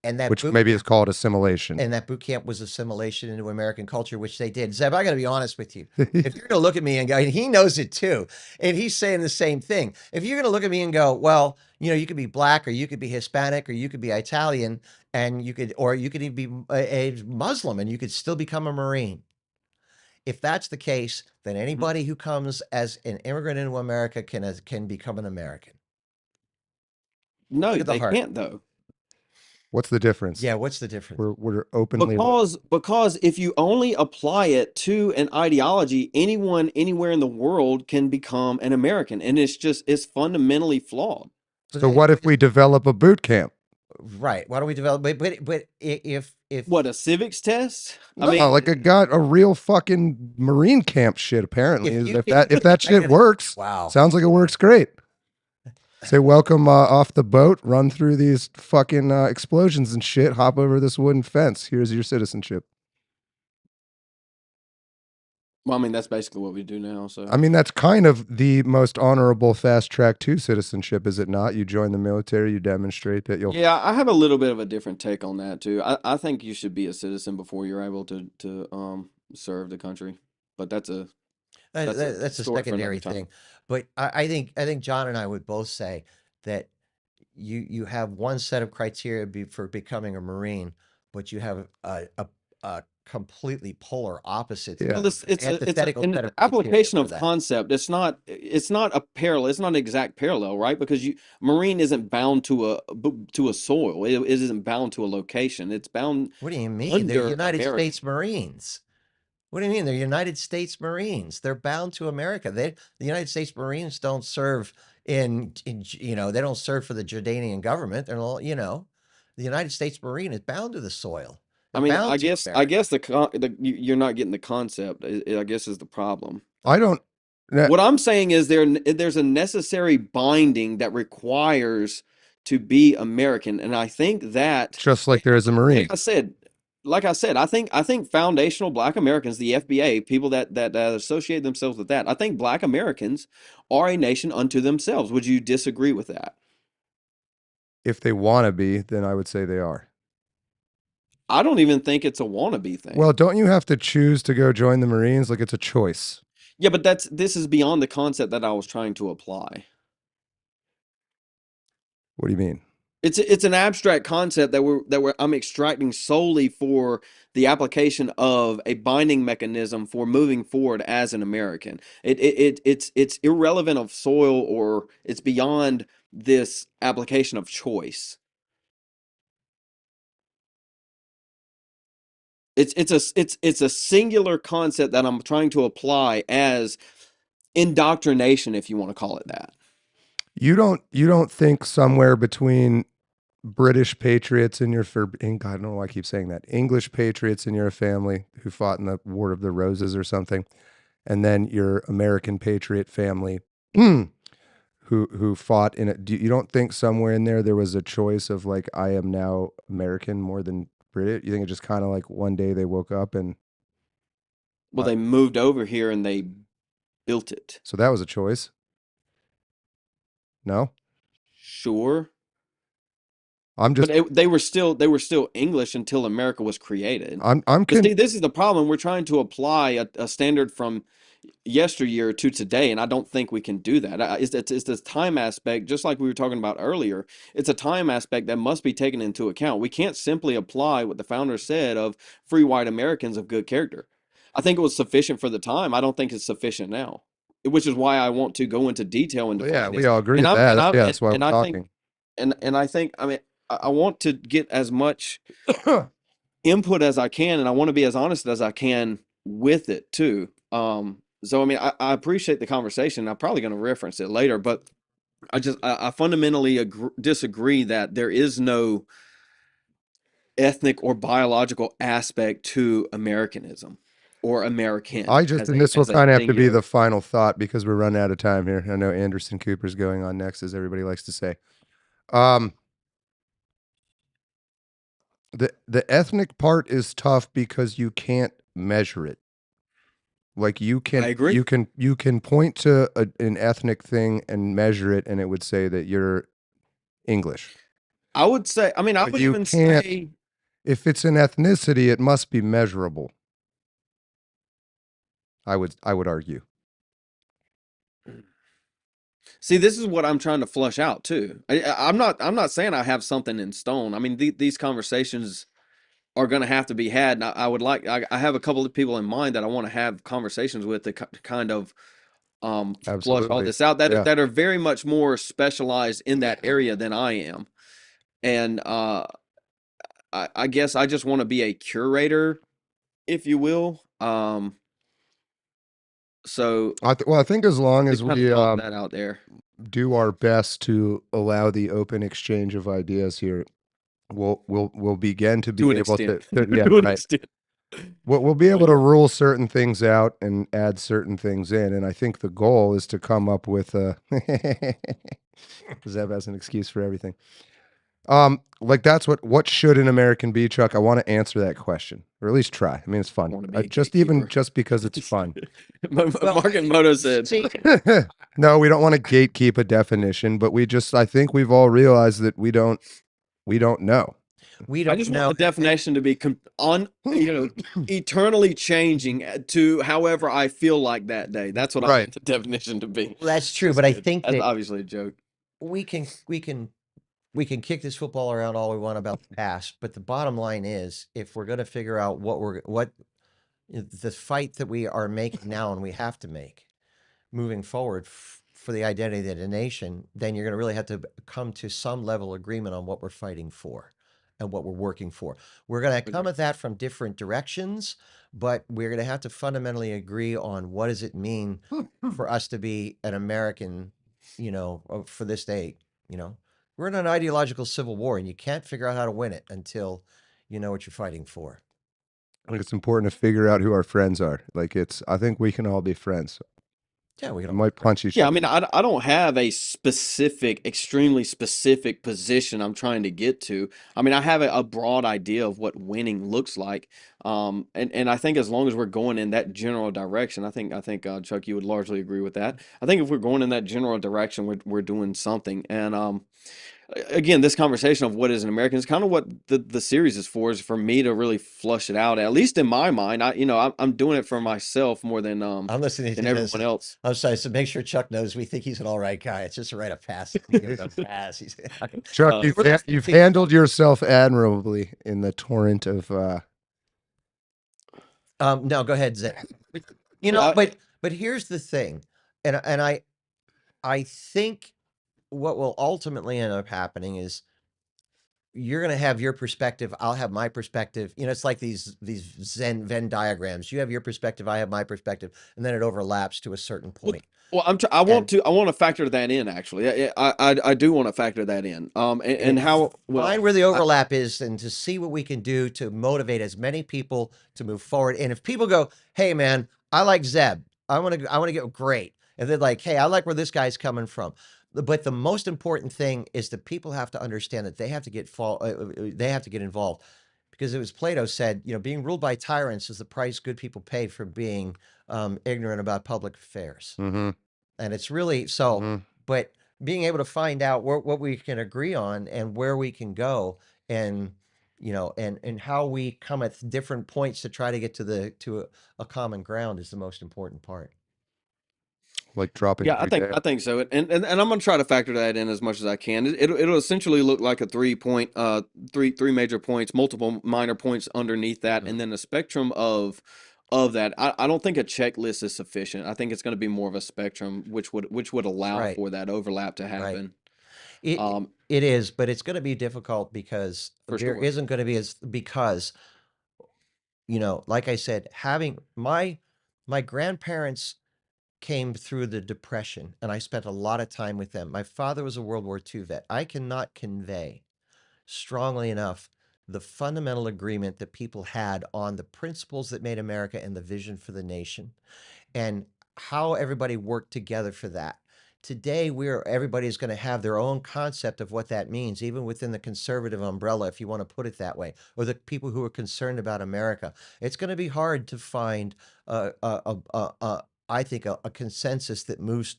and that which boot maybe is camp called assimilation. and that boot camp was assimilation into American culture, which they did. Zeb, I got to be honest with you. If you're going to look at me and go, and he knows it too, and he's saying the same thing. If you're going to look at me and go, well, you know, you could be black or you could be Hispanic or you could be Italian and you could, or you could even be a Muslim and you could still become a Marine. If that's the case, then anybody who comes as an immigrant into America can become an American. No, Look at the they heart. can't though. What's the difference? Yeah, what's the difference? We're openly Because if you only apply it to an ideology, anyone anywhere in the world can become an American, and it's fundamentally flawed. So what if we develop a boot camp? Right. Why don't we develop? But if What, a civics test? I No, mean, like a real fucking Marine camp shit. Apparently, If is you if that shit works, wow. sounds like it works great. Say welcome off the boat, run through these fucking explosions and shit, hop over this wooden fence. Here's your citizenship. well, I mean that's basically what we do now. So I mean, that's kind of the most honorable fast track to citizenship, is it not? You join the military, you demonstrate that you'll. yeah, I have a little bit of a different take on that too. I think you should be a citizen before you're able to serve the country, but that's a That's a story for another secondary time. thing. But I think John and I would both say that you have one set of criteria for becoming a Marine, but you have a completely polar opposite, Yeah. Well, antithetical an set of criteria application for of that. concept. It's not a parallel. It's not an exact parallel, right? Because Marine isn't bound to a soil. It isn't bound to a location. It's bound What do you mean? They're under United America. States Marines. What do you mean? They're United States Marines. They're bound to America. The United States Marines don't serve in you know, they don't serve for the Jordanian government. They're all, you know, the United States Marine is bound to the soil. I They're mean, bound to I America. guess you're not getting the concept. I guess is the problem. I don't. What I'm saying is there's a necessary binding that requires to be American, and I think that Just like there is a Marine. like I said, I think foundational Black Americans, the FBA, people that associate themselves with that, I think Black Americans are a nation unto themselves. Would you disagree with that? If they want to be, then I would say they are. I don't even think it's a wannabe thing. Well, don't you have to choose to go join the Marines? Like it's a choice. Yeah, but this is beyond the concept that I was trying to apply. What do you mean? It's an abstract concept that I'm extracting solely for the application of a binding mechanism for moving forward as an American. It's irrelevant of soil, or it's beyond this application of choice. It's a singular concept that I'm trying to apply as indoctrination, if you want to call it that. You don't think somewhere between British patriots in your I don't know why I keep saying that. English patriots in your family who fought in the War of the Roses or something, and then your American patriot family who fought in it. You don't think somewhere in there was a choice of like, I am now American more than British? You think it just kind of like one day they woke up and Well, they moved over here and they built it. so that was a choice? No, Sure. I'm just But they were still English until America was created. I'm But see, this is the problem. We're trying to apply a standard from yesteryear to today, and I don't think we can do that. It's this time aspect, just like we were talking about earlier. It's a time aspect that must be taken into account. We can't simply apply what the founder said of free white Americans of good character. I think it was sufficient for the time. I don't think it's sufficient now, which is why I want to go into detail and well, yeah, define we this. all agree And with I'm that. Yeah, that's why and we're I think talking. and I think I mean I want to get as much input as I can, and I want to be as honest as I can with it too. So I mean, I appreciate the conversation. I'm probably going to reference it later, but I fundamentally disagree that there is no ethnic or biological aspect to Americanism or American and this will as a kind of have to be singular. the final thought because we're running out of time here. I know Anderson Cooper's going on next, as everybody likes to say. The ethnic part is tough because you can't measure it. Like I agree. you can point to an ethnic thing and measure it, and it would say that you're English. I would say, I mean, I But would you even can't. say, If it's an ethnicity, it must be measurable. I would argue. see, this is what I'm trying to flush out too. I'm not saying I have something in stone. I mean, these conversations are going to have to be had. And I would like, I have a couple of people in mind that I want to have conversations with to kind of flush all Absolutely. this out Yeah. that are very much more specialized in that area than I am. And I guess I just want to be a curator, if you will. So Well, I think as long to as kind of we toss that out there. do our best to allow the open exchange of ideas here, we'll begin to be To an able extent. yeah, To an right. extent. We'll be able to rule certain things out and add certain things in, and I think the goal is to come up with a Zeb has an excuse for everything. Like that's what should an American be, Chuck? I want to answer that question, or at least try. I mean, it's fun. Want to be a Just even gatekeeper. just because it's fun. Well, Mark and Moto said, see, No, we don't want to gatekeep a definition, but I think we've all realized that we don't know. we I don't just know. want the definition to be eternally changing to however I feel like that day. That's what I Right. want the definition to be. That's true, That's but I good. think That's that obviously a joke. we can kick this football around all we want about the past, but the bottom line is, if we're going to figure out what the fight that we are making now and we have to make moving forward for the identity of the nation, then you're going to really have to come to some level of agreement on what we're fighting for and what we're working for. We're going to come at that from different directions, but we're going to have to fundamentally agree on what does it mean for us to be an American, for this day, We're in an ideological civil war, and you can't figure out how to win it until you know what you're fighting for. I think it's important to figure out who our friends are. I think we can all be friends. Yeah, we We can. might punch each Yeah, I other. mean, I don't have a specific, extremely specific position I'm trying to get to. I mean, I have a broad idea of what winning looks like. And I think as long as we're going in that general direction, I think Chuck, you would largely agree with that. I think if we're going in that general direction, we're doing something. And again, this conversation of what is an American is kind of what the series is for me to really flush it out. At least in my mind, I'm doing it for myself more than I'm listening to everyone this. else. I'm sorry. So make sure Chuck knows we think he's an all right guy. It's just a rite of passage. Give him a pass. Chuck, you've handled yourself admirably in the torrent of No, go ahead, Zach. But here's the thing, and I think what will ultimately end up happening is you're going to have your perspective. I'll have my perspective. It's like these Venn diagrams. You have your perspective. I have my perspective, and then it overlaps to a certain point. Well, I want to factor that in actually. I do want to factor that in. And how Find where the overlap is, and to see what we can do to motivate as many people to move forward. And if people go, "Hey, man, I like Zeb. I want to get great," and they're like, "Hey, I like where this guy's coming from." But the most important thing is that people have to understand that they have to they have to get involved, because it was Plato said, being ruled by tyrants is the price good people pay for being ignorant about public affairs. mm-hmm. And it's really so. Mm-hmm. But being able to find out what we can agree on and where we can go, and and how we come at different points to try to get to a common ground is the most important part. Like dropping Yeah, every day. I think so. And I'm gonna try to factor that in as much as I can. It'll essentially look like a 3 point, three major points, multiple minor points underneath that, and then a spectrum of that. I don't think a checklist is sufficient. I think it's going to be more of a spectrum, which would allow Right. for that overlap to happen. It is, but it's going to be difficult because For there sure. isn't going to be because like I said, having my grandparents came through the Depression, and I spent a lot of time with them. My father was a World War II vet. I cannot convey strongly enough the fundamental agreement that people had on the principles that made America and the vision for the nation, and how everybody worked together for that. Today, everybody's going to have their own concept of what that means, even within the conservative umbrella, if you want to put it that way, or the people who are concerned about America. It's going to be hard to find, I think, a consensus that moves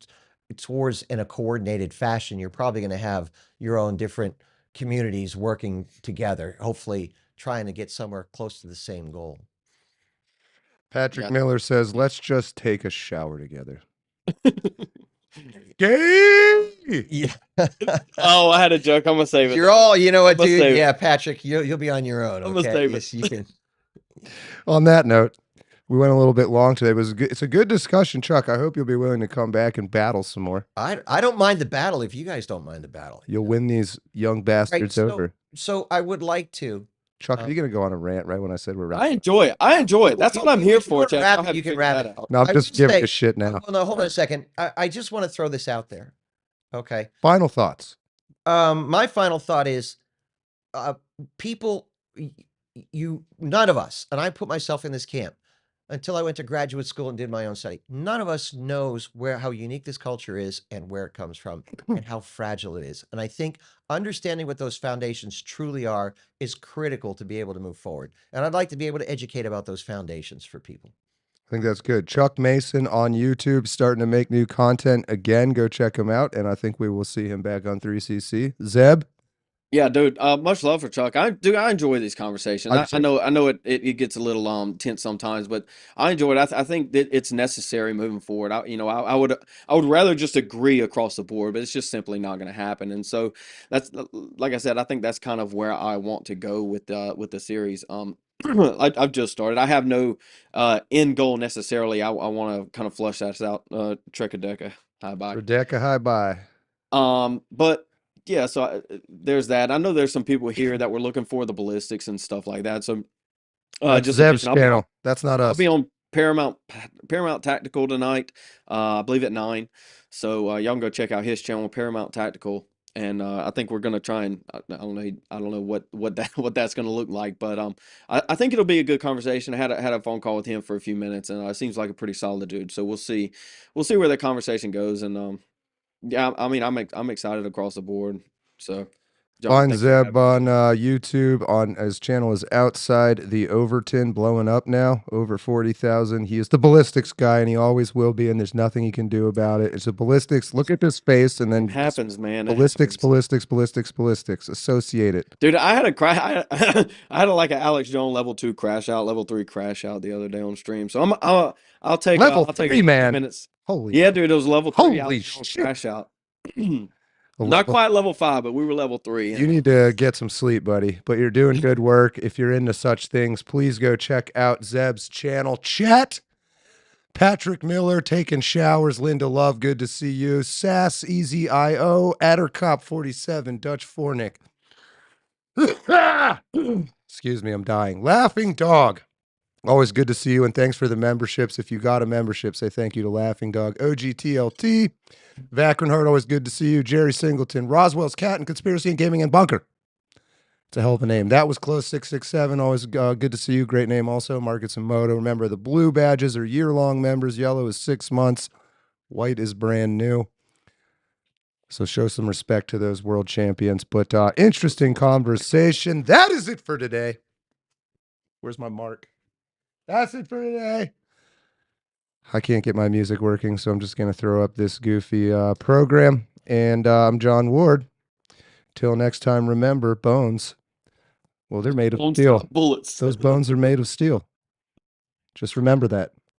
towards in a coordinated fashion. You're probably going to have your own different communities working together, hopefully trying to get somewhere close to the same goal. Patrick Yeah. Miller says, let's just take a shower together. Gay! Yeah. Oh, I had a joke. I'm gonna save it. You're all, you know what, I'm gonna dude? save it. Yeah, Patrick, you'll be on your own. I'm gonna Okay, save it. yes, you can. On that note, we went a little bit long today. It's a good discussion, Chuck. I hope you'll be willing to come back and battle some more. I don't mind the battle if you guys don't mind the battle. You'll win these young bastards over. So I would like to. Chuck, are you going to go on a rant right when I said we're wrapping? I enjoy it. I enjoy it. That's what I'm here for, Chad. Wrap I'll it, have you to can figure wrap that it. out. No, I'm I just would giving say- a shit now. Well, no, hold on a second. I just want to throw this out there. Okay. Final thoughts. My final thought is, people, none of us, and I put myself in this camp until I went to graduate school and did my own study. None of us knows how unique this culture is and where it comes from and how fragile it is. And I think understanding what those foundations truly are is critical to be able to move forward. And I'd like to be able to educate about those foundations for people. I think that's good. Chuck Mason on YouTube, starting to make new content again. Go check him out, and I think we will see him back on 3CC. Zeb? Yeah, dude. Much love for Chuck. I enjoy these conversations. I know it gets a little tense sometimes, but I enjoy it. I think that it's necessary moving forward. I would rather just agree across the board, but it's just simply not going to happen. And so that's, like I said, I think that's kind of where I want to go with the series. I've just started. I have no end goal necessarily. I want to kind of flush that out. Trekadeka, hi bye. Rebecca, hi bye. But yeah, so there's that. I know there's some people here that were looking for the ballistics and stuff like that. So That's just Zeb's mention, channel. That's not us. I'll be on Paramount Tactical tonight. I believe at 9. So y'all can go check out his channel, Paramount Tactical. And I think we're gonna try and I don't know what that's gonna look like, but I think it'll be a good conversation. I had a phone call with him for a few minutes, and seems like a pretty solid dude. So we'll see where that conversation goes. And yeah, I mean, I'm excited across the board. So John, Find thanks for having Zeb me. on YouTube. On his channel is Outside the Overton, blowing up now, over 40,000. He is the ballistics guy, and he always will be. And there's nothing he can do about it. It's a ballistics. Look at this face, and then It happens, man. It ballistics, happens. ballistics. Associate it. Dude, I had a crash. I had like an Alex Jones level 2 crash out, level 3 crash out the other day on stream. So I'll take Level I'll take 3, a few man. minutes. Holy Yeah, dude, it was level 3 Holy Alex Jones shit. crash out. A Not level- quite level 5, but we were level 3. You need to get some sleep, buddy. But you're doing good work. If you're into such things, please go check out Zeb's channel. Chat. Patrick Miller taking showers. Linda Love, good to see you. Sass Easy IO. Addercop 47. Dutch Fornick. Excuse me, I'm dying. Laughing Dog. Always good to see you, and thanks for the memberships. If you got a membership, say thank you to Laughing Dog. OGTLT. Vacranhart, always good to see you. Jerry Singleton. Roswell's Cat and Conspiracy and Gaming and Bunker. It's a hell of a name. That was Close 667. Always good to see you. Great name also. Markets and Moto. Remember, the blue badges are year-long members. Yellow is 6 months. White is brand new. So show some respect to those world champions. But interesting conversation. That is it for today. Where's my mark? That's it for today. I can't get my music working, so I'm just going to throw up this goofy program. And I'm John Ward. Till next time, remember, bones. Well, they're made of Bones steel. stop bullets. Those bones are made of steel. Just remember that.